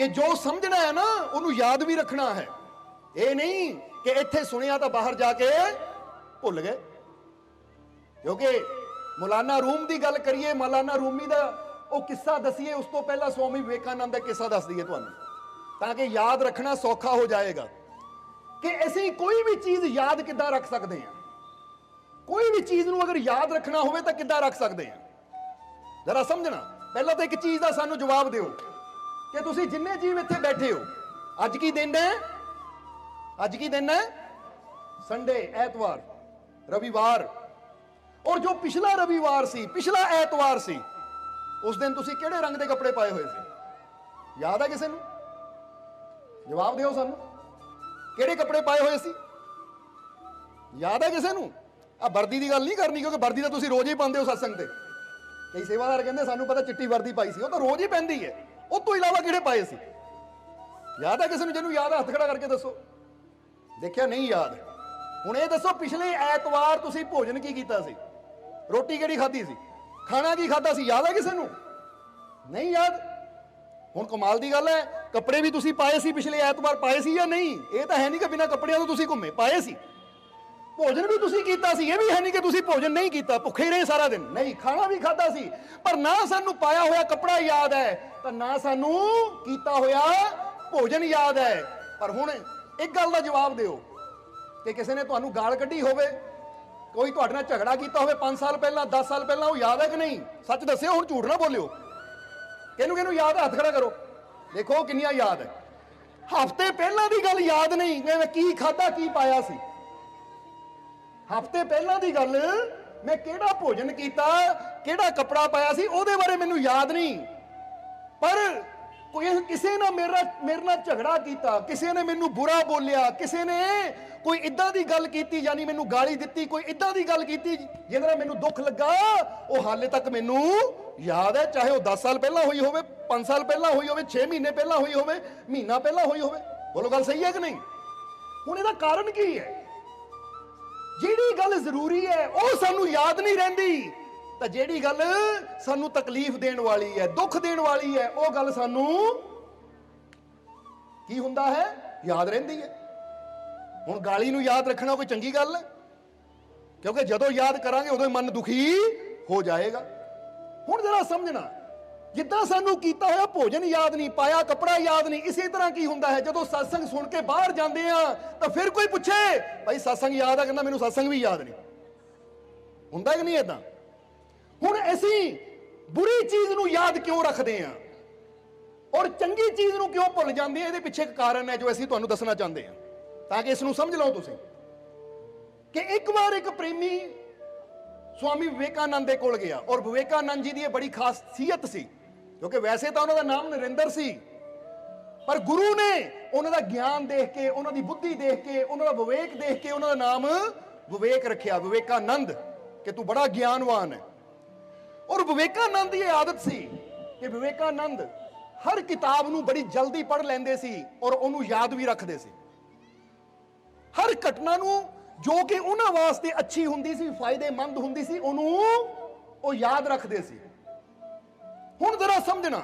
कि जो समझना है ना उन्होंने याद भी रखना है। ये नहीं कि इत्थे सुनिया तो बाहर जाके भुल गए। क्योंकि मौलाना रूम की गल करिए, मौलाना रूमी का वो किस्सा दसीए, उस तो पहला स्वामी विवेकानंद का किस्सा दस दईए तुहानू, ताकि याद रखना सौखा हो जाएगा कि असीं कोई भी चीज याद किद्दां रख सकते हैं। कोई भी चीज नूं अगर याद रखना होवे तो किद्दां रख सकते हैं, जरा समझना। पहला तो एक चीज का सानू जवाब दिओ कि तुसीं जिन्ने जीव इत्थे बैठे हो, अज की दिन है? अज की दिन है? संडे, एतवार, रविवार। और जो पिछला रविवार सी, पिछला एतवार सी, उस दिन तुसीं किहड़े रंग के कपड़े पाए हुए सी? याद है किसी नूं? जवाब दिओ सानू, किहड़े कपड़े पाए हुए सी? याद है किसी नूं? आ वर्दी की गल नहीं करनी, क्योंकि वर्दी तो तुसीं रोज ही पाते हो सत्संग ते। कई सेवादार कहते सानू पता चिट्टी वर्दी पाई सी, वो तो रोज ही पहनती है। उस तो इलावा किहड़े पाए सी? याद है किसी नूं? जिन्होंने याद है हथ खड़ा करके दसो। देखिया नहीं याद। हुण ये दसो पिछले ऐतवार तुसीं भोजन की कीता सी? रोटी किहड़ी खाधी सी? खाना की खाधा सी? याद है किसी नूं? नहीं याद। हुण कमाल की गल है, कपड़े भी तुसीं पाए सी पिछले ऐतवार, पाए सी या नहीं? ये तो है नहीं कि बिना कपड़ियां तो तुसीं घूमे, पाए सी। भोजन भी तुसीं कीता सी, ये भी है नहीं कि तुसीं भोजन नहीं कीता, भुखे ही रहे सारा दिन। नहीं, खाना भी खाधा सी, पर ना सानू पाया होया कपड़ा याद है, तो ना सानू कीता होया भोजन याद है। पर हुण एक गल दा जवाब दिओ कि किसी ने तुहानू गाल कड्ढी होवे, कोई तुहाडे नाल झगड़ा कीता होवे 5 साल पहला, 10 साल पहला, वो याद है कि नहीं? सच दस्सिओ, हुण झूठ ना बोलिओ। किहनू किहनू याद है? हथ खड़ा करो, देखो किन्नियां याद है। हफ्ते पहला दी गल याद नहीं, मैं की खाधा की पाया सी। हफ्ते पहला दी गल, मैं केड़ा भोजन कीता, केड़ा कपड़ा पाया सी, ओहदे बारे मैनू याद नहीं। पर कोई किसी ने मेरे नाल झगड़ा किया, किसी ने मैनू बुरा बोलिया, किसी ने कोई इदां दी गल कीती, यानी मैनू गाली दित्ती, कोई इदां दी गल कीती जिहदे नाल मैनू दुख लगा, वो हाले तक मैनू याद है। चाहे वो 10 साल पहला हुई होवे, 5 साल पहला हुई होवे, 6 महीने पहला हुई होवे, महीना पहला हुई होवे। बोलो गल सही है कि नहीं? हुण इहदा कारण की है? जिहड़ी गल जरूरी है वो सानू याद नहीं रहिंदी, तो जिहड़ी गल सानू तकलीफ देण वाली है, दुख देण वाली है, वो गल सानू की हुंदा है? याद रहिंदी है। हुण गाली नू याद रखना कोई चंगी गल है? क्योंकि जदों याद करांगे उदों मन दुखी हो जाएगा। हुण जरा समझना, जिद्दां सानू कीता होया भोजन याद नहीं, पाया कपड़ा याद नहीं, इसी तरह की हुंदा है जदों सत्संग सुन के बाहर जांदे आ, तो फिर कोई पूछे भाई सत्संग याद है, कहंदा मैनू सत्संग भी याद नहीं। हुंदा कि नहीं इदां? हुण असीं बुरी चीज नू याद क्यों रखदे आ और चंगी चीज नू क्यों भुल जांदे आ? इहदे पिछे एक कारण है जो असीं तुहानू दसना चाहते हैं, ताकि इस नू समझ लो तुसीं कि एक बार एक प्रेमी स्वामी विवेकानंद दे कोल गया, और विवेकानंद जी की बड़ी खासियत सी, क्योंकि वैसे तो उन्होंने नाम नरेंद्र सी, पर गुरु ने उन्होंने ज्ञान देख के, उन्होंने बुद्धि देख के, उन्होंने विवेक देख के उन्होंने नाम विवेक रखिया, विवेकानंद, कि तू बड़ा ज्ञानवान है। और विवेकानंद की आदत सी कि विवेकानंद हर किताब नू बड़ी जल्दी पढ़ लेंदे सी और उन्होंने याद भी रखते सी। हर घटना नू जो कि उन्हां वास्ते अच्छी हुंदी सी, फायदेमंद हुंदी सी, उन्होंने वो याद रखते सी। हुण जरा समझना,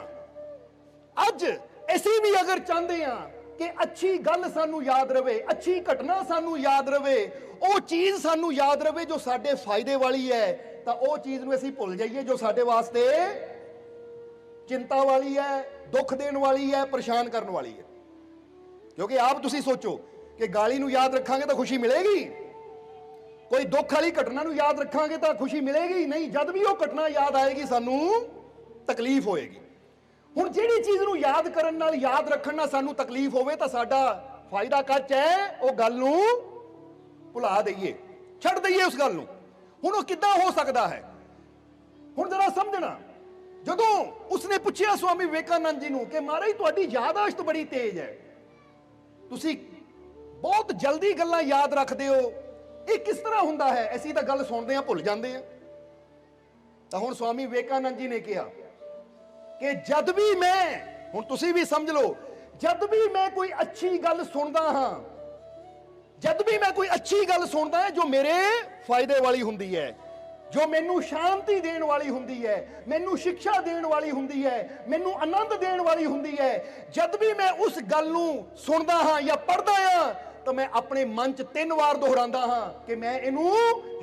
अज असीं भी अगर चाहते हैं कि अच्छी गल सानू याद रवे, अच्छी घटना सानू याद रवे, वो चीज सानू याद रवे जो साडे फायदे वाली है, तो वो चीज नू असीं भुल जाइए जो साडे वास्ते चिंता वाली है, दुख देण वाली है, परेशान करने वाली है। क्योंकि आप तुसीं सोचो कि गाली नू याद रखांगे तो खुशी मिलेगी? कोई दुख वाली घटना नू याद रखांगे तो खुशी मिलेगी? नहीं, जद भी वो घटना याद आएगी सानू तकलीफ होएगी। हुण जिहड़ी चीज नू याद करन नाल, याद रखण नाल सानू तकलीफ होवे तो साडा फायदा कच है, वो गल नू भुला दईए, छड्ड दईए उस गल नू। हुण वो किद्दां हो सकदा है? हुण जरा समझना, जदों उसने पूछिया स्वामी विवेकानंद जी नू कि महाराज तुहाडी यादाश्त बड़ी तेज है, तुसीं बहुत जल्दी गल्लां याद रखदे हो, ये किस तरह हुंदा है? असीं तां गल सुणदे हां भुल जांदे हां। तां हुण स्वामी विवेकानंद जी ने कहा कि जद भी मैं, हुण तुसीं भी समझ लो, जद भी मैं कोई अच्छी गल सुनदा हां, जद भी मैं कोई अच्छी गल सुनदा है जो मेरे फायदे वाली हुंदी है, ਜੋ ਮੈਨੂੰ ਸ਼ਾਂਤੀ ਦੇਣ ਵਾਲੀ ਹੁੰਦੀ ਹੈ, ਮੈਨੂੰ ਸਿੱਖਿਆ ਦੇਣ ਵਾਲੀ ਹੁੰਦੀ ਹੈ, ਮੈਨੂੰ ਆਨੰਦ ਦੇਣ ਵਾਲੀ ਹੁੰਦੀ ਹੈ, ਜਦ ਵੀ ਮੈਂ ਉਸ ਗੱਲ ਨੂੰ ਸੁਣਦਾ ਹਾਂ ਜਾਂ ਪੜ੍ਹਦਾ ਹਾਂ ਤਾਂ ਮੈਂ ਆਪਣੇ ਮਨ 'ਚ 3 ਵਾਰ ਦੁਹਰਾਉਂਦਾ ਹਾਂ ਕਿ ਮੈਂ ਇਹਨੂੰ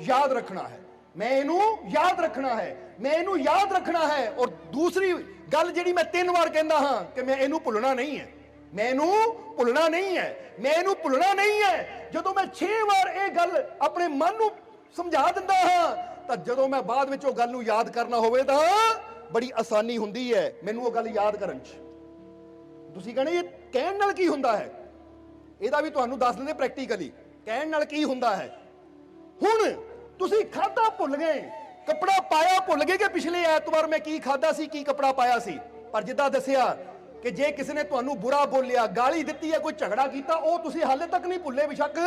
ਯਾਦ ਰੱਖਣਾ ਹੈ, ਮੈਂ ਇਹਨੂੰ ਯਾਦ ਰੱਖਣਾ ਹੈ, ਮੈਂ ਇਹਨੂੰ ਯਾਦ ਰੱਖਣਾ ਹੈ। ਔਰ ਦੂਸਰੀ ਗੱਲ ਜਿਹੜੀ ਮੈਂ 3 ਵਾਰ ਕਹਿੰਦਾ ਹਾਂ ਕਿ ਮੈਂ ਇਹਨੂੰ ਭੁੱਲਣਾ ਨਹੀਂ ਹੈ, ਮੈਂ ਇਹਨੂੰ ਭੁੱਲਣਾ ਨਹੀਂ ਹੈ, ਮੈਂ ਇਹਨੂੰ ਭੁੱਲਣਾ ਨਹੀਂ ਹੈ। ਜਦੋਂ ਮੈਂ 6 ਵਾਰ ਇਹ ਗੱਲ ਆਪਣੇ ਮਨ ਨੂੰ ਸਮਝਾ ਦਿੰਦਾ ਹਾਂ ਤਾਂ ਜਦੋਂ ਮੈਂ ਬਾਅਦ ਵਿੱਚ ਉਹ ਗੱਲ ਨੂੰ ਯਾਦ ਕਰਨਾ ਹੋਵੇ ਤਾਂ ਬੜੀ ਆਸਾਨੀ ਹੁੰਦੀ ਹੈ ਮੈਨੂੰ ਉਹ ਗੱਲ ਯਾਦ ਕਰਨ 'ਚ। ਤੁਸੀਂ ਕਹਿੰਦੇ ਇਹ ਕਹਿਣ ਨਾਲ ਕੀ ਹੁੰਦਾ ਹੈ, ਇਹਦਾ ਵੀ ਤੁਹਾਨੂੰ ਦੱਸ ਦਿੰਦੇ ਪ੍ਰੈਕਟੀਕਲੀ ਕਹਿਣ ਨਾਲ ਕੀ ਹੁੰਦਾ ਹੈ। ਹੁਣ ਤੁਸੀਂ ਖਾਧਾ ਭੁੱਲ ਗਏ, ਕੱਪੜਾ ਪਾਇਆ ਭੁੱਲ ਗਏ ਕਿ ਪਿਛਲੇ ਐਤਵਾਰ ਮੈਂ ਕੀ ਖਾਧਾ ਸੀ, ਕੀ ਕੱਪੜਾ ਪਾਇਆ ਸੀ। ਪਰ ਜਿੱਦਾਂ ਦੱਸਿਆ ਕਿ ਜੇ ਕਿਸੇ ਨੇ ਤੁਹਾਨੂੰ ਬੁਰਾ ਬੋਲਿਆ, ਗਾਲੀ ਦਿੱਤੀ ਹੈ, ਕੋਈ ਝਗੜਾ ਕੀਤਾ, ਉਹ ਤੁਸੀਂ ਹਾਲੇ ਤੱਕ ਨਹੀਂ ਭੁੱਲੇ, ਬੇਸ਼ੱਕ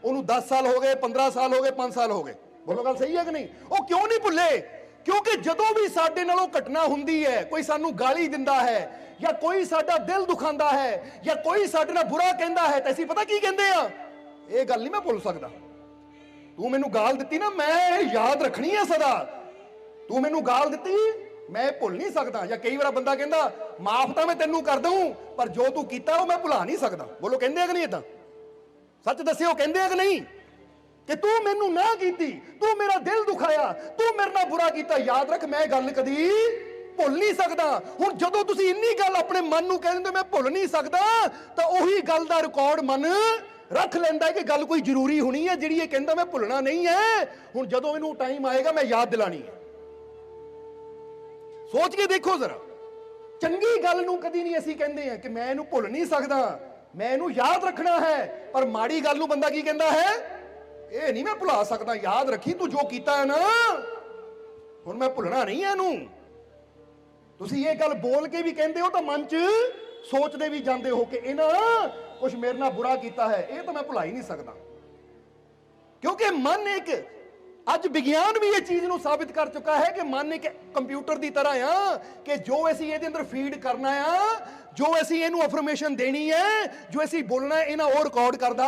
ਉਹਨੂੰ 10 ਸਾਲ ਹੋ ਗਏ, 15 ਸਾਲ ਹੋ ਗਏ, 5 ਸਾਲ ਹੋ ਗਏ। ਬੋਲੋ ਗੱਲ ਸਹੀ ਹੈ ਕਿ ਨਹੀਂ? ਉਹ ਕਿਉਂ ਨਹੀਂ ਭੁੱਲੇ? ਕਿਉਂਕਿ ਜਦੋਂ ਵੀ ਸਾਡੇ ਨਾਲ ਉਹ ਘਟਨਾ ਹੁੰਦੀ ਹੈ, ਕੋਈ ਸਾਨੂੰ ਗਾਲੀ ਦਿੰਦਾ ਹੈ ਜਾਂ ਕੋਈ ਸਾਡਾ ਦਿਲ ਦੁਖਾਉਂਦਾ ਹੈ ਜਾਂ ਕੋਈ ਸਾਡੇ ਨਾਲ ਬੁਰਾ ਕਹਿੰਦਾ ਹੈ ਤਾਂ ਅਸੀਂ ਪਤਾ ਕੀ ਕਹਿੰਦੇ ਆ, ਇਹ ਗੱਲ ਨਹੀਂ ਮੈਂ ਭੁੱਲ ਸਕਦਾ। ਤੂੰ ਮੈਨੂੰ ਗਾਲ ਦਿੱਤੀ ਨਾ, ਮੈਂ ਯਾਦ ਰੱਖਣੀ ਹੈ ਸਦਾ। ਤੂੰ ਮੈਨੂੰ ਗਾਲ ਦਿੱਤੀ, ਮੈਂ ਭੁੱਲ ਨਹੀਂ ਸਕਦਾ। ਜਾਂ ਕਈ ਵਾਰ ਬੰਦਾ ਕਹਿੰਦਾ ਮਾਫ ਤਾਂ ਮੈਂ ਤੈਨੂੰ ਕਰ ਦਊਂ ਪਰ ਜੋ ਤੂੰ ਕੀਤਾ ਉਹ ਮੈਂ ਭੁਲਾ ਨਹੀਂ ਸਕਦਾ। ਬੋਲੋ ਕਹਿੰਦੇ ਆ ਕਿ ਨਹੀਂ? ਇਦਾਂ ਸੱਚ ਦੱਸਿਓ, ਕਹਿੰਦੇ ਆ ਕਿ ਨਹੀਂ? ਕਿ ਤੂੰ ਮੈਨੂੰ ਨਾ ਕੀਤੀ, ਤੂੰ ਮੇਰਾ ਦਿਲ ਦੁਖਾਇਆ, ਤੂੰ ਮੇਰੇ ਨਾਲ ਬੁਰਾ ਕੀਤਾ, ਯਾਦ ਰੱਖ ਮੈਂ ਗੱਲ ਕਦੀ ਭੁੱਲ ਨਹੀਂ ਸਕਦਾ। ਹੁਣ ਜਦੋਂ ਤੁਸੀਂ ਇੰਨੀ ਗੱਲ ਆਪਣੇ ਮਨ ਨੂੰ ਕਹਿ ਦਿੰਦੇ ਮੈਂ ਭੁੱਲ ਨਹੀਂ ਸਕਦਾ ਤਾਂ ਉਹੀ ਗੱਲ ਦਾ ਰਿਕਾਰਡ ਮਨ ਰੱਖ ਲੈਂਦਾ ਕਿ ਗੱਲ ਕੋਈ ਜ਼ਰੂਰੀ ਹੋਣੀ ਹੈ ਜਿਹੜੀ ਇਹ ਕਹਿੰਦਾ ਮੈਂ ਭੁੱਲਣਾ ਨਹੀਂ ਹੈ। ਹੁਣ ਜਦੋਂ ਇਹਨੂੰ ਟਾਈਮ ਆਏਗਾ ਮੈਂ ਯਾਦ ਦਿਲਾਣੀ ਹੈ। ਸੋਚ ਕੇ ਦੇਖੋ ਜ਼ਰਾ, ਚੰਗੀ ਗੱਲ ਨੂੰ ਕਦੀ ਨਹੀਂ ਅਸੀਂ ਕਹਿੰਦੇ ਆ ਕਿ ਮੈਂ ਇਹਨੂੰ ਭੁੱਲ ਨਹੀਂ ਸਕਦਾ, ਮੈਂ ਇਹਨੂੰ ਯਾਦ ਰੱਖਣਾ ਹੈ। ਪਰ ਮਾੜੀ ਗੱਲ ਨੂੰ ਬੰਦਾ ਕੀ ਕਹਿੰਦਾ ਹੈ, ਇਹ ਨਹੀਂ ਮੈਂ ਭੁਲਾ ਸਕਦਾ, ਯਾਦ ਰੱਖੀ ਤੂੰ ਜੋ ਕੀਤਾ ਹੈ ਨਾ, ਹੁਣ ਮੈਂ ਭੁੱਲਣਾ ਨਹੀਂ ਹੈ ਇਹਨੂੰ। ਤੁਸੀਂ ਇਹ ਗੱਲ ਬੋਲ ਕੇ ਵੀ ਕਹਿੰਦੇ ਹੋ ਤਾਂ ਮਨ 'ਚ ਸੋਚਦੇ ਵੀ ਜਾਂਦੇ ਹੋ ਕਿ ਇਹਨਾਂ ਕੁਝ ਮੇਰੇ ਨਾਲ ਬੁਰਾ ਕੀਤਾ ਹੈ, ਇਹ ਤਾਂ ਮੈਂ ਭੁਲਾ ਹੀ ਨਹੀਂ ਸਕਦਾ। ਕਿਉਂਕਿ ਮਨ ਇੱਕ, ਅੱਜ ਵਿਗਿਆਨ ਵੀ ਇਹ ਚੀਜ਼ ਨੂੰ ਸਾਬਿਤ ਕਰ ਚੁੱਕਾ ਹੈ ਕਿ ਮਨ ਇੱਕ ਕੰਪਿਊਟਰ ਦੀ ਤਰ੍ਹਾਂ ਆ ਕਿ ਜੋ ਅਸੀਂ ਇਹਦੇ ਅੰਦਰ ਫੀਡ ਕਰਨਾ ਆ, ਜੋ ਅਸੀਂ ਇਹਨੂੰ ਅਫਰਮੇਸ਼ਨ ਦੇਣੀ ਹੈ, ਜੋ ਅਸੀਂ ਬੋਲਣਾ ਹੈ, ਇਹਨਾਂ ਉਹ ਰਿਕਾਰਡ ਕਰਦਾ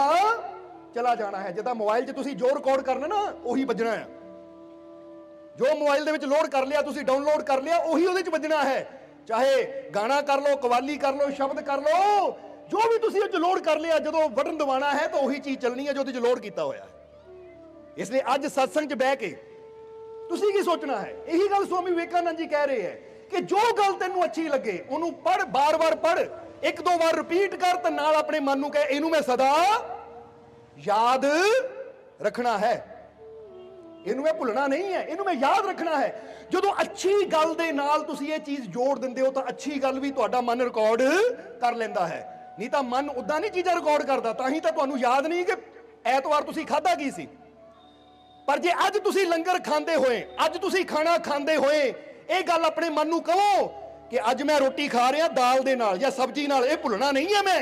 ਚਲਾ ਜਾਣਾ ਹੈ। ਜਿੱਦਾਂ ਮੋਬਾਈਲ 'ਚ ਤੁਸੀਂ ਜੋ ਰਿਕਾਰਡ ਕਰਨਾ ਨਾ ਉਹੀ ਵੱਜਣਾ ਹੈ। ਜੋ ਮੋਬਾਈਲ ਦੇ ਵਿੱਚ ਲੋਡ ਕਰ ਲਿਆ, ਤੁਸੀਂ ਡਾਊਨਲੋਡ ਕਰ ਲਿਆ, ਉਹੀ ਉਹਦੇ 'ਚ ਵੱਜਣਾ ਹੈ। ਚਾਹੇ ਗਾਣਾ ਕਰ ਲਓ, ਕਵਾਲੀ ਕਰ ਲਓ, ਸ਼ਬਦ ਕਰ ਲਓ, ਜੋ ਵੀ ਤੁਸੀਂ ਉਹ 'ਚ ਲੋਡ ਕਰ ਲਿਆ, ਜਦੋਂ ਬਟਨ ਦਬਾਉਣਾ ਹੈ ਤਾਂ ਉਹੀ ਚੀਜ਼ ਚੱਲਣੀ ਹੈ ਜੋ ਉਹਦੇ 'ਚ ਲੋਡ ਕੀਤਾ ਹੋਇਆ ਹੈ। ਇਸ ਲਈ ਅੱਜ ਸਤਸੰਗ 'ਚ ਬਹਿ ਕੇ ਤੁਸੀਂ ਕੀ ਸੋਚਣਾ ਹੈ? ਇਹੀ ਗੱਲ ਸਵਾਮੀ ਵਿਵੇਕਾਨੰਦ ਜੀ ਕਹਿ ਰਹੇ ਹੈ ਕਿ ਜੋ ਗੱਲ ਤੈਨੂੰ ਅੱਛੀ ਲੱਗੇ ਉਹਨੂੰ ਪੜ੍ਹ, ਬਾਰ-ਬਾਰ ਪੜ੍ਹ, 1-2 ਵਾਰ ਰਿਪੀਟ ਕਰ ਤੇ ਨਾਲ ਆਪਣੇ ਮਨ ਨੂੰ ਕਹੇ ਇਹਨੂੰ ਮੈਂ ਸਦਾ ਯਾਦ ਰੱਖਣਾ ਹੈ, ਇਹਨੂੰ ਮੈਂ ਭੁੱਲਣਾ ਨਹੀਂ ਹੈ, ਇਹਨੂੰ ਮੈਂ ਯਾਦ ਰੱਖਣਾ ਹੈ। ਜਦੋਂ ਅੱਛੀ ਗੱਲ ਦੇ ਨਾਲ ਤੁਸੀਂ ਇਹ ਚੀਜ਼ ਜੋੜ ਦਿੰਦੇ ਹੋ ਤਾਂ ਅੱਛੀ ਗੱਲ ਵੀ ਤੁਹਾਡਾ ਮਨ ਰਿਕਾਰਡ ਕਰ ਲੈਂਦਾ ਹੈ। ਨਹੀਂ ਤਾਂ ਮਨ ਉਦਾਂ ਨਹੀਂ ਚੀਜ਼ਾਂ ਰਿਕਾਰਡ ਕਰਦਾ, ਤਾਂ ਹੀ ਤਾਂ ਤੁਹਾਨੂੰ ਯਾਦ ਨਹੀਂ ਕਿ ਐਤਵਾਰ ਤੁਸੀਂ ਖਾਧਾ ਕੀ ਸੀ। ਪਰ ਜੇ ਅੱਜ ਤੁਸੀਂ ਲੰਗਰ ਖਾਂਦੇ ਹੋਏ, ਅੱਜ ਤੁਸੀਂ ਖਾਣਾ ਖਾਂਦੇ ਹੋਏ ਇਹ ਗੱਲ ਆਪਣੇ ਮਨ ਨੂੰ ਕਹੋ ਕਿ ਅੱਜ ਮੈਂ ਰੋਟੀ ਖਾ ਰਿਹਾ ਦਾਲ ਦੇ ਨਾਲ ਜਾਂ ਸਬਜ਼ੀ ਨਾਲ, ਇਹ ਭੁੱਲਣਾ ਨਹੀਂ ਹੈ, ਮੈਂ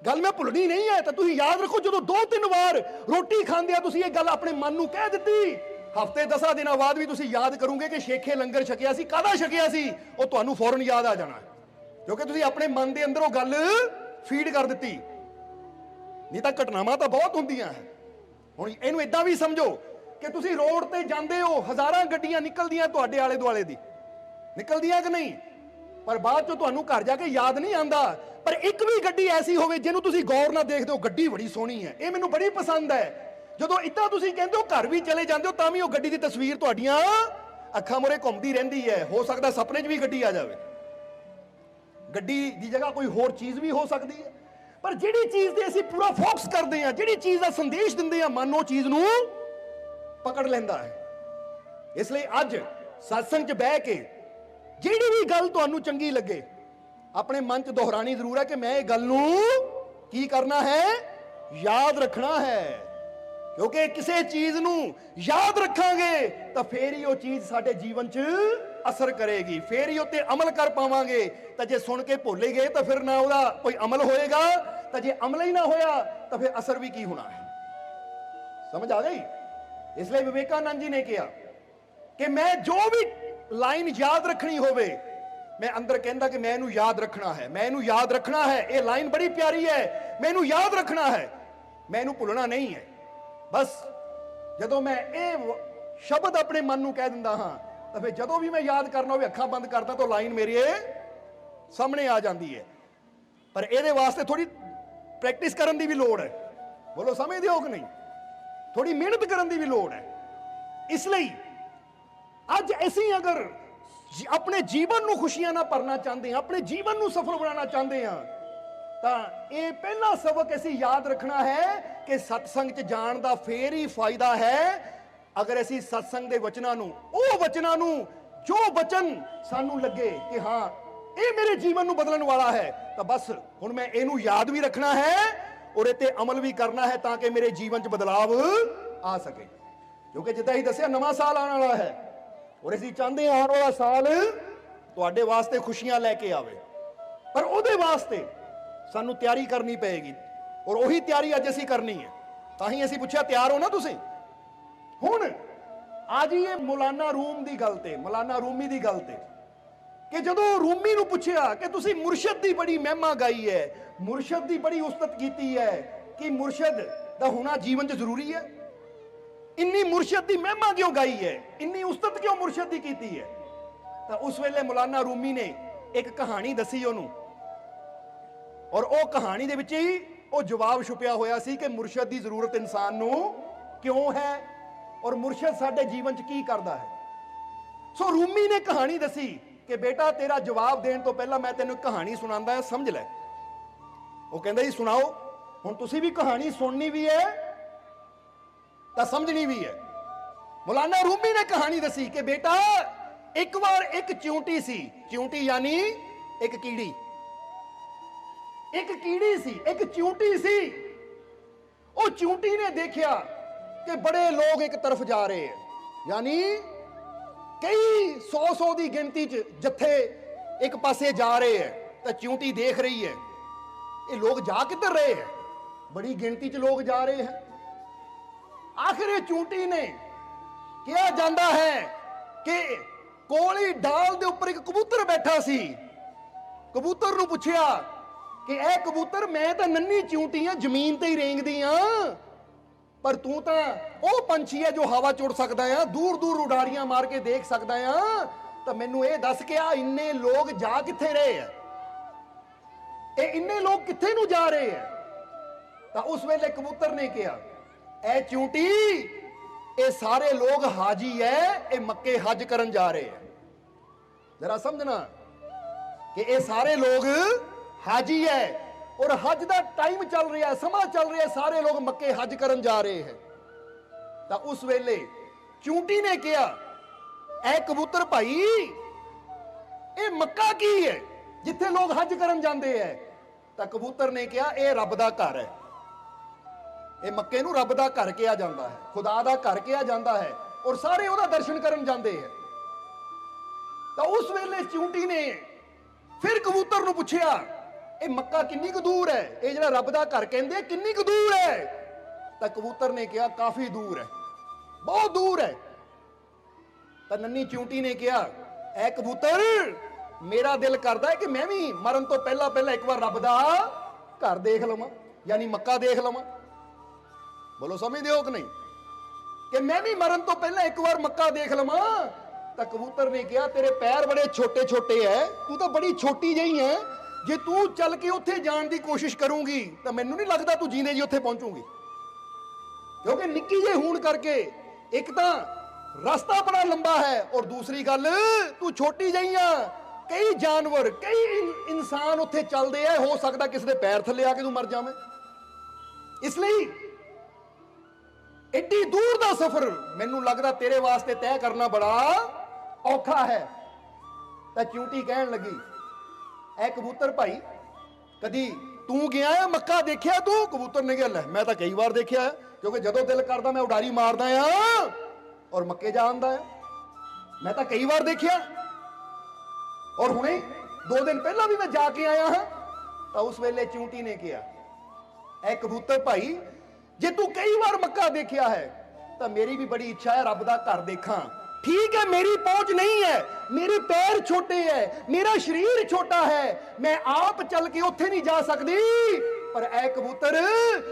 ਗੱਲ ਮੈਂ ਭੁੱਲਣੀ ਨਹੀਂ ਹੈ, ਤਾਂ ਤੁਸੀਂ ਯਾਦ ਰੱਖੋ ਜਦੋਂ 2-3 ਵਾਰ ਰੋਟੀ ਖਾਂਦੇ ਆ ਤੁਸੀਂ ਇਹ ਗੱਲ ਆਪਣੇ ਮਨ ਨੂੰ ਕਹਿ ਦਿੱਤੀ, ਹਫ਼ਤੇ 10 ਦਿਨਾਂ ਬਾਅਦ ਵੀ ਤੁਸੀਂ ਯਾਦ ਕਰੋਗੇ ਕਿ ਸ਼ੇਖੇ ਲੰਗਰ ਛਕਿਆ ਸੀ, ਕਾਹਦਾ ਛਕਿਆ ਸੀ, ਉਹ ਤੁਹਾਨੂੰ ਫੌਰਨ ਯਾਦ ਆ ਜਾਣਾ ਕਿਉਂਕਿ ਤੁਸੀਂ ਆਪਣੇ ਮਨ ਦੇ ਅੰਦਰ ਉਹ ਗੱਲ ਫੀਡ ਕਰ ਦਿੱਤੀ। ਨਹੀਂ ਤਾਂ ਘਟਨਾਵਾਂ ਤਾਂ ਬਹੁਤ ਹੁੰਦੀਆਂ ਹੈ। ਹੁਣ ਇਹਨੂੰ ਇਦਾਂ ਵੀ ਸਮਝੋ ਕਿ ਤੁਸੀਂ ਰੋਡ ਤੇ ਜਾਂਦੇ ਹੋ, ਹਜ਼ਾਰਾਂ ਗੱਡੀਆਂ ਨਿਕਲਦੀਆਂ ਤੁਹਾਡੇ ਆਲੇ ਦੁਆਲੇ ਦੀ, ਨਿਕਲਦੀਆਂ ਕਿ ਨਹੀਂ, ਪਰ ਬਾਅਦ ਚੋਂ ਤੁਹਾਨੂੰ ਘਰ ਜਾ ਕੇ ਯਾਦ ਨਹੀਂ ਆਉਂਦਾ। ਪਰ ਇੱਕ ਵੀ ਗੱਡੀ ਐਸੀ ਹੋਵੇ ਜਿਹਨੂੰ ਤੁਸੀਂ ਗੌਰ ਨਾਲ ਦੇਖਦੇ ਹੋ, ਗੱਡੀ ਬੜੀ ਸੋਹਣੀ ਹੈ, ਇਹ ਮੈਨੂੰ ਬੜੀ ਪਸੰਦ ਹੈ, ਜਦੋਂ ਇੱਦਾਂ ਤੁਸੀਂ ਕਹਿੰਦੇ ਹੋ ਘਰ ਵੀ ਚਲੇ ਜਾਂਦੇ ਹੋ ਤਾਂ ਵੀ ਉਹ ਗੱਡੀ ਦੀ ਤਸਵੀਰ ਤੁਹਾਡੀਆਂ ਅੱਖਾਂ ਮੂਹਰੇ ਘੁੰਮਦੀ ਰਹਿੰਦੀ ਹੈ। ਹੋ ਸਕਦਾ ਸੁਪਨੇ 'ਚ ਵੀ ਗੱਡੀ ਆ ਜਾਵੇ, ਗੱਡੀ ਦੀ ਜਗ੍ਹਾ ਕੋਈ ਹੋਰ ਚੀਜ਼ ਵੀ ਹੋ ਸਕਦੀ ਹੈ। ਪਰ ਜਿਹੜੀ ਚੀਜ਼ ਤੇ ਅਸੀਂ ਪੂਰਾ ਫੋਕਸ ਕਰਦੇ ਹਾਂ, ਜਿਹੜੀ ਚੀਜ਼ ਦਾ ਸੰਦੇਸ਼ ਦਿੰਦੇ ਹਾਂ, ਮਨ ਉਹ ਚੀਜ਼ ਨੂੰ ਪਕੜ ਲੈਂਦਾ ਹੈ। ਇਸ ਲਈ ਅੱਜ ਸਤਸੰਗ 'ਚ ਬਹਿ ਕੇ ਜਿਹੜੀ ਵੀ ਗੱਲ ਤੁਹਾਨੂੰ ਚੰਗੀ ਲੱਗੇ ਆਪਣੇ ਮਨ 'ਚ ਦੁਹਰਾਣੀ ਜ਼ਰੂਰ ਹੈ ਕਿ ਮੈਂ ਇਹ ਗੱਲ ਨੂੰ ਕੀ ਕਰਨਾ ਹੈ, ਯਾਦ ਰੱਖਣਾ ਹੈ। ਕਿਉਂਕਿ ਕਿਸੇ ਚੀਜ਼ ਨੂੰ ਯਾਦ ਰੱਖਾਂਗੇ ਤਾਂ ਫੇਰ ਹੀ ਉਹ ਚੀਜ਼ ਸਾਡੇ ਜੀਵਨ 'ਚ ਅਸਰ ਕਰੇਗੀ, ਫੇਰ ਹੀ ਉੱਤੇ ਅਮਲ ਕਰ ਪਾਵਾਂਗੇ। ਤਾਂ ਜੇ ਸੁਣ ਕੇ ਭੁੱਲ ਹੀ ਗਏ ਤਾਂ ਫਿਰ ਨਾ ਉਹਦਾ ਕੋਈ ਅਮਲ ਹੋਏਗਾ, ਤਾਂ ਜੇ ਅਮਲ ਹੀ ਨਾ ਹੋਇਆ ਤਾਂ ਫਿਰ ਅਸਰ ਵੀ ਕੀ ਹੋਣਾ ਹੈ। ਸਮਝ ਆ ਗਈ? ਇਸ ਲਈ ਵਿਵੇਕਾਨੰਦ ਜੀ ਨੇ ਕਿਹਾ ਕਿ ਮੈਂ ਜੋ ਵੀ ਲਾਈਨ ਯਾਦ ਰੱਖਣੀ ਹੋਵੇ, ਮੈਂ ਅੰਦਰ ਕਹਿੰਦਾ ਕਿ ਮੈਂ ਇਹਨੂੰ ਯਾਦ ਰੱਖਣਾ ਹੈ, ਮੈਂ ਇਹਨੂੰ ਯਾਦ ਰੱਖਣਾ ਹੈ, ਇਹ ਲਾਈਨ ਬੜੀ ਪਿਆਰੀ ਹੈ, ਮੈਂ ਇਹਨੂੰ ਯਾਦ ਰੱਖਣਾ ਹੈ, ਮੈਂ ਇਹਨੂੰ ਭੁੱਲਣਾ ਨਹੀਂ ਹੈ। ਬਸ ਜਦੋਂ ਮੈਂ ਇਹ ਸ਼ਬਦ ਆਪਣੇ ਮਨ ਨੂੰ ਕਹਿ ਦਿੰਦਾ ਹਾਂ ਤਾਂ ਫਿਰ ਜਦੋਂ ਵੀ ਮੈਂ ਯਾਦ ਕਰਨਾ ਹੋਵੇ ਅੱਖਾਂ ਬੰਦ ਕਰਦਾ ਤਾਂ ਲਾਈਨ ਮੇਰੇ ਸਾਹਮਣੇ ਆ ਜਾਂਦੀ ਹੈ। ਪਰ ਇਹਦੇ ਵਾਸਤੇ ਥੋੜੀ ਪ੍ਰੈਕਟਿਸ ਕਰਨ ਦੀ ਵੀ ਲੋੜ ਹੈ। ਬੋਲੋ ਸਮਝਦੇ ਹੋ ਕਿ ਨਹੀਂ? ਥੋੜੀ ਮਿਹਨਤ ਕਰਨ ਦੀ ਵੀ ਲੋੜ ਹੈ। ਇਸ ਲਈ ਅੱਜ ਅਸੀਂ ਅਗਰ ਆਪਣੇ ਜੀਵਨ ਨੂੰ ਖੁਸ਼ੀਆਂ ਨਾਲ ਭਰਨਾ ਚਾਹੁੰਦੇ ਹਾਂ, ਆਪਣੇ ਜੀਵਨ ਨੂੰ ਸਫਲ ਬਣਾਉਣਾ ਚਾਹੁੰਦੇ ਹਾਂ, ਤਾਂ ਇਹ ਪਹਿਲਾ ਸਬਕ ਅਸੀਂ ਯਾਦ ਰੱਖਣਾ ਹੈ ਕਿ ਸਤਸੰਗ 'ਚ ਜਾਣ ਦਾ ਫੇਰ ਹੀ ਫਾਇਦਾ ਹੈ ਅਗਰ ਅਸੀਂ ਸਤਸੰਗ ਦੇ ਵਚਨਾਂ ਨੂੰ, ਉਹ ਵਚਨਾਂ ਨੂੰ ਜੋ ਵਚਨ ਸਾਨੂੰ ਲੱਗੇ ਕਿ ਹਾਂ ਇਹ ਮੇਰੇ ਜੀਵਨ ਨੂੰ ਬਦਲਣ ਵਾਲਾ ਹੈ, ਤਾਂ ਬਸ ਹੁਣ ਮੈਂ ਇਹਨੂੰ ਯਾਦ ਵੀ ਰੱਖਣਾ ਹੈ ਔਰ ਇਹ ਤੇ ਅਮਲ ਵੀ ਕਰਨਾ ਹੈ ਤਾਂ ਕਿ ਮੇਰੇ ਜੀਵਨ 'ਚ ਬਦਲਾਵ ਆ ਸਕੇ। ਕਿਉਂਕਿ ਜਿੱਦਾਂ ਹੀ ਦੱਸਿਆ ਨਵਾਂ ਸਾਲ ਆਉਣ ਵਾਲਾ ਹੈ ਔਰ ਅਸੀਂ ਚਾਹੁੰਦੇ ਹਾਂ ਆਉਣ ਵਾਲਾ ਸਾਲ ਤੁਹਾਡੇ ਵਾਸਤੇ ਖੁਸ਼ੀਆਂ ਲੈ ਕੇ ਆਵੇ, ਪਰ ਉਹਦੇ ਵਾਸਤੇ ਸਾਨੂੰ ਤਿਆਰੀ ਕਰਨੀ ਪਏਗੀ ਔਰ ਉਹੀ ਤਿਆਰੀ ਅੱਜ ਅਸੀਂ ਕਰਨੀ ਹੈ। ਤਾਂ ਹੀ ਅਸੀਂ ਪੁੱਛਿਆ ਤਿਆਰ ਹੋ ਨਾ ਤੁਸੀਂ? ਹੁਣ ਆ ਜਾਈਏ ਮੌਲਾਨਾ ਰੂਮ ਦੀ ਗੱਲ ਤੇ, ਮੌਲਾਨਾ ਰੂਮੀ ਦੀ ਗੱਲ ਤੇ, ਕਿ ਜਦੋਂ ਰੂਮੀ ਨੂੰ ਪੁੱਛਿਆ ਕਿ ਤੁਸੀਂ ਮੁਰਸ਼ਦ ਦੀ ਬੜੀ ਮਹਿਮਾ ਗਾਈ ਹੈ, ਮੁਰਸ਼ਦ ਦੀ ਬੜੀ ਉਸਤਤ ਕੀਤੀ ਹੈ, ਕਿ ਮੁਰਸ਼ਦ ਦਾ ਹੋਣਾ ਜੀਵਨ 'ਚ ਜ਼ਰੂਰੀ ਹੈ? ਇੰਨੀ ਮੁਰਸ਼ਦ ਦੀ ਮਹਿਮਾ ਕਿਉਂ ਗਾਈ ਹੈ, ਇੰਨੀ ਉਸਤਤ ਕਿਉਂ ਮੁਰਸ਼ਦ ਦੀ ਕੀਤੀ ਹੈ? ਤਾਂ ਉਸ ਵੇਲੇ ਮੌਲਾਨਾ ਰੂਮੀ ਨੇ ਇੱਕ ਕਹਾਣੀ ਦੱਸੀ ਉਹਨੂੰ, ਔਰ ਉਹ ਕਹਾਣੀ ਦੇ ਵਿੱਚ ਹੀ ਉਹ ਜਵਾਬ ਛੁਪਿਆ ਹੋਇਆ ਸੀ ਕਿ ਮੁਰਸ਼ਦ ਦੀ ਜ਼ਰੂਰਤ ਇਨਸਾਨ ਨੂੰ ਕਿਉਂ ਹੈ ਔਰ ਮੁਰਸ਼ਦ ਸਾਡੇ ਜੀਵਨ 'ਚ ਕੀ ਕਰਦਾ ਹੈ। ਸੋ ਰੂਮੀ ਨੇ ਕਹਾਣੀ ਦੱਸੀ ਕਿ ਬੇਟਾ ਤੇਰਾ ਜਵਾਬ ਦੇਣ ਤੋਂ ਪਹਿਲਾਂ ਮੈਂ ਤੈਨੂੰ ਕਹਾਣੀ ਸੁਣਾਉਂਦਾ ਹਾਂ, ਸਮਝ ਲੈ। ਉਹ ਕਹਿੰਦਾ ਜੀ ਸੁਣਾਓ। ਹੁਣ ਤੁਸੀਂ ਵੀ ਕਹਾਣੀ ਸੁਣਨੀ ਵੀ ਹੈ ਤਾਂ ਸਮਝਣੀ ਵੀ ਹੈ। ਮੌਲਾਨਾ ਰੂਮੀ ਨੇ ਕਹਾਣੀ ਦੱਸੀ ਕਿ ਬੇਟਾ ਇੱਕ ਵਾਰ ਇੱਕ ਚਿਊਂਟੀ ਸੀ, ਚਿਊਂਟੀ ਯਾਨੀ ਇੱਕ ਕੀੜੀ, ਇੱਕ ਕੀੜੀ ਸੀ, ਇੱਕ ਚਿਊਂਟੀ ਸੀ। ਉਹ ਚਿਊਂਟੀ ਨੇ ਦੇਖਿਆ ਕਿ ਬੜੇ ਲੋਕ ਇੱਕ ਤਰਫ ਜਾ ਰਹੇ ਹੈ, ਯਾਨੀ ਕਈ 100 ਦੀ ਗਿਣਤੀ 'ਚ ਜੱਥੇ ਇੱਕ ਪਾਸੇ ਜਾ ਰਹੇ ਹੈ। ਤਾਂ ਚਿਊਂਟੀ ਦੇਖ ਰਹੀ ਹੈ ਇਹ ਲੋਕ ਜਾ ਕਿੱਧਰ ਰਹੇ ਹੈ, ਬੜੀ ਗਿਣਤੀ 'ਚ ਲੋਕ ਜਾ ਰਹੇ ਹੈ। ਆਖਿਰ ਇਹ ਚਿਊਂਟੀ ਨੇ ਕਿਹਾ ਜਾਂਦਾ ਹੈ ਕਿ ਕੋਲੀ ਡਾਲ ਦੇ ਉੱਪਰ ਇੱਕ ਕਬੂਤਰ ਬੈਠਾ ਸੀ। ਕਬੂਤਰ ਨੂੰ ਪੁੱਛਿਆ ਕਿ ਇਹ ਕਬੂਤਰ, ਮੈਂ ਤਾਂ ਨੰਨੀ ਚਿਊਂਟੀ ਆ, ਜ਼ਮੀਨ ਤੇ ਹੀ ਰੇਂਗਦੀ ਆ, ਪਰ ਤੂੰ ਤਾਂ ਉਹ ਪੰਛੀ ਹੈ ਜੋ ਹਵਾ 'ਚ ਉੜ ਸਕਦਾ ਆ, ਦੂਰ ਦੂਰ ਉਡਾਰੀਆਂ ਮਾਰ ਕੇ ਦੇਖ ਸਕਦਾ ਆ, ਤਾਂ ਮੈਨੂੰ ਇਹ ਦੱਸ ਕਿ ਆ ਇੰਨੇ ਲੋਕ ਜਾ ਕਿੱਥੇ ਰਹੇ ਆ, ਇਹ ਇੰਨੇ ਲੋਕ ਕਿੱਥੇ ਨੂੰ ਜਾ ਰਹੇ ਆ? ਤਾਂ ਉਸ ਵੇਲੇ ਕਬੂਤਰ ਨੇ ਕਿਹਾ ਐ ਚਿਊਂਟੀ, ਇਹ ਸਾਰੇ ਲੋਕ ਹਾਜੀ ਹੈ, ਇਹ ਮੱਕੇ ਹਜ ਕਰਨ ਜਾ ਰਹੇ ਆ। ਜਰਾ ਸਮਝਣਾ ਕਿ ਇਹ ਸਾਰੇ ਲੋਕ ਹਾਜੀ ਹੈ ਔਰ ਹਜ ਦਾ ਟਾਈਮ ਚੱਲ ਰਿਹਾ, ਸਮਾਂ ਚੱਲ ਰਿਹਾ, ਸਾਰੇ ਲੋਕ ਮੱਕੇ ਹਜ ਕਰਨ ਜਾ ਰਹੇ ਹੈ। ਤਾਂ ਉਸ ਵੇਲੇ ਚਿਊਂਟੀ ਨੇ ਕਿਹਾ ਐ ਕਬੂਤਰ ਭਾਈ, ਇਹ ਮੱਕਾ ਕੀ ਹੈ ਜਿੱਥੇ ਲੋਕ ਹਜ ਕਰਨ ਜਾਂਦੇ ਹੈ? ਤਾਂ ਕਬੂਤਰ ਨੇ ਕਿਹਾ ਇਹ ਰੱਬ ਦਾ ਘਰ ਹੈ, ਇਹ ਮੱਕੇ ਨੂੰ ਰੱਬ ਦਾ ਘਰ ਕਿਹਾ ਜਾਂਦਾ ਹੈ, ਖੁਦਾ ਦਾ ਘਰ ਕਿਹਾ ਜਾਂਦਾ ਹੈ ਔਰ ਸਾਰੇ ਉਹਦਾ ਦਰਸ਼ਨ ਕਰਨ ਜਾਂਦੇ ਹੈ। ਤਾਂ ਉਸ ਵੇਲੇ ਚਿਊਂਟੀ ਨੇ ਫਿਰ ਕਬੂਤਰ ਨੂੰ ਪੁੱਛਿਆ ਇਹ ਮੱਕਾ ਕਿੰਨੀ ਕੁ ਦੂਰ ਹੈ, ਇਹ ਜਿਹੜਾ ਰੱਬ ਦਾ ਘਰ ਕਹਿੰਦੇ ਕਿੰਨੀ ਕੁ ਦੂਰ ਹੈ? ਤਾਂ ਕਬੂਤਰ ਨੇ ਕਿਹਾ ਕਾਫੀ ਦੂਰ ਹੈ, ਬਹੁਤ ਦੂਰ ਹੈ। ਤਾਂ ਨੰਨੀ ਚਿਊਂਟੀ ਨੇ ਕਿਹਾ ਐ ਕਬੂਤਰ, ਮੇਰਾ ਦਿਲ ਕਰਦਾ ਹੈ ਕਿ ਮੈਂ ਵੀ ਮਰਨ ਤੋਂ ਪਹਿਲਾਂ ਪਹਿਲਾਂ ਇੱਕ ਵਾਰ ਰੱਬ ਦਾ ਘਰ ਦੇਖ ਲਵਾਂ, ਯਾਨੀ ਮੱਕਾ ਦੇਖ ਲਵਾਂ। ਬੋਲੋ ਸਮਝਦੇ ਹੋ ਕਿ ਨਹੀਂ? ਕਿ ਮੈਂ ਵੀ ਮਰਨ ਤੋਂ ਪਹਿਲਾਂ ਇੱਕ ਵਾਰ ਮੱਕਾ ਦੇਖ ਲਵਾਂ। ਤਾਂ ਕਬੂਤਰ ਨੇ ਕਿਹਾ ਤੇਰੇ ਪੈਰ ਬੜੇ ਛੋਟੇ ਛੋਟੇ ਐ, ਤੂੰ ਤਾਂ ਬੜੀ ਛੋਟੀ ਜਿਹੀ ਐ, ਜੇ ਤੂੰ ਚੱਲ ਕੇ ਉੱਥੇ ਜਾਣ ਦੀ ਕੋਸ਼ਿਸ਼ ਕਰੂੰਗੀ ਤਾਂ ਮੈਨੂੰ ਨਹੀਂ ਲੱਗਦਾ ਤੂੰ ਜੀਂਦੇ ਜੀ ਉੱਥੇ ਪਹੁੰਚੂਗੀ, ਕਿਉਂਕਿ ਨਿੱਕੀ ਜਿਹੀ ਹੋਣ ਕਰਕੇ ਇੱਕ ਤਾਂ ਰਸਤਾ ਬੜਾ ਲੰਬਾ ਹੈ ਔਰ ਦੂਸਰੀ ਗੱਲ ਤੂੰ ਛੋਟੀ ਜਿਹੀ ਆ। ਕਈ ਜਾਨਵਰ, ਕਈ ਇਨਸਾਨ ਉੱਥੇ ਚੱਲਦੇ ਆ, ਹੋ ਸਕਦਾ ਕਿਸੇ ਦੇ ਪੈਰ ਥੱਲੇ ਆ ਕੇ ਤੂੰ ਮਰ ਜਾਵੇਂ। ਇਸ ਲਈ ਏਡੀ ਦੂਰ ਦਾ ਸਫ਼ਰ ਮੈਨੂੰ ਲੱਗਦਾ ਤੇਰੇ ਵਾਸਤੇ ਤੈਅ ਕਰਨਾ ਬੜਾ ਔਖਾ ਹੈ। ਤਾਂ ਚਿਊਂਟੀ ਕਹਿਣ ਲੱਗੀ ਐ ਕਬੂਤਰ ਭਾਈ, ਕਦੀ ਤੂੰ ਗਿਆ ਹੈ ਮੱਕਾ, ਦੇਖਿਆ ਤੂੰ? ਕਬੂਤਰ ਨੇ ਕਿਹਾ ਲੈ ਮੈਂ ਤਾਂ ਕਈ ਵਾਰ ਦੇਖਿਆ, ਕਿਉਂਕਿ ਜਦੋਂ ਦਿਲ ਕਰਦਾ ਮੈਂ ਉਡਾਰੀ ਮਾਰਦਾ ਆ ਔਰ ਮੱਕੇ ਜਾ ਆਉਂਦਾ ਆ, ਮੈਂ ਤਾਂ ਕਈ ਵਾਰ ਦੇਖਿਆ ਔਰ ਹੁਣੇ 2 ਦਿਨ ਪਹਿਲਾਂ ਵੀ ਮੈਂ ਜਾ ਕੇ ਆਇਆ ਹਾਂ। ਤਾਂ ਉਸ ਵੇਲੇ ਚਿਊਂਟੀ ਨੇ ਕਿਹਾ ਐ ਕਬੂਤਰ ਭਾਈ, ਜੇ ਤੂੰ ਕਈ ਵਾਰ ਮੱਕਾ ਦੇਖਿਆ ਹੈ ਤਾਂ ਮੇਰੀ ਵੀ ਬੜੀ ਇੱਛਾ ਹੈ ਰੱਬ ਦਾ ਘਰ ਦੇਖਾਂ। ठीक है मेरी पहुंच नहीं है, मेरे पैर छोटे है, मेरा शरीर छोटा है, मैं आप चल के उत्थे नहीं जा सकती, पर ऐ कबूतर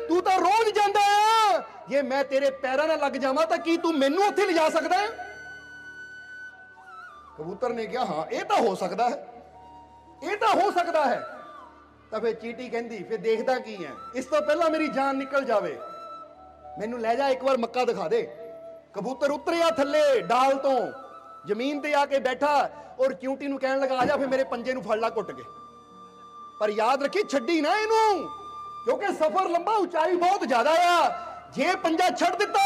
तू तो रोज जांदा है, ਜੇ ਮੈਂ ਤੇਰੇ ਪੈਰਾਂ ਨਾਲ ਲੱਗ ਜਾਵਾਂ ਤਾਂ ਕੀ ਤੂੰ ਮੈਨੂੰ ਉੱਥੇ ਲਿਜਾ ਸਕਦਾ ਹੈ? ਕਬੂਤਰ ਨੇ ਕਿਹਾ ਹਾਂ ਇਹ ਤਾਂ ਹੋ ਸਕਦਾ ਹੈ, ਇਹ ਤਾਂ ਹੋ ਸਕਦਾ ਹੈ। ਤਾਂ ਫਿਰ ਚੀਟੀ ਕਹਿੰਦੀ ਫਿਰ ਦੇਖਦਾ ਕੀ ਹੈ, ਇਸ ਤੋਂ ਪਹਿਲਾਂ ਮੇਰੀ ਜਾਨ ਨਿਕਲ ਜਾਵੇ, ਮੈਨੂੰ ਲੈ ਜਾ ਇੱਕ ਵਾਰ ਮੱਕਾ ਦਿਖਾ ਦੇ। ਕਬੂਤਰ ਉਤਰਿਆ ਥੱਲੇ ਡਾਲ ਤੋਂ, ਜ਼ਮੀਨ ਤੇ ਆ ਕੇ ਬੈਠਾ ਔਰ ਚਿਊਟੀ ਨੂੰ ਕਹਿਣ ਲੱਗਾ ਆ ਜਾ ਫਿਰ ਮੇਰੇ ਪੰਜੇ ਨੂੰ ਫੜ ਲਾ ਘੁੱਟ ਕੇ, ਪਰ ਯਾਦ ਰੱਖੀ ਛੱਡੀ ਨਾ ਇਹਨੂੰ, ਕਿਉਂਕਿ ਸਫ਼ਰ ਲੰਬਾ, ਉਚਾਈ ਬਹੁਤ ਜ਼ਿਆਦਾ ਆ, ਜੇ ਪੰਜਾ ਛੱਡ ਦਿੱਤਾ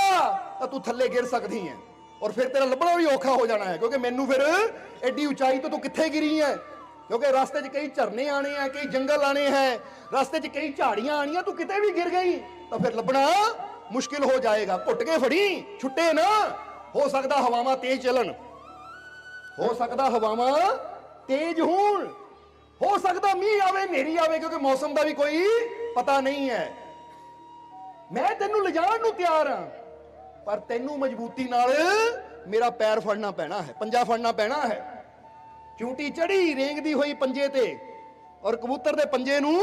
ਤਾਂ ਤੂੰ ਥੱਲੇ ਗਿਰ ਸਕਦੀ ਹੈ ਔਰ ਫਿਰ ਤੇਰਾ ਲੱਭਣਾ ਵੀ ਔਖਾ ਹੋ ਜਾਣਾ ਹੈ, ਕਿਉਂਕਿ ਮੈਨੂੰ ਫਿਰ ਐਡੀ ਉਚਾਈ ਤੋਂ ਤੂੰ ਕਿੱਥੇ ਗਿਰੀ ਹੈ, ਕਿਉਂਕਿ ਰਸਤੇ 'ਚ ਕਈ ਝਰਨੇ ਆਣੇ ਆ, ਕਈ ਜੰਗਲ ਆਣੇ ਹੈ, ਰਸਤੇ 'ਚ ਕਈ ਝਾੜੀਆਂ ਆਣੀਆਂ, ਤੂੰ ਕਿਤੇ ਵੀ ਗਿਰ ਗਈ ਤਾਂ ਫਿਰ ਲੱਭਣਾ ਮੁਸ਼ਕਿਲ ਹੋ ਜਾਏਗਾ। ਘੁੱਟ ਕੇ ਫੜੀ, ਛੁੱਟੇ ਨਾ, ਹੋ ਸਕਦਾ ਹਵਾਵਾਂ ਤੇਜ਼ ਚੱਲਣ, ਹੋ ਸਕਦਾ ਹਵਾਵਾਂ ਤੇਜ਼ ਹੋਣ, ਹੋ ਸਕਦਾ ਮੀਂਹ ਆਵੇ, ਹਨੇਰੀ ਆਵੇ, ਕਿਉਂਕਿ ਮੌਸਮ ਦਾ ਵੀ ਕੋਈ ਪਤਾ ਨਹੀਂ ਹੈ। ਮੈਂ ਤੈਨੂੰ ਲਿਜਾਣ ਨੂੰ ਤਿਆਰ ਹਾਂ, ਪਰ ਤੈਨੂੰ ਮਜ਼ਬੂਤੀ ਨਾਲ ਮੇਰਾ ਪੈਰ ਫੜਨਾ ਪੈਣਾ ਹੈ, ਪੰਜਾ ਫੜਨਾ ਪੈਣਾ ਹੈ। ਚੂੰਟੀ ਚੜੀ ਰੇਂਗਦੀ ਹੋਈ ਪੰਜੇ ਤੇ ਔਰ ਕਬੂਤਰ ਦੇ ਪੰਜੇ ਨੂੰ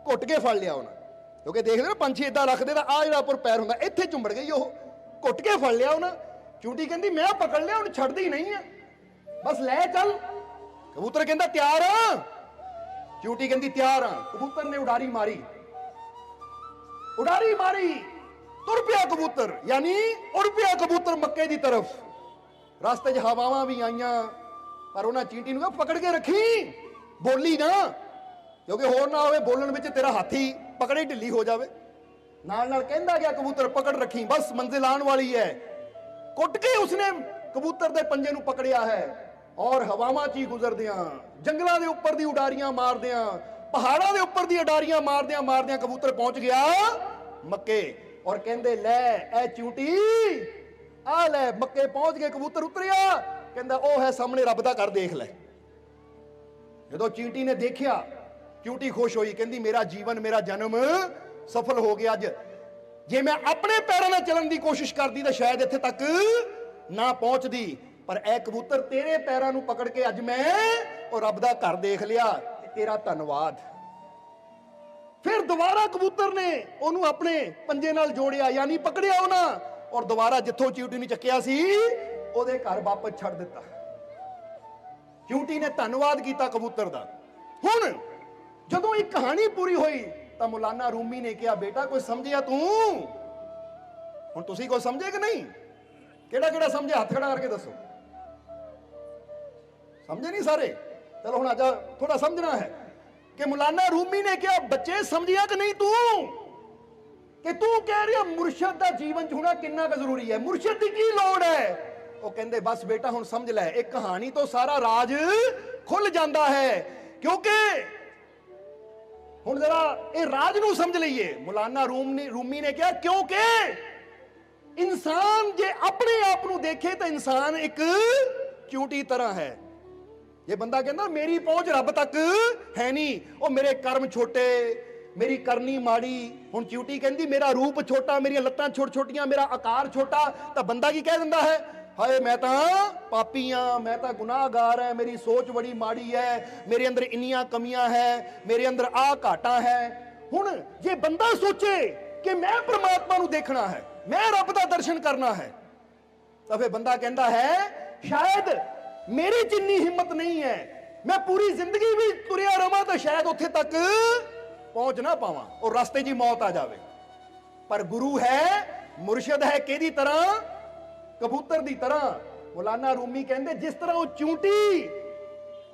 ਘੁੱਟ ਕੇ ਫੜ ਲਿਆ ਉਹਨਾਂ, ਕਿਉਂਕਿ ਦੇਖਦੇ ਨਾ ਪੰਛੀ ਇਦਾਂ ਰੱਖਦੇ ਤਾਂ ਆ ਜਿਹੜਾ ਉੱਪਰ ਪੈਰ ਹੁੰਦਾ ਇੱਥੇ ਚੁੰਬੜ ਗਈ, ਉਹ ਘੁੱਟ ਕੇ ਫੜ ਲਿਆ ਉਹਨਾਂ। ਚੂੰਟੀ ਕਹਿੰਦੀ ਮੈਂ ਪਕੜ ਲਿਆ, ਹੁਣ ਛੱਡਦੀ ਨਹੀਂ ਆ, ਬਸ ਲੈ ਚੱਲ। ਕਬੂਤਰ ਕਹਿੰਦਾ ਤਿਆਰ ਆ, ਚੂੰਟੀ ਕਹਿੰਦੀ ਤਿਆਰ ਆ। ਕਬੂਤਰ ਨੇ ਉਡਾਰੀ ਮਾਰੀ, ਉਡਾਰੀ ਮਾਰੀ, ਤੁਰ ਪਿਆ ਕਬੂਤਰ, ਯਾਨੀ ਉੜ ਪਿਆ ਕਬੂਤਰ ਮੱਕੇ ਦੀ ਤਰਫ। ਰਸਤੇ 'ਚ ਹਵਾਵਾਂ ਵੀ ਆਈਆਂ, ਪਰ ਉਹਨਾਂ ਚੀਂਟੀ ਨੂੰ ਕਿਹਾ ਪਕੜ ਕੇ ਰੱਖੀ, ਬੋਲੀ ਨਾ, ਕਿਉਂਕਿ ਹੋਰ ਨਾ ਹੋਵੇ ਬੋਲਣ ਵਿੱਚ ਤੇਰਾ ਹੱਥ ਹੀ ਪਕੜੇ ਢਿੱਲੀ ਹੋ ਜਾਵੇ। ਨਾਲ ਨਾਲ ਕਹਿੰਦਾ ਗਿਆ ਕਬੂਤਰ ਪਕੜ ਰੱਖੀ, ਬਸ ਮੰਜ਼ਿਲ ਆਉਣ ਵਾਲੀ ਹੈ। ਕੁੱਟ ਕੇ ਉਸਨੇ ਕਬੂਤਰ ਦੇ ਪੰਜੇ ਨੂੰ ਪਕੜਿਆ ਹੈ ਔਰ ਹਵਾਵਾਂ 'ਚ ਹੀ ਗੁਜ਼ਰਦਿਆਂ, ਜੰਗਲਾਂ ਦੇ ਉੱਪਰ ਦੀ ਉਡਾਰੀਆਂ ਮਾਰਦਿਆਂ, ਪਹਾੜਾਂ ਦੇ ਉੱਪਰ ਦੀ ਉਡਾਰੀਆਂ ਮਾਰਦਿਆਂ ਮਾਰਦਿਆਂ ਕਬੂਤਰ ਪਹੁੰਚ ਗਿਆ ਮੱਕੇ। ਔਰ ਕਹਿੰਦੇ ਲੈ ਇਹ ਚੂੰਟੀ ਆ ਲੈ, ਮੱਕੇ ਪਹੁੰਚ ਗਏ, ਕਬੂਤਰ ਉਤਰਿਆ, ਕਹਿੰਦਾ ਉਹ ਹੈ ਸਾਹਮਣੇ ਰੱਬ ਦਾ ਘਰ, ਦੇਖ ਲੈ। ਜਦੋਂ ਚੀਂਟੀ ਨੇ ਦੇਖਿਆ, ਚੂੰਟੀ ਖੁਸ਼ ਹੋਈ, ਕਹਿੰਦੀ ਮੇਰਾ ਜੀਵਨ, ਮੇਰਾ ਜਨਮ ਸਫਲ ਹੋ ਗਿਆ ਅੱਜ। ਜੇ ਮੈਂ ਆਪਣੇ ਪੈਰਾਂ ਨਾਲ ਚੱਲਣ ਦੀ ਕੋਸ਼ਿਸ਼ ਕਰਦੀ ਤਾਂ ਸ਼ਾਇਦ ਇੱਥੇ ਤੱਕ ਨਾ ਪਹੁੰਚਦੀ, ਪਰ ਇਹ ਕਬੂਤਰ ਤੇਰੇ ਪੈਰਾਂ ਨੂੰ ਪਕੜ ਕੇ ਅੱਜ ਮੈਂ ਉਹ ਰੱਬ ਦਾ ਘਰ ਦੇਖ ਲਿਆ, ਤੇਰਾ ਧੰਨਵਾਦ। ਫਿਰ ਦੁਬਾਰਾ ਕਬੂਤਰ ਨੇ ਉਹਨੂੰ ਆਪਣੇ ਪੰਜੇ ਨਾਲ ਜੋੜਿਆ, ਯਾਨੀ ਪਕੜਿਆ ਉਹਨਾਂ, ਔਰ ਦੁਬਾਰਾ ਜਿੱਥੋਂ ਚਿਊਟੀ ਨੇ ਚੱਕਿਆ ਸੀ ਉਹਦੇ ਘਰ ਵਾਪਸ ਛੱਡ ਦਿੱਤਾ। ਚਿਊਟੀ ਨੇ ਧੰਨਵਾਦ ਕੀਤਾ ਕਬੂਤਰ ਦਾ। ਹੁਣ ਜਦੋਂ ਇਹ ਕਹਾਣੀ ਪੂਰੀ ਹੋਈ ਤਾਂ ਮੌਲਾਨਾ ਰੂਮੀ ਨੇ ਕਿਹਾ ਬੇਟਾ ਕੋਈ ਸਮਝਿਆ ਤੂੰ? ਹੁਣ ਤੁਸੀਂ ਕੋਈ ਸਮਝੇ ਕਿ ਨਹੀਂ? ਕਿਹੜਾ ਕਿਹੜਾ ਸਮਝਿਆ ਹੱਥ ਖੜਾ ਕਰਕੇ ਦੱਸੋ। ਸਮਝੇ ਨਹੀਂ ਸਾਰੇ? ਚਲੋ ਹੁਣ ਅੱਜ ਥੋੜਾ ਸਮਝਣਾ ਹੈ ਕਿ ਮੌਲਾਨਾ ਰੂਮੀ ਨੇ ਕਿਹਾ ਬੱਚੇ ਸਮਝਿਆ ਕਿ ਨਹੀਂ ਤੂੰ, ਕਿ ਤੂੰ ਕਹਿ ਰਿਹਾ ਮੁਰਸ਼ਦ ਦਾ ਜੀਵਨ ਚ ਹੋਣਾ ਕਿੰਨਾ ਕੁ ਜ਼ਰੂਰੀ ਹੈ, ਮੁਰਸ਼ਦ ਦੀ ਕੀ ਲੋੜ ਹੈ? ਉਹ ਕਹਿੰਦੇ ਬਸ ਬੇਟਾ ਹੁਣ ਸਮਝ ਲੈ, ਇੱਕ ਕਹਾਣੀ ਤੋਂ ਸਾਰਾ ਰਾਜ ਖੁੱਲ ਜਾਂਦਾ ਹੈ। ਕਿਉਂਕਿ ਹੁਣ ਜਰਾ ਇਹ ਰਾਜ ਨੂੰ ਸਮਝ ਲਈਏ। ਮੌਲਾਨਾ ਰੂਮੀ ਨੇ ਕਿਹਾ ਕਿਉਂਕਿ ਇਨਸਾਨ ਜੇ ਆਪਣੇ ਆਪ ਨੂੰ ਦੇਖੇ ਤਾਂ ਇਨਸਾਨ ਇੱਕ ਚੂੰਟੀ ਤਰ੍ਹਾਂ ਹੈ। ਜੇ ਬੰਦਾ ਕਹਿੰਦਾ ਮੇਰੀ ਪਹੁੰਚ ਰੱਬ ਤੱਕ ਹੈ ਨਹੀਂ, ਉਹ ਮੇਰੇ ਕਰਮ ਛੋਟੇ, ਮੇਰੀ ਕਰਨੀ ਮਾੜੀ। ਹੁਣ ਚਿਊਟੀ ਕਹਿੰਦੀ ਮੇਰਾ ਰੂਪ ਛੋਟਾ, ਮੇਰੀਆਂ ਲੱਤਾਂ ਛੋਟ ਛੋਟੀਆਂ, ਮੇਰਾ ਆਕਾਰ ਛੋਟਾ, ਤਾਂ ਬੰਦਾ ਕੀ ਕਹਿ ਦਿੰਦਾ ਹੈ? ਹਾਏ ਮੈਂ ਤਾਂ ਪਾਪੀ ਆ, ਮੈਂ ਤਾਂ ਗੁਨਾਹਗਾਰ ਹੈ, ਮੇਰੀ ਸੋਚ ਬੜੀ ਮਾੜੀ ਹੈ, ਮੇਰੇ ਅੰਦਰ ਇੰਨੀਆਂ ਕਮੀਆਂ ਹੈ, ਮੇਰੇ ਅੰਦਰ ਆਹ ਘਾਟਾਂ ਹੈ। ਹੁਣ ਜੇ ਬੰਦਾ ਸੋਚੇ ਕਿ ਮੈਂ ਪ੍ਰਮਾਤਮਾ ਨੂੰ ਦੇਖਣਾ ਹੈ, ਮੈਂ ਰੱਬ ਦਾ ਦਰਸ਼ਨ ਕਰਨਾ ਹੈ, ਤਾਂ ਫਿਰ ਬੰਦਾ ਕਹਿੰਦਾ ਹੈ ਸ਼ਾਇਦ ਮੇਰੀ ਜਿੰਨੀ ਹਿੰਮਤ ਨਹੀਂ ਹੈ, ਮੈਂ ਪੂਰੀ ਜ਼ਿੰਦਗੀ ਵੀ ਤੁਰਿਆ ਰਵਾਂ ਤਾਂ ਸ਼ਾਇਦ ਉੱਥੇ ਤੱਕ ਪਹੁੰਚ ਨਾ ਪਾਵਾਂ ਔਰ ਰਸਤੇ 'ਚ ਮੌਤ ਆ ਜਾਵੇ। ਪਰ ਗੁਰੂ ਹੈ, ਮੁਰਸ਼ਿਦ ਹੈ, ਕਿਹਦੀ ਤਰ੍ਹਾਂ? ਕਬੂਤਰ ਦੀ ਤਰ੍ਹਾਂ। ਮੌਲਾਨਾ ਰੂਮੀ ਕਹਿੰਦੇ ਜਿਸ ਤਰ੍ਹਾਂ ਉਹ ਚੂੰਟੀ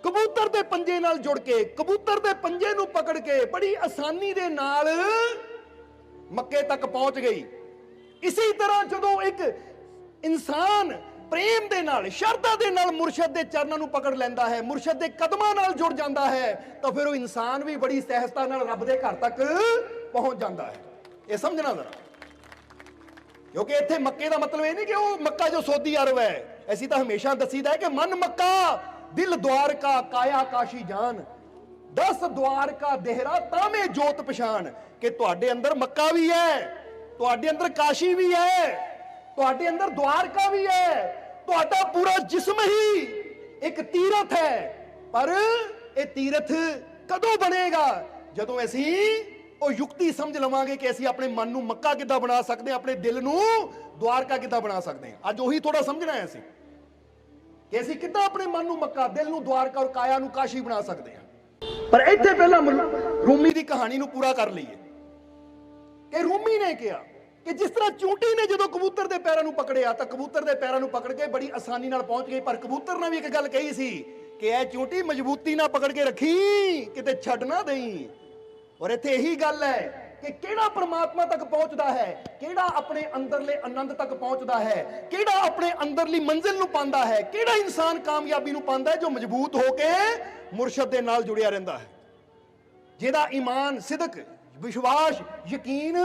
ਕਬੂਤਰ ਦੇ ਪੰਜੇ ਨਾਲ ਜੁੜ ਕੇ, ਕਬੂਤਰ ਦੇ ਪੰਜੇ ਨੂੰ ਪਕੜ ਕੇ ਬੜੀ ਆਸਾਨੀ ਦੇ ਨਾਲ ਮੱਕੇ ਤੱਕ ਪਹੁੰਚ ਗਈ, ਇਸੇ ਤਰ੍ਹਾਂ ਜਦੋਂ ਇੱਕ ਇਨਸਾਨ ਪ੍ਰੇਮ ਦੇ ਨਾਲ, ਸ਼ਰਧਾ ਦੇ ਨਾਲ ਮੁਰਸ਼ਦ ਦੇ ਚਰਨਾਂ ਨੂੰ ਪਕੜ ਲੈਂਦਾ ਹੈ, ਮੁਰਸ਼ਦ ਦੇ ਕਦਮਾਂ ਨਾਲ ਜੁੜ ਜਾਂਦਾ ਹੈ, ਤਾਂ ਫਿਰ ਉਹ ਇਨਸਾਨ ਵੀ ਬੜੀ ਸਹਿਜਤਾ ਨਾਲ ਰੱਬ ਦੇ ਘਰ ਤੱਕ ਪਹੁੰਚ ਜਾਂਦਾ ਹੈ। ਇਹ ਸਮਝਣਾ ਜ਼ਰਾ, ਕਿਉਂਕਿ ਇੱਥੇ ਮੱਕੇ ਦਾ ਮਤਲਬ ਇਹ ਨਹੀਂ ਕਿ ਉਹ ਮੱਕਾ ਜੋ ਸਊਦੀ ਅਰਬ ਹੈ। ਅਸੀਂ ਤਾਂ ਹਮੇਸ਼ਾ ਦੱਸੀਦਾ ਹੈ ਕਿ ਮਨ ਮੱਕਾ, ਦਿਲ ਦੁਆਰਕਾ, ਕਾਇਆ ਕਾਸ਼ੀ ਜਾਨ, 10 ਦੁਆਰਕਾ ਦੇਹਰਾ ਤਾਵੇਂ ਜੋਤ ਪਛਾਨ, ਕਿ ਤੁਹਾਡੇ ਅੰਦਰ ਮੱਕਾ ਵੀ ਹੈ, ਤੁਹਾਡੇ ਅੰਦਰ ਕਾਸ਼ੀ ਵੀ ਹੈ, ਤੁਹਾਡੇ ਅੰਦਰ ਦੁਆਰਕਾ ਵੀ ਹੈ, ਤੁਹਾਡਾ ਪੂਰਾ ਜਿਸਮ ਹੀ ਇੱਕ ਤੀਰਥ ਹੈ। ਪਰ ਇਹ ਤੀਰਥ ਕਦੋਂ ਬਣੇਗਾ? ਜਦੋਂ ਅਸੀਂ ਉਹ ਯੁਕਤੀ ਸਮਝ ਲਵਾਂਗੇ ਕਿ ਅਸੀਂ ਆਪਣੇ ਮਨ ਨੂੰ ਮੱਕਾ ਕਿੱਦਾਂ ਬਣਾ ਸਕਦੇ ਹਾਂ, ਆਪਣੇ ਦਿਲ ਨੂੰ ਦੁਆਰਕਾ ਕਿੱਦਾਂ ਬਣਾ ਸਕਦੇ ਹਾਂ। ਅੱਜ ਉਹੀ ਥੋੜਾ ਸਮਝਣਾ ਹੈ ਅਸੀਂ ਕਿ ਅਸੀਂ ਕਿੱਦਾਂ ਆਪਣੇ ਮਨ ਨੂੰ ਮੱਕਾ, ਦਿਲ ਨੂੰ ਦੁਆਰਕਾ ਔਰ ਕਾਇਆ ਨੂੰ ਕਾਸ਼ੀ ਬਣਾ ਸਕਦੇ ਹਾਂ। ਪਰ ਇੱਥੇ ਪਹਿਲਾਂ ਰੂਮੀ ਦੀ ਕਹਾਣੀ ਨੂੰ ਪੂਰਾ ਕਰ ਲਈਏ ਕਿ ਰੂਮੀ ਨੇ ਕਿਹਾ ਕਿ ਜਿਸ ਤਰ੍ਹਾਂ ਚੂੰਟੀ ਨੇ ਜਦੋਂ ਕਬੂਤਰ ਦੇ ਪੈਰਾਂ ਨੂੰ ਪਕੜਿਆ ਤਾਂ ਕਬੂਤਰ ਦੇ ਪੈਰਾਂ ਨੂੰ ਪਕੜ ਕੇ ਬੜੀ ਆਸਾਨੀ ਨਾਲ ਪਹੁੰਚ ਗਈ, ਪਰ ਕਬੂਤਰ ਨੇ ਵੀ ਇੱਕ ਗੱਲ ਕਹੀ ਸੀ ਕਿ ਇਹ ਚੂੰਟੀ ਮਜ਼ਬੂਤੀ ਨਾਲ ਪਕੜ ਕੇ ਰੱਖੀ, ਕਿਤੇ ਛੱਡ ਨਾ ਦੇਈ। ਔਰ ਇੱਥੇ ਇਹੀ ਗੱਲ ਹੈ ਕਿ ਕਿਹੜਾ ਪਰਮਾਤਮਾ ਤੱਕ ਪਹੁੰਚਦਾ ਹੈ, ਕਿਹੜਾ ਆਪਣੇ ਅੰਦਰਲੇ ਆਨੰਦ ਤੱਕ ਪਹੁੰਚਦਾ ਹੈ, ਕਿਹੜਾ ਆਪਣੇ ਅੰਦਰਲੀ ਮੰਜ਼ਿਲ ਨੂੰ ਪਾਉਂਦਾ ਹੈ, ਕਿਹੜਾ ਇਨਸਾਨ ਕਾਮਯਾਬੀ ਨੂੰ ਪਾਉਂਦਾ ਹੈ, ਜੋ ਮਜ਼ਬੂਤ ਹੋ ਕੇ ਮੁਰਸ਼ਦ ਦੇ ਨਾਲ ਜੁੜਿਆ ਰਹਿੰਦਾ ਹੈ, ਜਿਹਦਾ ਈਮਾਨ, ਸਿਦਕ, ਵਿਸ਼ਵਾਸ, ਯਕੀਨ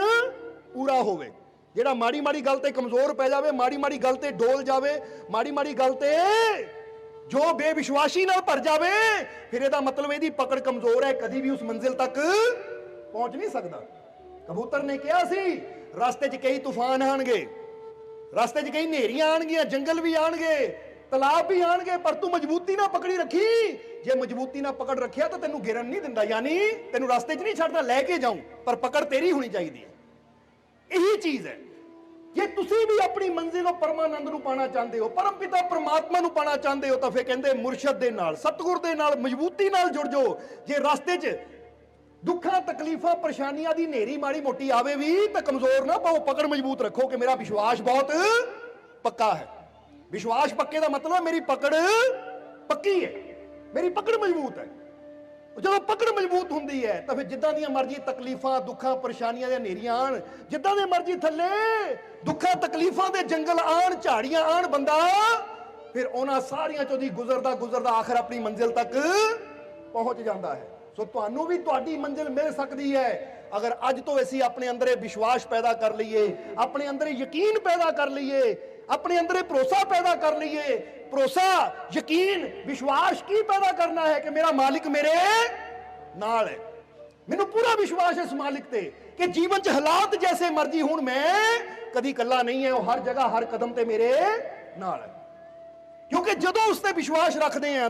ਪੂਰਾ ਹੋਵੇ, ਜਿਹੜਾ ਮਾੜੀ ਮਾੜੀ ਗੱਲ ਤੇ ਕਮਜ਼ੋਰ ਪੈ ਜਾਵੇ, ਮਾੜੀ ਮਾੜੀ ਗੱਲ ਤੇ ਡੋਲ ਜਾਵੇ, ਮਾੜੀ ਮਾੜੀ ਗੱਲ ਤੇ ਜੋ ਬੇਵਿਸ਼ਵਾਸੀ ਨਾਲ ਭਰ ਜਾਵੇ, ਫਿਰ ਇਹਦਾ ਮਤਲਬ ਇਹਦੀ ਪਕੜ ਕਮਜ਼ੋਰ ਹੈ, ਕਦੀ ਵੀ ਉਸ ਮੰਜ਼ਿਲ ਤੱਕ ਪਹੁੰਚ ਨਹੀਂ ਸਕਦਾ। ਕਬੂਤਰ ਨੇ ਕਿਹਾ ਸੀ ਰਸਤੇ 'ਚ ਕਈ ਤੂਫਾਨ ਆਣਗੇ, ਰਸਤੇ 'ਚ ਕਈ ਹਨੇਰੀਆਂ ਆਣਗੀਆਂ, ਜੰਗਲ ਵੀ ਆਣਗੇ, ਤਲਾਬ ਵੀ ਆਣਗੇ, ਪਰ ਤੂੰ ਮਜ਼ਬੂਤੀ ਨਾਲ ਪਕੜੀ ਰੱਖੀ। ਜੇ ਮਜ਼ਬੂਤੀ ਨਾਲ ਪਕੜ ਰੱਖਿਆ ਤਾਂ ਤੈਨੂੰ ਗਿਰਨ ਨਹੀਂ ਦਿੰਦਾ, ਯਾਨੀ ਤੈਨੂੰ ਰਸਤੇ 'ਚ ਨਹੀਂ ਛੱਡਦਾ, ਲੈ ਕੇ ਜਾਊਂ, ਪਰ ਪਕੜ ਤੇਰੀ ਹੋਣੀ ਚਾਹੀਦੀ ਹੈ। ਇਹੀ ਚੀਜ਼ ਹੈ। ਜੇ ਤੁਸੀਂ ਵੀ ਆਪਣੀ ਮੰਜ਼ਿਲ ਪਰਮਾਨੰਦ ਨੂੰ ਪਾਣਾ ਚਾਹੁੰਦੇ ਹੋ, ਪਰਮ ਪਿਤਾ ਪਰਮਾਤਮਾ ਨੂੰ ਪਾਣਾ ਚਾਹੁੰਦੇ ਹੋ, ਤਾਂ ਫਿਰ ਕਹਿੰਦੇ ਮੁਰਸ਼ਦ ਦੇ ਨਾਲ, ਸਤਿਗੁਰ ਦੇ ਨਾਲ ਮਜ਼ਬੂਤੀ ਨਾਲ ਜੁੜ ਜਾਓ। ਜੇ ਰਸਤੇ 'ਚ ਦੁੱਖਾਂ, ਤਕਲੀਫਾਂ, ਪਰੇਸ਼ਾਨੀਆਂ ਦੀ ਹਨੇਰੀ ਮਾੜੀ ਮੋਟੀ ਆਵੇ ਵੀ ਤਾਂ ਕਮਜ਼ੋਰ ਨਾ ਪਾਓ, ਪਕੜ ਮਜ਼ਬੂਤ ਰੱਖੋ ਕਿ ਮੇਰਾ ਵਿਸ਼ਵਾਸ ਬਹੁਤ ਪੱਕਾ ਹੈ। ਵਿਸ਼ਵਾਸ ਪੱਕੇ ਦਾ ਮਤਲਬ ਮੇਰੀ ਪਕੜ ਪੱਕੀ ਹੈ, ਮੇਰੀ ਪਕੜ ਮਜ਼ਬੂਤ ਹੈ। ਜਦੋਂ ਪਕੜ ਮਜ਼ਬੂਤ ਹੁੰਦੀ ਹੈ ਤਾਂ ਫਿਰ ਜਿੱਦਾਂ ਦੀਆਂ ਮਰਜ਼ੀ ਤਕਲੀਫਾਂ, ਦੁੱਖਾਂ, ਪਰੇਸ਼ਾਨੀਆਂ ਦੇ ਹਨੇਰੀਆਂ ਆਣ, ਜਿੱਦਾਂ ਦੇ ਮਰਜ਼ੀ ਥੱਲੇ ਦੁੱਖਾਂ, ਤਕਲੀਫਾਂ ਦੇ ਜੰਗਲ ਆਣ, ਝਾੜੀਆਂ ਆਣ, ਬੰਦਾ ਫਿਰ ਉਹਨਾਂ ਸਾਰੀਆਂ ਚੋਂ ਦੀ ਗੁਜ਼ਰਦਾ ਗੁਜ਼ਰਦਾ ਆਖਰ ਆਪਣੀ ਮੰਜ਼ਿਲ ਤੱਕ ਪਹੁੰਚ ਜਾਂਦਾ ਹੈ। ਸੋ ਤੁਹਾਨੂੰ ਵੀ ਤੁਹਾਡੀ ਮੰਜ਼ਿਲ ਮਿਲ ਸਕਦੀ ਹੈ ਅਗਰ ਅੱਜ ਤੋਂ ਅਸੀਂ ਆਪਣੇ ਅੰਦਰ ਇਹ ਵਿਸ਼ਵਾਸ ਪੈਦਾ ਕਰ ਲਈਏ, ਆਪਣੇ ਅੰਦਰ ਯਕੀਨ ਪੈਦਾ ਕਰ ਲਈਏ, ਆਪਣੇ ਅੰਦਰ ਭਰੋਸਾ ਪੈਦਾ ਕਰ ਲਈਏ। ਭਰੋਸਾ, ਯਕੀਨ, ਵਿਸ਼ਵਾਸ ਕੀ ਪੈਦਾ ਕਰਨਾ ਹੈ ਕਿ ਮੇਰਾ ਮਾਲਿਕ ਮੇਰੇ ਨਾਲ ਹੈ। ਮੈਨੂੰ ਪੂਰਾ ਵਿਸ਼ਵਾਸ ਹੈ ਇਸ ਮਾਲਿਕ ਤੇ ਕਿ ਜੀਵਨ 'ਚ ਹਾਲਾਤ ਜੈਸੇ ਮਰਜ਼ੀ ਹੋਣ, ਮੈਂ ਕਦੀ ਇਕੱਲਾ ਨਹੀਂ ਹੈ, ਉਹ ਹਰ ਜਗ੍ਹਾ ਹਰ ਕਦਮ ਤੇ ਮੇਰੇ ਨਾਲ ਹੈ। ਕਿਉਂਕਿ ਜਦੋਂ ਉਸ ਤੇ ਵਿਸ਼ਵਾਸ ਰੱਖਦੇ ਆ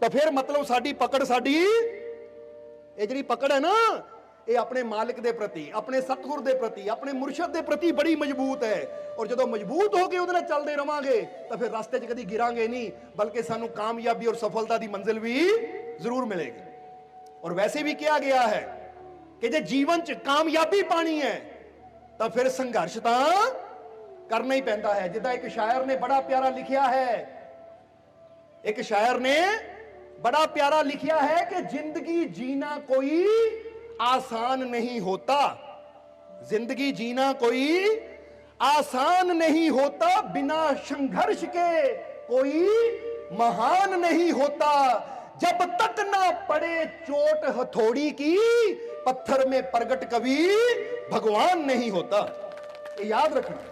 ਤਾਂ ਫਿਰ ਮਤਲਬ ਸਾਡੀ ਪਕੜ, ਸਾਡੀ ਇਹ ਜਿਹੜੀ ਪਕੜ ਹੈ ਨਾ, ਇਹ ਆਪਣੇ ਮਾਲਿਕ ਦੇ ਪ੍ਰਤੀ, ਆਪਣੇ ਸਤਿਗੁਰ ਦੇ ਪ੍ਰਤੀ, ਆਪਣੇ ਮੁਰਸ਼ਦ ਦੇ ਪ੍ਰਤੀ ਬੜੀ ਮਜ਼ਬੂਤ ਹੈ। ਔਰ ਜਦੋਂ ਮਜ਼ਬੂਤ ਹੋ ਕੇ ਉਹਦੇ ਨਾਲ ਚੱਲਦੇ ਰਵਾਂਗੇ ਤਾਂ ਫਿਰ ਰਸਤੇ 'ਚ ਕਦੀ ਗਿਰਾਂਗੇ ਨਹੀਂ, ਬਲਕਿ ਸਾਨੂੰ ਕਾਮਯਾਬੀ ਔਰ ਸਫਲਤਾ ਦੀ ਮੰਜ਼ਿਲ ਵੀ ਜ਼ਰੂਰ ਮਿਲੇਗੀ। ਔਰ ਵੈਸੇ ਵੀ ਕਿਹਾ ਗਿਆ ਹੈ ਕਿ ਜੇ ਜੀਵਨ 'ਚ ਕਾਮਯਾਬੀ ਪਾਣੀ ਹੈ ਤਾਂ ਫਿਰ ਸੰਘਰਸ਼ ਤਾਂ ਕਰਨਾ ਹੀ ਪੈਂਦਾ ਹੈ। ਜਿੱਦਾਂ ਇੱਕ ਸ਼ਾਇਰ ਨੇ ਬੜਾ ਪਿਆਰਾ ਲਿਖਿਆ ਹੈ, ਇੱਕ ਸ਼ਾਇਰ ਨੇ बड़ा प्यारा लिखा है कि जिंदगी जीना कोई आसान नहीं होता, जिंदगी जीना कोई आसान नहीं होता, बिना संघर्ष के कोई महान नहीं होता, जब तक ना पड़े चोट हथौड़ी की, पत्थर में प्रगट कभी भगवान नहीं होता। ये याद रखना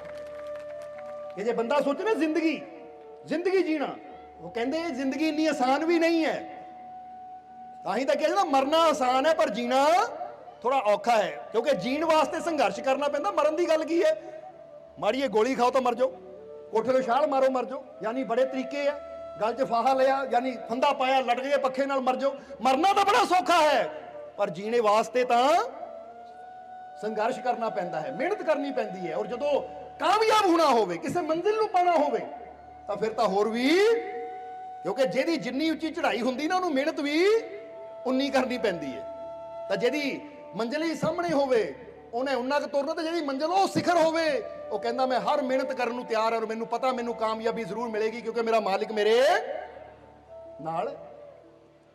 कि जे बंदा सोचे ना जिंदगी जीना, वो कहते जिंदगी इतनी आसान भी नहीं है। ताही तो कहते ना मरना आसान है पर जीना थोड़ा औखा है, क्योंकि जीण वास्ते संघर्ष करना पैंदा। मरन की गल की है, माड़िए गोली खाओ तो मर जाओ, कोठे तो छाल मारो मर जाओ, यानी बड़े तरीके है। गल च फाहा लिया यानी फंदा पाया लट गए पखे नाल मर जाओ। मरना तो बड़ा सौखा है पर जीने वास्ते तो संघर्ष करना पैंदा है, मेहनत करनी पैंदी है। और जदों कामयाब होना होवे, किसी मंजिल नूं पाना होवे तो फिर तो होर भी, क्योंकि जिहदी जिन्नी उच्ची चढ़ाई हुंदी ना, उहनूं मेहनत भी उन्नी करनी पैंदी है। तो जिहदी मंजिल ही सामने होवे उन्हें उन्ना क तुरना, तो जिहदी मंजिल वो सिखर होवे वो कहंदा मैं हर मेहनत करन नूं तैयार है और मैनूं पता मैनूं कामयाबी जरूर मिलेगी क्योंकि मेरा मालिक मेरे नाल।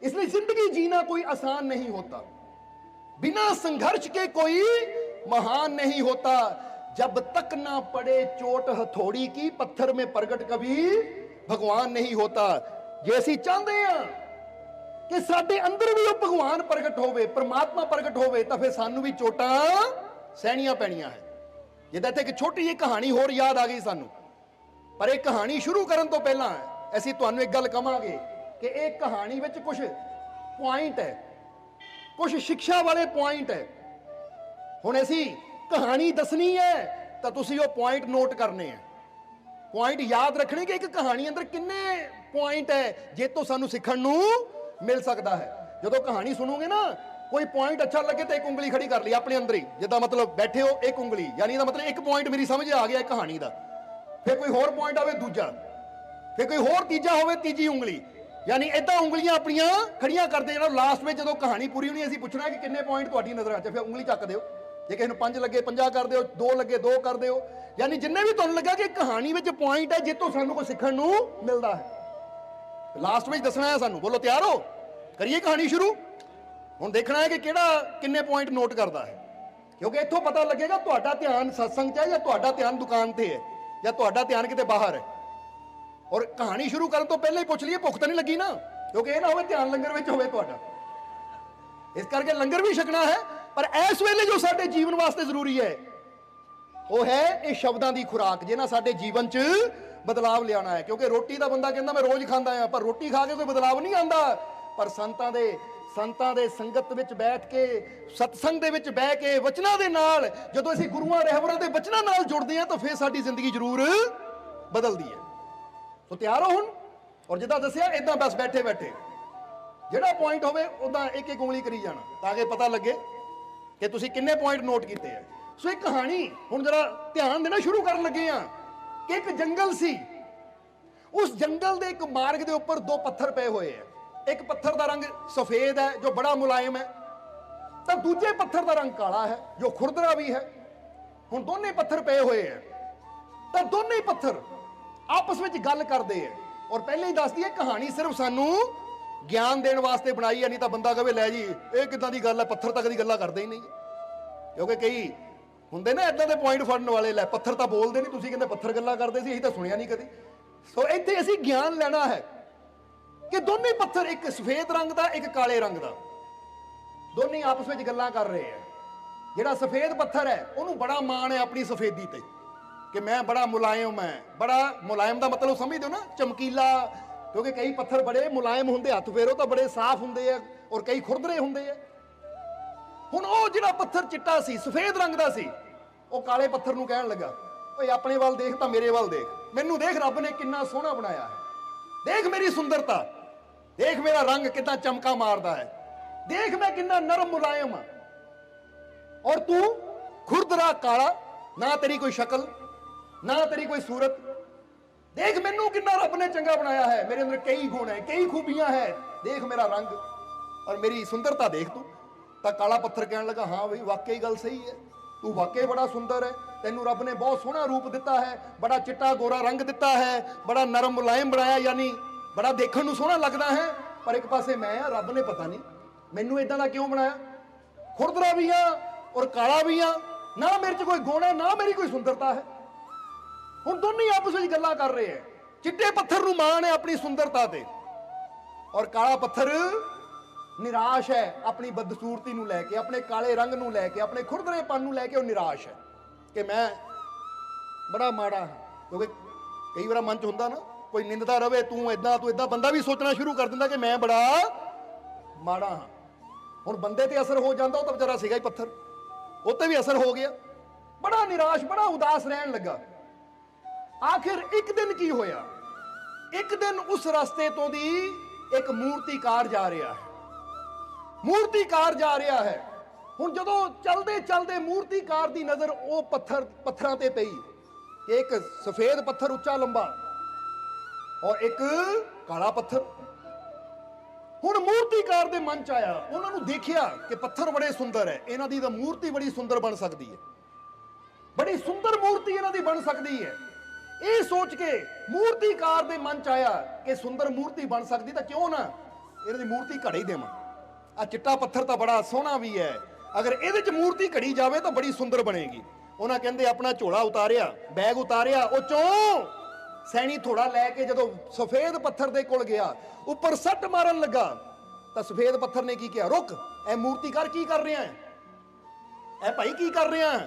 इसलिए जिंदगी जीना कोई आसान नहीं होता, बिना संघर्ष के कोई महान नहीं होता, जब तक ना पड़े चोट हथौड़ी की, पत्थर में प्रगट कभी भगवान नहीं होता। जे असीं चाहते हैं कि साडे अंदर भी वो भगवान प्रगट होवे, परमात्मा प्रगट होवे, तो फिर सानू भी चोटां सहणियां पैणियां है। जिद्दां इत्थे एक छोटी जी कहानी होर याद आ गई सानू, पर एक कहानी शुरू करन तो पहलां असीं तुहानूं एक गल कहांगे कि एक कहानी विच कुछ पॉइंट है, कुछ शिक्षा वाले पॉइंट है। हुण असीं कहानी दसनी है तो तुसीं वो पॉइंट नोट करने हैं, पॉइंट याद रखने कि एक कहानी अंदर किन्ने पॉइंट है जे तो सानू सीखण नूं मिल सकता है। जदों कहानी सुनोगे ना कोई पॉइंट अच्छा लगे तो एक उंगली खड़ी कर ली अपने अंदर ही, जिदा मतलब बैठे हो एक उंगली, यानी ਇਹਦਾ मतलब एक पॉइंट मेरी समझ आ गया कहानी का, फिर कोई होर पॉइंट आवे दूजा, फिर कोई होर तीजा होवे तीजी उंगली, यानी इदा उंगलियां अपनियां खड़ियां करते जरा लास्ट में जो कहानी पूरी होनी ਅਸੀਂ ਪੁੱਛਣਾ कि किन्ने पॉइंट ਤੁਹਾਡੀ नजर च, फिर उंगली ਚੱਕ ਦਿਓ, ਜੇ ਕਿਸੇ ਨੂੰ 5 ਲੱਗੇ 50 ਕਰ ਦਿਓ, 2 ਲੱਗੇ 2 ਕਰ ਦਿਓ, यानी जिन्ने भी ਤੁਹਾਨੂੰ ਲੱਗਾ कि कहानी ਵਿੱਚ पॉइंट है जितों ਸਾਨੂੰ ਕੋਈ ਸਿੱਖਣ ਨੂੰ ਮਿਲਦਾ ਹੈ, लास्ट में दसना है सानू। बोलो तैयार हो, करिए कहानी शुरू। ਹੁਣ ਦੇਖਣਾ ਹੈ ਕਿ ਕਿਹੜਾ ਕਿੰਨੇ ਪੁਆਇੰਟ ਨੋਟ ਕਰਦਾ ਹੈ, ਕਿਉਂਕਿ ਇੱਥੋਂ ਪਤਾ ਲੱਗੇਗਾ ਤੁਹਾਡਾ ਧਿਆਨ ਸਤਸੰਗ 'ਚ ਹੈ ਜਾਂ ਤੁਹਾਡਾ ਧਿਆਨ ਦੁਕਾਨ ਤੇ ਹੈ ਜਾਂ ਤੁਹਾਡਾ ਧਿਆਨ ਕਿਤੇ ਬਾਹਰ ਹੈ। ਔਰ ਕਹਾਣੀ ਸ਼ੁਰੂ ਕਰਨ ਤੋਂ ਪਹਿਲਾਂ ਹੀ ਪੁੱਛ ਲਈਏ ਭੁੱਖ ਤਾਂ ਨਹੀਂ ਲੱਗੀ ਨਾ, ਕਿਉਂਕਿ ਇਹ ਨਾ ਹੋਵੇ ਧਿਆਨ ਲੰਗਰ ਵਿੱਚ ਹੋਵੇ ਤੁਹਾਡਾ, ਇਸ ਕਰਕੇ ਲੰਗਰ ਵੀ ਛਕਣਾ ਹੈ, ਪਰ ਇਸ ਵੇਲੇ ਜੋ ਸਾਡੇ ਜੀਵਨ ਵਾਸਤੇ ਜ਼ਰੂਰੀ ਹੈ ਉਹ ਹੈ ਇਹ ਸ਼ਬਦਾਂ ਦੀ ਖੁਰਾਕ, ਜਿਹਨਾਂ ਸਾਡੇ ਜੀਵਨ 'ਚ ਬਦਲਾਵ ਲਿਆਉਣਾ ਹੈ। ਕਿਉਂਕਿ ਰੋਟੀ ਦਾ ਬੰਦਾ ਕਹਿੰਦਾ ਮੈਂ ਰੋਜ਼ ਖਾਂਦਾ ਆ, ਪਰ ਰੋਟੀ ਖਾ ਕੇ ਕੋਈ ਬਦਲਾਵ ਨਹੀਂ ਆਉਂਦਾ, ਪਰ ਸੰਤਾਂ ਦੇ ਸੰਗਤ ਵਿੱਚ ਬੈਠ ਕੇ, ਸਤਸੰਗ ਦੇ ਵਿੱਚ ਬਹਿ ਕੇ, ਵਚਨਾਂ ਦੇ ਨਾਲ ਜਦੋਂ ਅਸੀਂ ਗੁਰੂਆਂ ਰਹਿਬਰਾਂ ਦੇ ਵਚਨਾਂ ਨਾਲ ਜੁੜਦੇ ਹਾਂ ਤਾਂ ਫਿਰ ਸਾਡੀ ਜ਼ਿੰਦਗੀ ਜ਼ਰੂਰ ਬਦਲਦੀ ਹੈ। ਸੋ ਤਿਆਰ ਹੋ ਹੁਣ, ਔਰ ਜਿੱਦਾਂ ਦੱਸਿਆ ਇਦਾਂ ਬਸ ਬੈਠੇ ਬੈਠੇ ਜਿਹੜਾ ਪੁਆਇੰਟ ਹੋਵੇ ਉਦਾਂ ਇੱਕ ਇੱਕ ਉਂਗਲੀ ਕਰੀ ਜਾਣਾ, ਤਾਂ ਕਿ ਪਤਾ ਲੱਗੇ ਕਿ ਤੁਸੀਂ ਕਿੰਨੇ ਪੁਆਇੰਟ ਨੋਟ ਕੀਤੇ ਆ। ਸੋ ਇਹ ਕਹਾਣੀ ਹੁਣ ਜਰਾ ਧਿਆਨ ਦੇਣਾ ਸ਼ੁਰੂ ਕਰਨ ਲੱਗੇ ਆ ਕਿ ਇੱਕ ਜੰਗਲ ਸੀ, ਉਸ ਜੰਗਲ ਦੇ ਇੱਕ ਮਾਰਗ ਦੇ ਉੱਪਰ 2 ਪੱਥਰ ਪਏ ਹੋਏ ਆ, एक पत्थर का रंग सफेद है जो बड़ा मुलायम है, तो दूजे पत्थर का रंग काला है जो खुरदरा भी है। हुण दोनों पत्थर पे हुए हैं, तो दोनों पत्थर आपस में गल करते हैं। और पहले ही दस दी कहानी सिर्फ सानू ज्ञान देने वास्ते बनाई है, नहीं तो बंदा कहे लै जी ये किदां दी गल है, पत्थर तक दी गल्लां करदे ही नहीं, क्योंकि कई हुंदे ना इदां दे पॉइंट फड़न वाले, लै पत्थर तो बोलते नहीं, तुसीं कहंदे पत्थर गल्लां करदे सी, असीं तां सुनिया नहीं कदी। सो इत्थे असीं ज्ञान लेना है कि दोनों पत्थर, एक सफेद रंग का एक काले रंग का, दोनों आपस में गल्लां कर रहे हैं। जिहड़ा सफेद पत्थर है उन्होंने बड़ा मान है अपनी सफेदी ते कि मैं बड़ा मुलायम है, बड़ा मुलायम का मतलब समझ दो ना, चमकीला, क्योंकि कई पत्थर बड़े मुलायम होंगे, हथ फेरो तो बड़े साफ होंगे है, और कई खुरदरे होंगे है। हुण वो जिहड़ा पत्थर चिट्टा सी सफेद रंग का सी, वो काले पत्थर नूं कहण लगा, ओए अपने वाल देख तो मेरे वाल देख, मैनू देख रब ने कितना सोहना बनाया है, देख मेरी सुंदरता, देख मेरा रंग कितना चमका मारदा है, देख मैं कितना नरम मुलायम हाँ, और तू खुरदरा काला, ना तेरी कोई शक्ल ना तेरी कोई सूरत, देख मैनू कितना रब ने चंगा बनाया है, मेरे अंदर कई गुण है, कई खूबियां है, देख मेरा रंग और मेरी सुंदरता देख तू। तो काला पत्थर कहने लगा, हाँ भाई वाकई गल सही है, तू वाकई बड़ा सुंदर है, तेनू रब ने बहुत सोहना रूप दिता है, बड़ा चिट्टा गोरा रंग दिता है, बड़ा नरम मुलायम बनाया, यानी बड़ा देखने नूं सोहना लगता है। पर एक पासे मैं रब ने पता नहीं मैनू इदां दा क्यों बनाया, खुरदरा भी हाँ और काला भी हाँ, ना मेरे च कोई गुण है ना मेरी कोई सुंदरता है। हुण दोनों ही आपस में गल्लां कर रहे हैं, चिट्टे पत्थर नूं मान है अपनी सुंदरता ते, और काला पत्थर निराश है अपनी बदसूरती नूं लैके, अपने काले रंग नूं लैके, अपने खुरदरेपन नूं लैके, निराश है कि मैं बड़ा माड़ा हाँ। क्योंकि कई बार मन च हुंदा ना कोई निंददा रवे, तू इदां, बंदा भी सोचना शुरू कर दिंदा कि मैं बड़ा माड़ा हाँ। हुण बंदे ते असर हो जाता, तो बेचारा सीगा ही पत्थर, उत्ते भी असर हो गया, बड़ा निराश बड़ा उदास रहन लगा। आखिर एक दिन की होया, एक दिन उस रास्ते तो दी एक मूर्तिकार जा रहा है, मूर्तिकार जा रहा है। हुण जदों चलदे चलदे मूर्तिकार दी नज़र वो पत्थरां ते पई कि एक सफेद पत्थर उच्चा लंबा और एक काला पत्थर। हुण मूर्तिकार दे मन च आया, उन्होंने देखिया कि पत्थर बड़े सुंदर है, इन्हां दी तां मूर्ति बड़ी सुंदर बन सकती है, बड़ी सुंदर मूर्ति इन्हां दी बन सकती है। ये सोच के मूर्तिकार दे मन च आया कि सुंदर मूर्ति बन सकती तो क्यों ना इन्हां दी मूर्ति घड़ी देवां। आ चिट्टा पत्थर तो बड़ा सोहना भी है, अगर इहदे च मूर्ति घड़ी जाए तो बड़ी सुंदर बनेगी। उन्हें कहते अपना झोला उतारिया, बैग उतारिया, वो चों सैनी थोड़ा लैके जो सफेद पत्थर दे कोल गया, उपर सट मारन लगा, तो सफेद पत्थर ने की किया, रुक ए मूर्तिकार की कर रहे हैं, ए भाई की कर रहे हैं।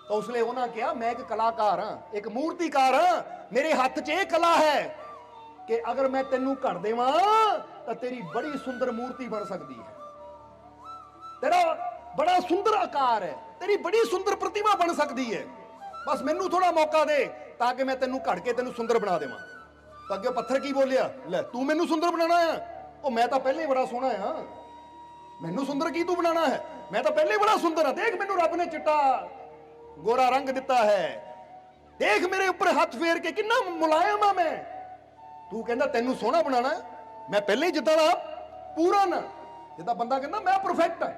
तो उसने उन्हें कहा मैं एक कलाकार हाँ, एक मूर्तिकार हाँ, मेरे हाथ च ये कला है कि अगर मैं तेनू कर देवां तो तेरी बड़ी सुंदर मूर्ति बन सकती है, तेरा बड़ा सुंदर आकार है, तेरी बड़ी सुंदर प्रतिमा बन सकती है, बस मैनू थोड़ा मौका दे ताकि मैं तेनू घड़ के तेनू सुंदर बना देवां। तो अगे पत्थर की बोलिया, ले तू मैनू सुंदर बनाना है, ओ मैं तो पहले ही बड़ा सोहना है, ਮੈਨੂੰ ਸੁੰਦਰ ਕੀ ਤੂੰ ਬਣਾਣਾ ਹੈ? ਮੈਂ ਤਾਂ ਪਹਿਲੇ ਬੜਾ ਸੁੰਦਰ ਹਾਂ। ਦੇਖ ਮੈਨੂੰ ਰੱਬ ਨੇ ਚਿੱਟਾ ਗੋਰਾ ਰੰਗ ਦਿੱਤਾ ਹੈ, ਦੇਖ ਮੇਰੇ ਉੱਪਰ ਹੱਥ ਫੇਰ ਕੇ ਕਿੰਨਾ ਮੁਲਾਇਮ ਆ ਮੈਂ। ਤੂੰ ਕਹਿੰਦਾ ਤੈਨੂੰ ਸੋਹਣਾ ਬਣਾਣਾ, ਮੈਂ ਪਹਿਲੇ ਹੀ ਜਿੱਦਾਂ ਦਾ ਪੂਰਾ ਨਾ, ਜਿੱਦਾਂ ਬੰਦਾ ਕਹਿੰਦਾ ਮੈਂ ਪਰਫੈਕਟ ਹਾਂ,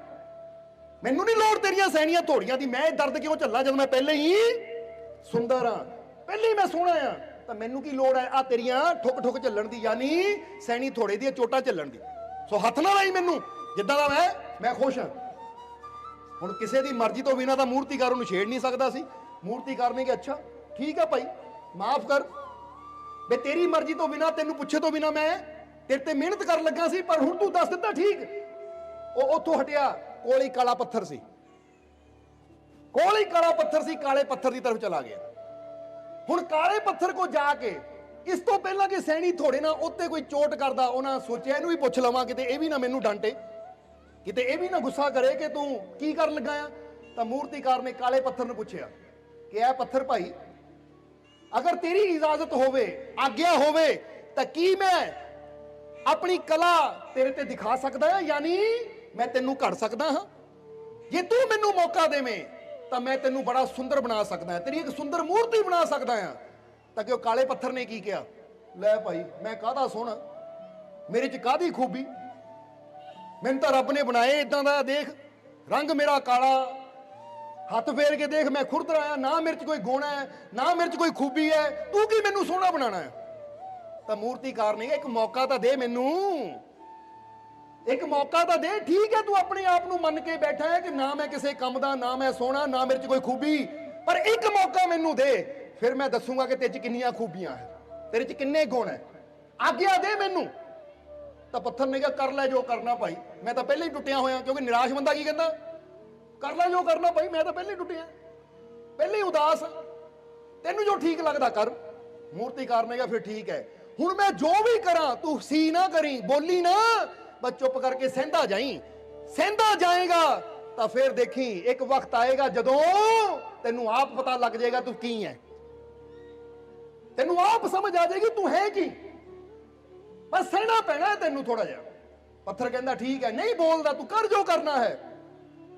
ਮੈਨੂੰ ਨਹੀਂ ਲੋੜ ਤੇਰੀਆਂ ਸੈਣੀਆਂ ਥੋੜੀਆਂ ਦੀ। ਮੈਂ ਇਹ ਦਰਦ ਕਿਉਂ ਝੱਲਾਂ ਜਦੋਂ ਮੈਂ ਪਹਿਲੇ ਹੀ ਸੁੰਦਰ ਹਾਂ, ਪਹਿਲੇ ਹੀ ਮੈਂ ਸੋਹਣਾ ਆ, ਤਾਂ ਮੈਨੂੰ ਕੀ ਲੋੜ ਹੈ ਆ ਤੇਰੀਆਂ ਠੁੱਕ ਠੁੱਕ ਝੱਲਣ ਦੀ, ਯਾਨੀ ਸੈਣੀ ਥੋੜੇ ਦੀਆਂ ਚੋਟਾਂ ਝੱਲਣ ਦੀ। ਸੋ ਹੱਥ ਨਾ ਲਾਈ ਮੈਨੂੰ, ਜਿੱਦਾਂ ਦਾ ਮੈਂ ਖੁਸ਼ ਹਾਂ। ਹੁਣ ਕਿਸੇ ਦੀ ਮਰਜ਼ੀ ਤੋਂ ਬਿਨਾਂ ਤਾਂ ਮੂਰਤੀਕਾਰ ਨੂੰ ਛੇੜ ਨਹੀਂ ਸਕਦਾ ਸੀ। ਮੂਰਤੀਕਾਰ ਨੇ ਕਿ ਅੱਛਾ ਠੀਕ ਹੈ ਭਾਈ ਮਾਫ ਕਰ, ਬੇ ਤੇਰੀ ਮਰਜ਼ੀ ਤੋਂ ਬਿਨਾਂ, ਤੈਨੂੰ ਪੁੱਛੇ ਤੋਂ ਬਿਨਾਂ ਮੈਂ ਤੇਰੇ ਤੇ ਮਿਹਨਤ ਕਰਨ ਲੱਗਾ ਸੀ, ਪਰ ਹੁਣ ਤੂੰ ਦੱਸ ਦਿੱਤਾ ਠੀਕ। ਉਹ ਉੱਥੋਂ ਹਟਿਆ, ਕੋਲ ਹੀ ਕਾਲਾ ਪੱਥਰ ਸੀ, ਕੋਲ ਹੀ ਕਾਲਾ ਪੱਥਰ ਸੀ, ਕਾਲੇ ਪੱਥਰ ਦੀ ਤਰਫ ਚਲਾ ਗਿਆ। ਹੁਣ ਕਾਲੇ ਪੱਥਰ ਕੋ ਜਾ ਕੇ ਇਸ ਤੋਂ ਪਹਿਲਾਂ ਕਿ ਸੈਣੀ ਥੋੜੇ ਨਾ ਉੱਤੇ ਕੋਈ ਚੋਟ ਕਰਦਾ, ਉਹਨਾਂ ਸੋਚਿਆ ਇਹਨੂੰ ਵੀ ਪੁੱਛ ਲਵਾਂ, ਕਿਤੇ ਇਹ ਵੀ ਨਾ ਮੈਨੂੰ ਡਾਂਟੇ, ਕਿਤੇ ਇਹ ਵੀ ਨਾ ਗੁੱਸਾ ਕਰੇ ਕਿ ਤੂੰ ਕੀ ਕਰਨ ਲੱਗਾ ਆ। ਤਾਂ ਮੂਰਤੀਕਾਰ ਨੇ ਕਾਲੇ ਪੱਥਰ ਨੂੰ ਪੁੱਛਿਆ ਕਿ ਇਹ ਪੱਥਰ ਭਾਈ, ਅਗਰ ਤੇਰੀ ਇਜਾਜ਼ਤ ਹੋਵੇ, ਆਗਿਆ ਹੋਵੇ, ਤਾਂ ਕੀ ਮੈਂ ਆਪਣੀ ਕਲਾ ਤੇਰੇ ਤੇ ਦਿਖਾ ਸਕਦਾ ਹਾਂ, ਯਾਨੀ ਮੈਂ ਤੈਨੂੰ ਘੜ ਸਕਦਾ ਹਾਂ। ਜੇ ਤੂੰ ਮੈਨੂੰ ਮੌਕਾ ਦੇਵੇਂ ਤਾਂ ਮੈਂ ਤੈਨੂੰ ਬੜਾ ਸੁੰਦਰ ਬਣਾ ਸਕਦਾ ਹਾਂ, ਤੇਰੀ ਇੱਕ ਸੁੰਦਰ ਮੂਰਤੀ ਬਣਾ ਸਕਦਾ ਹਾਂ। ਤਾਂ ਕਿ ਉਹ ਕਾਲੇ ਪੱਥਰ ਨੇ ਕੀ ਕਿਹਾ, ਲੈ ਭਾਈ ਮੈਂ ਕਾਹਦਾ ਸੋਹਣਾ, ਮੇਰੇ 'ਚ ਕਾਹਦੀ ਖੂਬੀ, ਮੈਨੂੰ ਤਾਂ ਰੱਬ ਨੇ ਬਣਾਏ ਇਦਾਂ ਦਾ, ਦੇਖ ਰੰਗ ਮੇਰਾ ਕਾਲਾ, ਹੱਥ ਫੇਰ ਕੇ ਦੇਖ ਮੈਂ ਖੁਰਦ ਆਇਆ, ਨਾ ਮੇਰੇ 'ਚ ਕੋਈ ਗੁਣ ਹੈ, ਨਾ ਮੇਰੇ 'ਚ ਕੋਈ ਖੂਬੀ ਹੈ, ਤੂੰ ਕੀ ਮੈਨੂੰ ਸੋਹਣਾ ਬਣਾਣਾ ਹੈ। ਤਾਂ ਮੂਰਤੀਕਾਰ ਨੇ ਇੱਕ ਮੌਕਾ ਤਾਂ ਦੇ ਮੈਨੂੰ, ਇੱਕ ਮੌਕਾ ਤਾਂ ਦੇ। ਠੀਕ ਹੈ ਤੂੰ ਆਪਣੇ ਆਪ ਨੂੰ ਮੰਨ ਕੇ ਬੈਠਾ ਹੈ ਕਿ ਨਾ ਮੈਂ ਕਿਸੇ ਕੰਮ ਦਾ, ਨਾ ਮੈਂ ਸੋਹਣਾ, ਨਾ ਮੇਰੇ 'ਚ ਕੋਈ ਖੂਬੀ, ਪਰ ਇੱਕ ਮੌਕਾ ਮੈਨੂੰ ਦੇ, ਫਿਰ ਮੈਂ ਦੱਸੂਗਾ ਕਿ ਤੇਰੇ 'ਚ ਕਿੰਨੀਆਂ ਖੂਬੀਆਂ ਹੈ, ਤੇਰੇ 'ਚ ਕਿੰਨੇ ਗੁਣ ਹੈ, ਆਗਿਆ ਦੇ ਮੈਨੂੰ। ਤਾਂ ਪੱਥਰ ਨੇ ਕਿਹਾ ਕਰ ਲੈ ਜੋ ਕਰਨਾ ਭਾਈ, ਮੈਂ ਤਾਂ ਪਹਿਲੇ ਹੀ ਟੁੱਟਿਆ ਹੋਇਆ। ਕਿਉਂਕਿ ਨਿਰਾਸ਼ ਬੰਦਾ ਕੀ ਕਹਿੰਦਾ, ਕਰ ਲੈ ਜੋ ਕਰਨਾ ਭਾਈ, ਮੈਂ ਤਾਂ ਪਹਿਲੇ ਹੀ ਟੁੱਟਿਆ, ਪਹਿਲੇ ਹੀ ਉਦਾਸ, ਤੈਨੂੰ ਜੋ ਠੀਕ ਲੱਗਦਾ ਕਰ। ਮੂਰਤੀਕਾਰ ਨੇ ਕਿਹਾ ਫਿਰ ਠੀਕ ਹੈ, ਹੁਣ ਮੈਂ ਜੋ ਵੀ ਕਰਾਂ ਤੂੰ ਸੀ ਨਾ ਕਰੀ, ਬੋਲੀ ਨਾ, ਬਸ ਚੁੱਪ ਕਰਕੇ ਸਹਿੰਦਾ ਜਾਈ। ਸਹਿੰਦਾ ਜਾਏਗਾ ਤਾਂ ਫਿਰ ਦੇਖੀ ਇੱਕ ਵਕਤ ਆਏਗਾ ਜਦੋਂ ਤੈਨੂੰ ਆਪ ਪਤਾ ਲੱਗ ਜਾਏਗਾ ਤੂੰ ਕੀ ਹੈ, ਤੈਨੂੰ ਆਪ ਸਮਝ ਆ ਜਾਏਗੀ ਤੂੰ ਹੈ ਕੀ, ਬਸ ਸਹਿਣਾ ਪੈਣਾ ਤੈਨੂੰ ਥੋੜਾ ਜਿਹਾ। ਪੱਥਰ ਕਹਿੰਦਾ ਠੀਕ ਹੈ, ਨਹੀਂ ਬੋਲਦਾ, ਤੂੰ ਕਰ ਜੋ ਕਰਨਾ ਹੈ।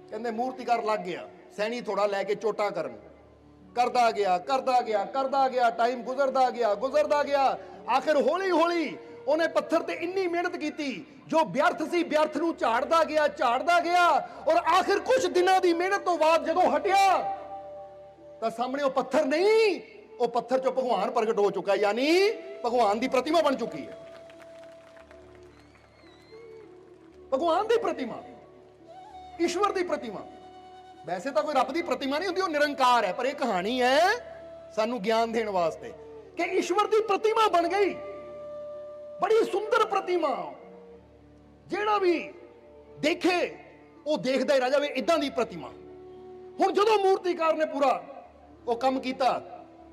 ਕਹਿੰਦੇ ਮੂਰਤੀਕਾਰ ਲੱਗ ਗਿਆ ਸੈਣੀ ਥੋੜਾ ਲੈ ਕੇ ਚੋਟਾਂ ਕਰਨ, ਕਰਦਾ ਗਿਆ ਕਰਦਾ ਗਿਆ ਕਰਦਾ ਗਿਆ, ਟਾਈਮ ਗੁਜ਼ਰਦਾ ਗਿਆ। ਆਖਿਰ ਹੌਲੀ ਹੌਲੀ ਉਹਨੇ ਪੱਥਰ ਤੇ ਇੰਨੀ ਮਿਹਨਤ ਕੀਤੀ ਜੋ ਵਿਅਰਥ ਸੀ, ਵਿਅਰਥ ਨੂੰ ਝਾੜਦਾ ਗਿਆ। ਔਰ ਆਖਿਰ ਕੁਝ ਦਿਨਾਂ ਦੀ ਮਿਹਨਤ ਤੋਂ ਬਾਅਦ ਜਦੋਂ ਹਟਿਆ ਤਾਂ ਸਾਹਮਣੇ ਉਹ ਪੱਥਰ ਨਹੀਂ, ਉਹ ਪੱਥਰ ਚੋਂ ਭਗਵਾਨ ਪ੍ਰਗਟ ਹੋ ਚੁੱਕਾ, ਯਾਨੀ ਭਗਵਾਨ ਦੀ ਪ੍ਰਤਿਮਾ ਬਣ ਚੁੱਕੀ ਹੈ। ਭਗਵਾਨ ਦੀ ਪ੍ਰਤਿਮਾ, ਈਸ਼ਵਰ ਦੀ ਪ੍ਰਤਿਮਾ। ਵੈਸੇ ਤਾਂ ਕੋਈ ਰੱਬ ਦੀ ਪ੍ਰਤਿਮਾ ਨਹੀਂ ਹੁੰਦੀ, ਉਹ ਨਿਰੰਕਾਰ ਹੈ, ਪਰ ਇਹ ਕਹਾਣੀ ਹੈ ਸਾਨੂੰ ਗਿਆਨ ਦੇਣ ਵਾਸਤੇ ਕਿ ਈਸ਼ਵਰ ਦੀ ਪ੍ਰਤਿਮਾ ਬਣ ਗਈ, ਬੜੀ ਸੁੰਦਰ ਪ੍ਰਤਿਮਾ। ਜਿਹੜਾ ਵੀ ਦੇਖੇ ਉਹ ਦੇਖਦਾ ਹੀ ਰਹਿ ਜਾਵੇ, ਇਦਾਂ ਦੀ ਪ੍ਰਤਿਮਾ। ਹੁਣ ਜਦੋਂ ਮੂਰਤੀਕਾਰ ਨੇ ਪੂਰਾ ਉਹ ਕੰਮ ਕੀਤਾ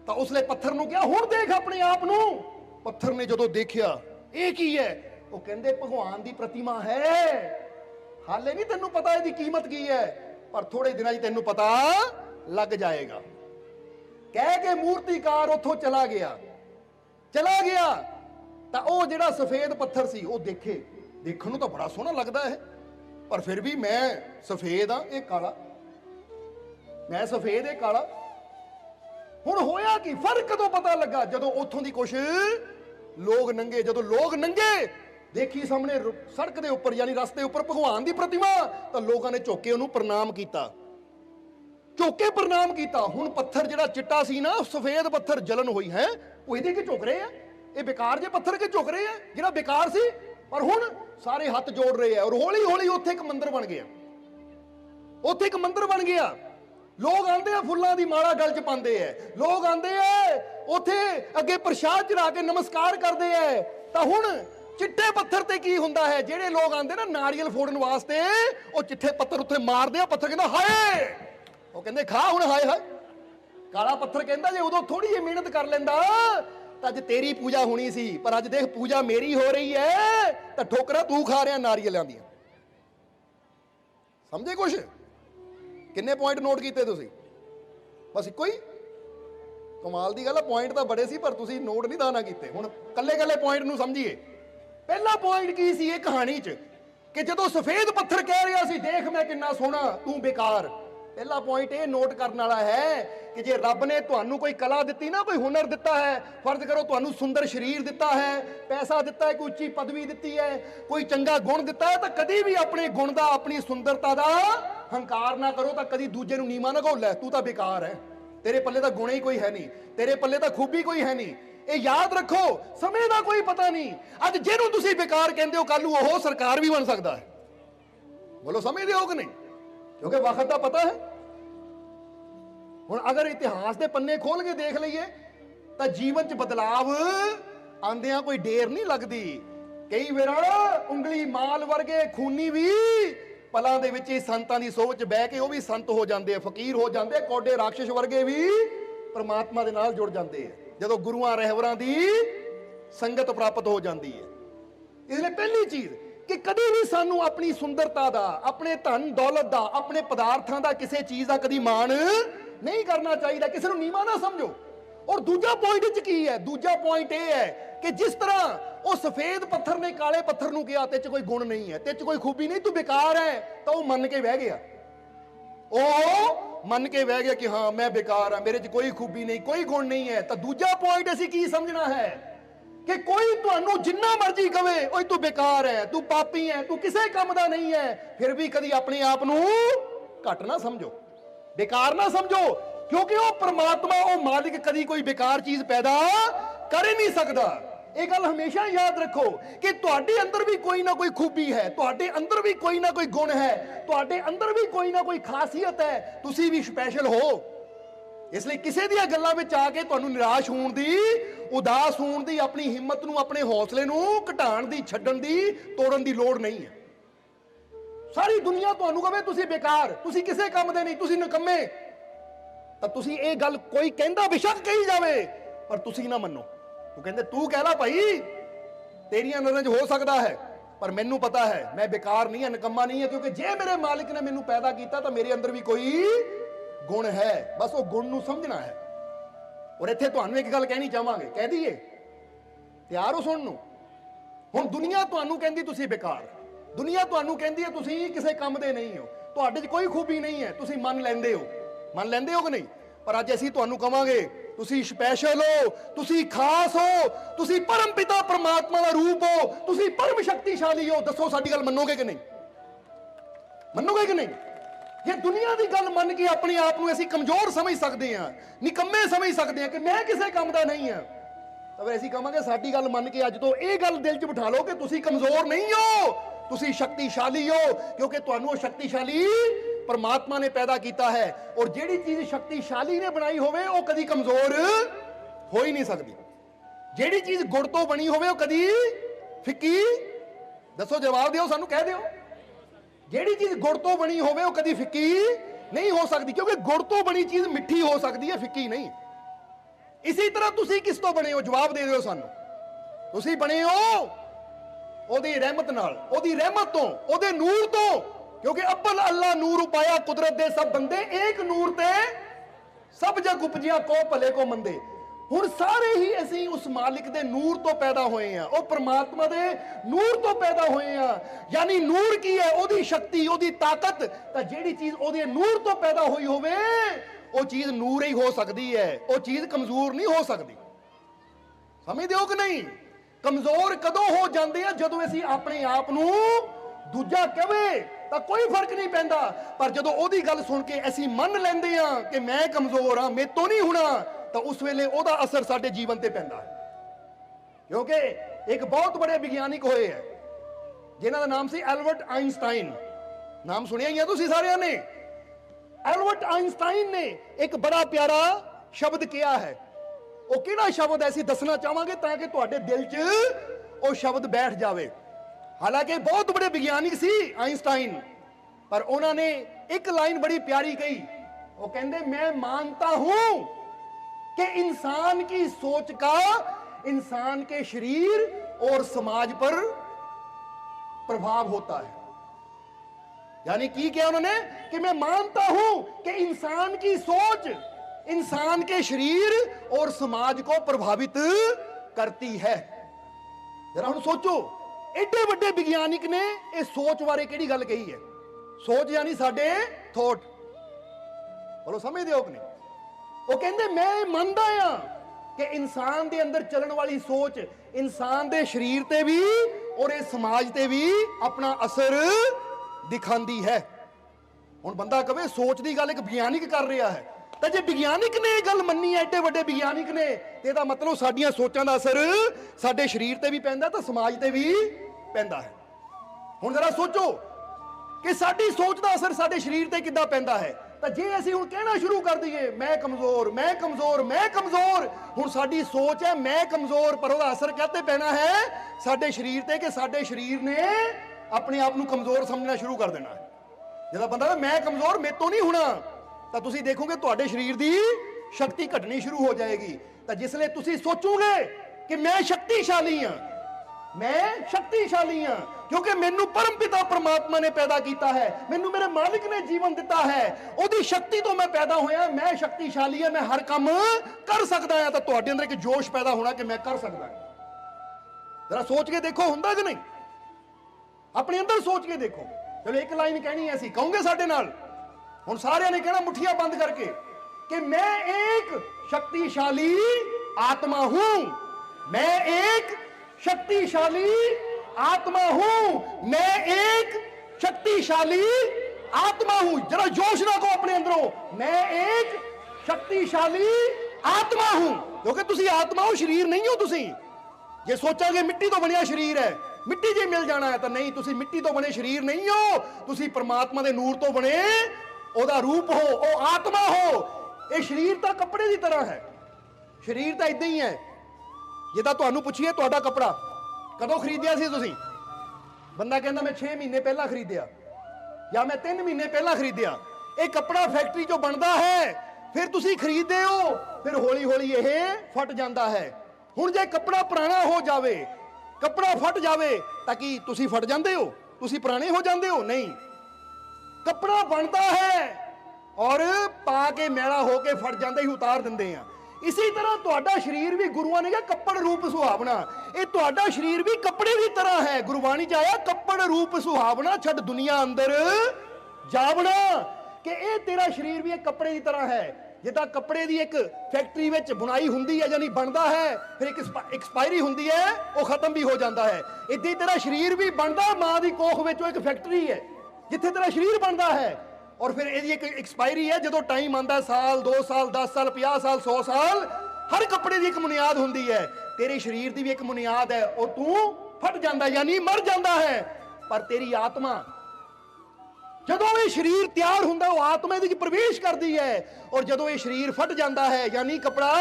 ਤਾਂ ਉਸਲੇ ਪੱਥਰ ਨੂੰ ਕਿਹਾ ਹੁਣ ਦੇਖ ਆਪਣੇ ਆਪ ਨੂੰ। ਪੱਥਰ ਨੇ ਜਦੋਂ ਦੇਖਿਆ ਇਹ ਕੀ ਹੈ, ਉਹ ਕਹਿੰਦੇ ਭਗਵਾਨ ਦੀ ਪ੍ਰਤਿਮਾ ਹੈ, ਹਾਲੇ ਨਹੀਂ ਤੈਨੂੰ ਪਤਾ ਇਹਦੀ ਕੀਮਤ ਕੀ ਹੈ, ਪਰ ਥੋੜੇ ਦਿਨਾਂ 'ਚ ਤੈਨੂੰ ਪਤਾ ਲੱਗ ਜਾਏਗਾ। ਕਹਿ ਕੇ ਮੂਰਤੀਕਾਰ ਉੱਥੋਂ ਚਲਾ ਗਿਆ ਤਾਂ ਉਹ ਜਿਹੜਾ ਸਫੇਦ ਪੱਥਰ ਸੀ ਉਹ ਦੇਖਣ ਨੂੰ ਤਾਂ ਬੜਾ ਸੋਹਣਾ ਲੱਗਦਾ ਹੈ, ਪਰ ਫਿਰ ਵੀ ਮੈਂ ਸਫੇਦ ਆ, ਇਹ ਕਾਲਾ, ਮੈਂ ਸਫੇਦ, ਇਹ ਕਾਲਾ। ਹੁਣ ਹੋਇਆ ਕੀ, ਫਰਕ ਕਦੋਂ ਪਤਾ ਲੱਗਾ, ਜਦੋਂ ਉੱਥੋਂ ਦੀ ਕੁਛ ਲੋਕ ਨੰਗੇ, ਜਦੋਂ ਲੋਕ ਨੰਗੇ ਦੇਖੀ ਸਾਹਮਣੇ ਸੜਕ ਦੇ ਉੱਪਰ, ਯਾਨੀ ਰਸਤੇ ਉੱਪਰ ਭਗਵਾਨ ਦੀ ਪ੍ਰਤਿਮਾ, ਤਾਂ ਲੋਕਾਂ ਨੇ ਝੁੱਕ ਕੇ ਉਹਨੂੰ ਪ੍ਰਣਾਮ ਕੀਤਾ, ਹੁਣ ਪੱਥਰ ਜਿਹੜਾ ਚਿੱਟਾ ਸੀ ਨਾ, ਸਫੇਦ ਪੱਥਰ ਜਲਨ ਹੋਈ ਹੈ, ਉਹ ਇਹਦੇ ਕਿ ਝੁਕ ਰਹੇ ਆ, ਇਹ ਬੇਕਾਰ ਜੇ ਪੱਥਰ ਕੇ ਝੁਕ ਰਹੇ ਆ, ਜਿਹੜਾ ਬੇਕਾਰ ਸੀ। ਪਰ ਹੁਣ ਸਾਰੇ ਹੱਥ ਜੋੜ ਰਹੇ ਆ, ਔਰ ਹੌਲੀ ਹੌਲੀ ਉੱਥੇ ਇੱਕ ਮੰਦਿਰ ਬਣ ਗਿਆ, ਲੋਕ ਆਂਦੇ ਆ, ਫੁੱਲਾਂ ਦੀ ਮਾਲਾ ਗਲ 'ਚ ਪਾਉਂਦੇ ਆ, ਲੋਕ ਆਂਦੇ ਆ ਉੱਥੇ ਅੱਗੇ ਪ੍ਰਸ਼ਾਦ ਚੜਾ ਕੇ ਨਮਸਕਾਰ ਕਰਦੇ ਆ। ਤਾਂ ਹੁਣ ਚਿੱਟੇ ਪੱਥਰ ਤੇ ਕੀ ਹੁੰਦਾ ਹੈ, ਜਿਹੜੇ ਲੋਕ ਆਂਦੇ ਨਾ ਨਾਰੀਅਲ ਫੋੜਨ ਵਾਸਤੇ, ਉਹ ਚਿੱਟੇ ਪੱਥਰ ਉੱਥੇ ਮਾਰਦੇ ਆ, ਪੱਥਰ ਕਹਿੰਦਾ ਹਾਏ, ਉਹ ਕਹਿੰਦੇ ਖਾ ਹੁਣ ਹਾਏ ਹਾਏ। ਕਾਲਾ ਪੱਥਰ ਕਹਿੰਦਾ ਜੇ ਉਦੋਂ ਥੋੜੀ ਜਿਹੀ ਮਿਹਨਤ ਕਰ ਲੈਂਦਾ ਤਾਂ ਅੱਜ ਤੇਰੀ ਪੂਜਾ ਹੋਣੀ ਸੀ, ਪਰ ਅੱਜ ਦੇਖ ਪੂਜਾ ਮੇਰੀ ਹੋ ਰਹੀ ਹੈ, ਤਾਂ ਠੋਕਰਾਂ ਤੂੰ ਖਾ ਰਿਹਾ ਨਾਰੀਅਲਾਂ ਦੀਆਂ। ਸਮਝੇ ਕੁਛ? ਕਿੰਨੇ ਪੁਆਇੰਟ ਨੋਟ ਕੀਤੇ ਤੁਸੀਂ? ਬਸ ਇੱਕੋ ਹੀ? ਕਮਾਲ ਦੀ ਗੱਲ ਹੈ, ਪੁਆਇੰਟ ਤਾਂ ਬੜੇ ਸੀ ਪਰ ਤੁਸੀਂ ਨੋਟ ਨਹੀਂ ਦਾਣਾ ਕੀਤੇ। ਹੁਣ ਕੱਲੇ ਪੁਆਇੰਟ ਨੂੰ ਸਮਝੀਏ। ਪਹਿਲਾ ਪੁਆਇੰਟ ਕੀ ਸੀ ਇਹ ਕਹਾਣੀ 'ਚ, कि जदों सफेद पत्थर कह रहा सी देख मैं किन्ना सोहना तू बेकार। पहला पॉइंट ये नोट करने वाला है कि जे रब ने तुहानू कोई कला दी ना, कोई हुनर दिता है, फर्ज करो तुहानू सुंदर शरीर दिता है, पैसा दिता है, कोई उच्ची पदवी दी है, कोई चंगा गुण दिता है, तो कभी भी अपने गुण का अपनी सुंदरता का हंकार ना करो, तो कभी दूजे नूं नीवां ना कहो लै तू तो बेकार है, तेरे पल्ले तो गुण ही कोई है नहीं, तेरे पल्ले तो खूबी कोई है नहीं। ये याद रखो, समय का कोई पता नहीं, अज जिहनूं तुसीं बेकार कहंदे हो कल नूं ओह सरकार भी बन सकता है। बोलो समझदे हो कि नहीं? क्योंकि वक्त का पता है। हुण अगर इतिहास के पन्ने खोल के देख लीए तो जीवन च बदलाव आंदियां कोई देर नहीं लगती। कई बार उंगली माल वर्गे खूनी भी पलां दे विच संतां दी सोच बह के वह भी संत हो जाते, फकीर हो जाते, कोडे राक्षस वर्गे भी परमात्मा दे नाल जुड़ जाते हैं जदों गुरुआं रहबरां दी संगत प्राप्त हो जाती है। इसलिए पहली चीज कि कभी भी सानू अपनी सुंदरता दा, अपने धन दौलत दा, अपने पदार्थां दा, किसी चीज का कभी मान नहीं करना चाहिए, किसी को नीवा ना समझो। और दूजा पॉइंट की है, दूजा पॉइंट यह है कि जिस तरह वो सफेद पत्थर ने काले पत्थर नूं कहा ते च कोई गुण नहीं है, ते च कोई खूबी नहीं, तू बेकार है, तो वह मन के बह गया, मन के बह गया कि हाँ मैं बेकार हाँ, मेरे च कोई खूबी नहीं, कोई गुण नहीं है। तो दूजा पॉइंट असीं की समझना है कि कोई तुहानू जिन्ना मर्जी कहे ओए तू बेकार है, तू पापी है, तू किसी काम का नहीं है, फिर भी कभी अपने आप नू घट ना समझो, बेकार ना समझो, क्योंकि वो परमात्मा वो मालिक कभी कोई बेकार चीज पैदा कर ही नहीं सकता। एक गल हमेशा याद रखो कि तुहाडे अंदर भी कोई ना कोई खूबी है, तुहाडे अंदर भी कोई ना कोई गुण है, तुहाडे अंदर भी कोई ना कोई खासियत है, तुसी भी स्पैशल हो। इसलिए किसी दी गल्लां विच आके तुहानू निराश होण दी, उदास होण दी, अपनी हिम्मत नू, अपने हौसले नू घटाण दी, छड्डण दी, तोड़न दी लोड़ नहीं है। सारी दुनिया तुहानू कहे तुसी बेकार, तुसी किसी काम दे नहीं, तुसी निकम्मे, तो तुसी ये गल कोई कहंदा बेशक कही जावे पर तुसी ना मन्नो। वो कहते तू कह ला भाई, तेरिया नज़रां च हो सकता है, पर मैनू पता है मैं बेकार नहीं है, निकम्मा नहीं है, क्योंकि जे मेरे मालिक ने मैनू पैदा किया तो मेरे अंदर भी कोई गुण है, बस वो गुण नू समझना है। और इत्थे तुहानू एक गल कहनी चाहांगे, कह दईए, तैयार हो सुनन नू? हुण दुनिया तुहानू कहंदी तुसी बेकार, दुनिया तुहानू कहंदी है तुसी किसी काम दे नहीं हो, तुहाडे च कोई खूबी नहीं है, तुसी मन लैंदे हो, मन लैंदे हो कि नहीं? पर अज असीं तुहानू कहांगे तुसी स्पैशल हो, तुसी खास हो, तुसी परम पिता परमात्मा का रूप हो, तुसी परम शक्तिशाली हो। दसो साडी गल मनोगे कि नहीं? मनोगे कि नहीं? ये दुनिया की गल मन के अपने आप को असीं कमजोर समझ सकते हैं, निकम्मे समझ सकते हैं कि मैं किसी काम का नहीं है, तो फिर असीं कहांगे साडी गल मन के अज तो ये गल दिल च बिठा लो कि तुसी कमजोर नहीं हो, तुसी शक्तिशाली हो, क्योंकि तुहानू वो शक्तिशाली परमात्मा ने पैदा किया है। और जिहड़ी चीज शक्तिशाली ने बनाई होवे वो कभी कमजोर हो ही नहीं सकती। जिहड़ी चीज गुड़ तो बनी होवे वो कभी फिक्की, दसो जवाब दिओ, सानू कह दिओ, जिहड़ी चीज गुड़ तो बनी होवे वो कभी फिक्की नहीं हो सकती, क्योंकि गुड़ तो बनी चीज मिठी हो सकती है, फिक्की नहीं। इसी तरह तुसी किस तो बने हो? जवाब दे दिओ सानू। तुसी बने हो ओदी रहमत नाल, ओदी रहमत तो, ओदे नूर तो, क्योंकि अब्बल अल्लाह नूर उपाया कुदरत दे सब बंदे, एक नूर ते सब जग उपजिया को भले को मंदे। हुण सारे ही असीं उस मालिक दे नूर तो पैदा होए हैं, और परमात्मा दे नूर तो पैदा होए हैं। यानी नूर की है? ओदी शक्ति, ओदी ताकत। तो जिहड़ी चीज ओदे नूर तो पैदा हुई होवे वो चीज नूर ही हो सकती है, वो चीज कमजोर नहीं हो सकती। समझदे हो कि नहीं? कमजोर कदों हो जाते हैं जदों असीं अपने आप नूं दूजा कहे तो कोई फर्क नहीं पैंदा, पर जदों ओदी गल सुन के असीं मन लैंदे हां कि मैं कमजोर हां, मेरे तो नहीं होना, तो उस वेले ओदा असर साडे जीवन ते पैंदा है। क्योंकि एक बहुत बड़े विज्ञानिक होए हैं जिन्हां दा नाम सी एल्बर्ट आइंस्टाइन, नाम सुनिया ही है तुसीं सारियां ने। एल्बर्ट आइंस्टाइन ने एक बड़ा प्यारा शब्द किया है, वो किहड़ा शब्द है असीं दसना चाहांगे ताकि तुहाडे दिल च वो शब्द बैठ जावे। हालांकि बहुत बड़े वैज्ञानिक सी आइंस्टाइन, पर उन्होंने एक लाइन बड़ी प्यारी कही, वो कहते मैं मानता हूं कि इंसान की सोच का इंसान के शरीर और समाज पर प्रभाव होता है। यानी की क्या उन्होंने कि मैं मानता हूं कि इंसान की सोच इंसान के शरीर और समाज को प्रभावित करती है। जरा हम सोचो, एडे वड्डे विज्ञानिक ने इस सोच बारे किहड़ी गल कही है? सोच यानी साडे थॉट, बोलो समझदे हो कि नहीं? वो कहंदे मैं मनदा हां कि इंसान दे अंदर चलन वाली सोच इंसान दे शरीर ते भी और इस समाज ते भी अपना असर दिखांदी है। हुण बंदा कहे सोच की गल एक विज्ञानिक कर रहा है, तो जे विज्ञानिक ने गल मन्नी है, एडे वड्डे विज्ञानिक ने, तो इसदा मतलब साडियां सोचां दा असर साडे शरीर ते भी पैंदा ते समाज ते भी पैंदा है। हुण जरा सोचो कि साडी सोच दा असर साडे शरीर ते किद्दां पैंदा है। तो जे असीं हुण कहना शुरू कर दईए मैं कमजोर, मैं कमजोर, मैं कमजोर, हुण साडी सोच है मैं कमजोर, पर उसदा असर कहते पैना है साडे शरीर ते कि साडे शरीर ने अपने आप नूं कमजोर समझना शुरू कर देना है। जदा बंदा मैं कमजोर मेरे तो नहीं होना, तो तुसीं देखोगे तुहाडे शरीर की शक्ति घटनी शुरू हो जाएगी। तो जिसले तुसीं सोचोगे कि मैं शक्तिशाली हाँ, मैं शक्तिशाली हाँ क्योंकि मैनू परम पिता परमात्मा ने पैदा किया है, मैनू मेरे मालिक ने जीवन दिता है, उहदी शक्ति तो मैं पैदा होया, मैं शक्तिशाली है, मैं हर काम कर सकता हाँ। तो तुहाडे अंदर एक जोश पैदा होना कि मैं कर सकता। जरा सोच के देखो हुंदा कि नहीं, अपने अंदर सोच के देखो। चलो एक लाइन कहनी है, असीं कहोगे साडे नाल, हुण सारिਆਂ ने कहना मुठ्ठियां बंद करके कि मैं एक शक्तिशाली आत्मा हूं, मैं एक शक्तिशाली आत्मा हूं, मैं एक शक्तिशाली आत्मा हूं। जरा जोश रखो अपने अंदरों, मैं एक शक्तिशाली आत्मा हूं, क्योंकि तुसी आत्मा हो, शरीर नहीं हो। तुसी जे सोचोगे मिट्टी तो बनया शरीर है, मिट्टी जे मिल जाना है, तो नहीं, तुसी मिट्टी तो बने शरीर नहीं हो, तुसी परमात्मा दे नूर तो बने ओदा रूप हो, ओ आत्मा हो। ये शरीर तो कपड़े की तरह है, शरीर तो इदां ही है। जिदा तुहानू पूछिए तुहाडा कपड़ा कदों खरीदिया सी तुसीं, बंदा कहंदा मैं 6 महीने पहला खरीदिया या मैं 3 महीने पहला खरीदिया। ये कपड़ा फैक्ट्री चों बनदा है, फिर तुसीं खरीददे हो, फिर हौली हौली ये फट जाता है। हुण जे कपड़ा पुराना हो जावे, कपड़ा फट जावे, ताकि तुसीं फट जांदे हो, तुसीं पुराने हो जांदे हो? नहीं, कपड़ा बनता है और पा के मैला होके फट जांदे ही उतार दिंदे हैं। इसी तरह तुहाडा शरीर भी गुरुआं ने कहा कपड़ रूप सुहावना, ये तुहाडा शरीर भी कपड़े की तरह है। गुरबाणी च आया कपड़ रूप सुहावना छड़ दुनिया अंदर जावना, कि ये तेरा शरीर भी एक कपड़े की तरह है। जिदा कपड़े की एक फैक्ट्री में बुनाई हुंदी है, यानी बनता है, फिर एक एक्सपायरी हुंदी है, वो खत्म भी हो जाता है। इदां तेरा शरीर भी बनता, मां की कोख में एक फैक्ट्री है जिथे तेरा शरीर बनता है, और फिर ये एक एक्सपायरी है। जो टाइम आता, साल 2 साल 10 साल 50 साल 100 साल, हर कपड़े की एक बुनियाद होंदी है। तेरे शरीर की भी एक बुनियाद है, और तू फट जाता यानी मर जाता है। पर तेरी आत्मा जदों ये शरीर तैयार होंदा, वो आत्मा दे विच प्रवेश करती है, और जदों ये शरीर फट जाता है यानी कपड़ा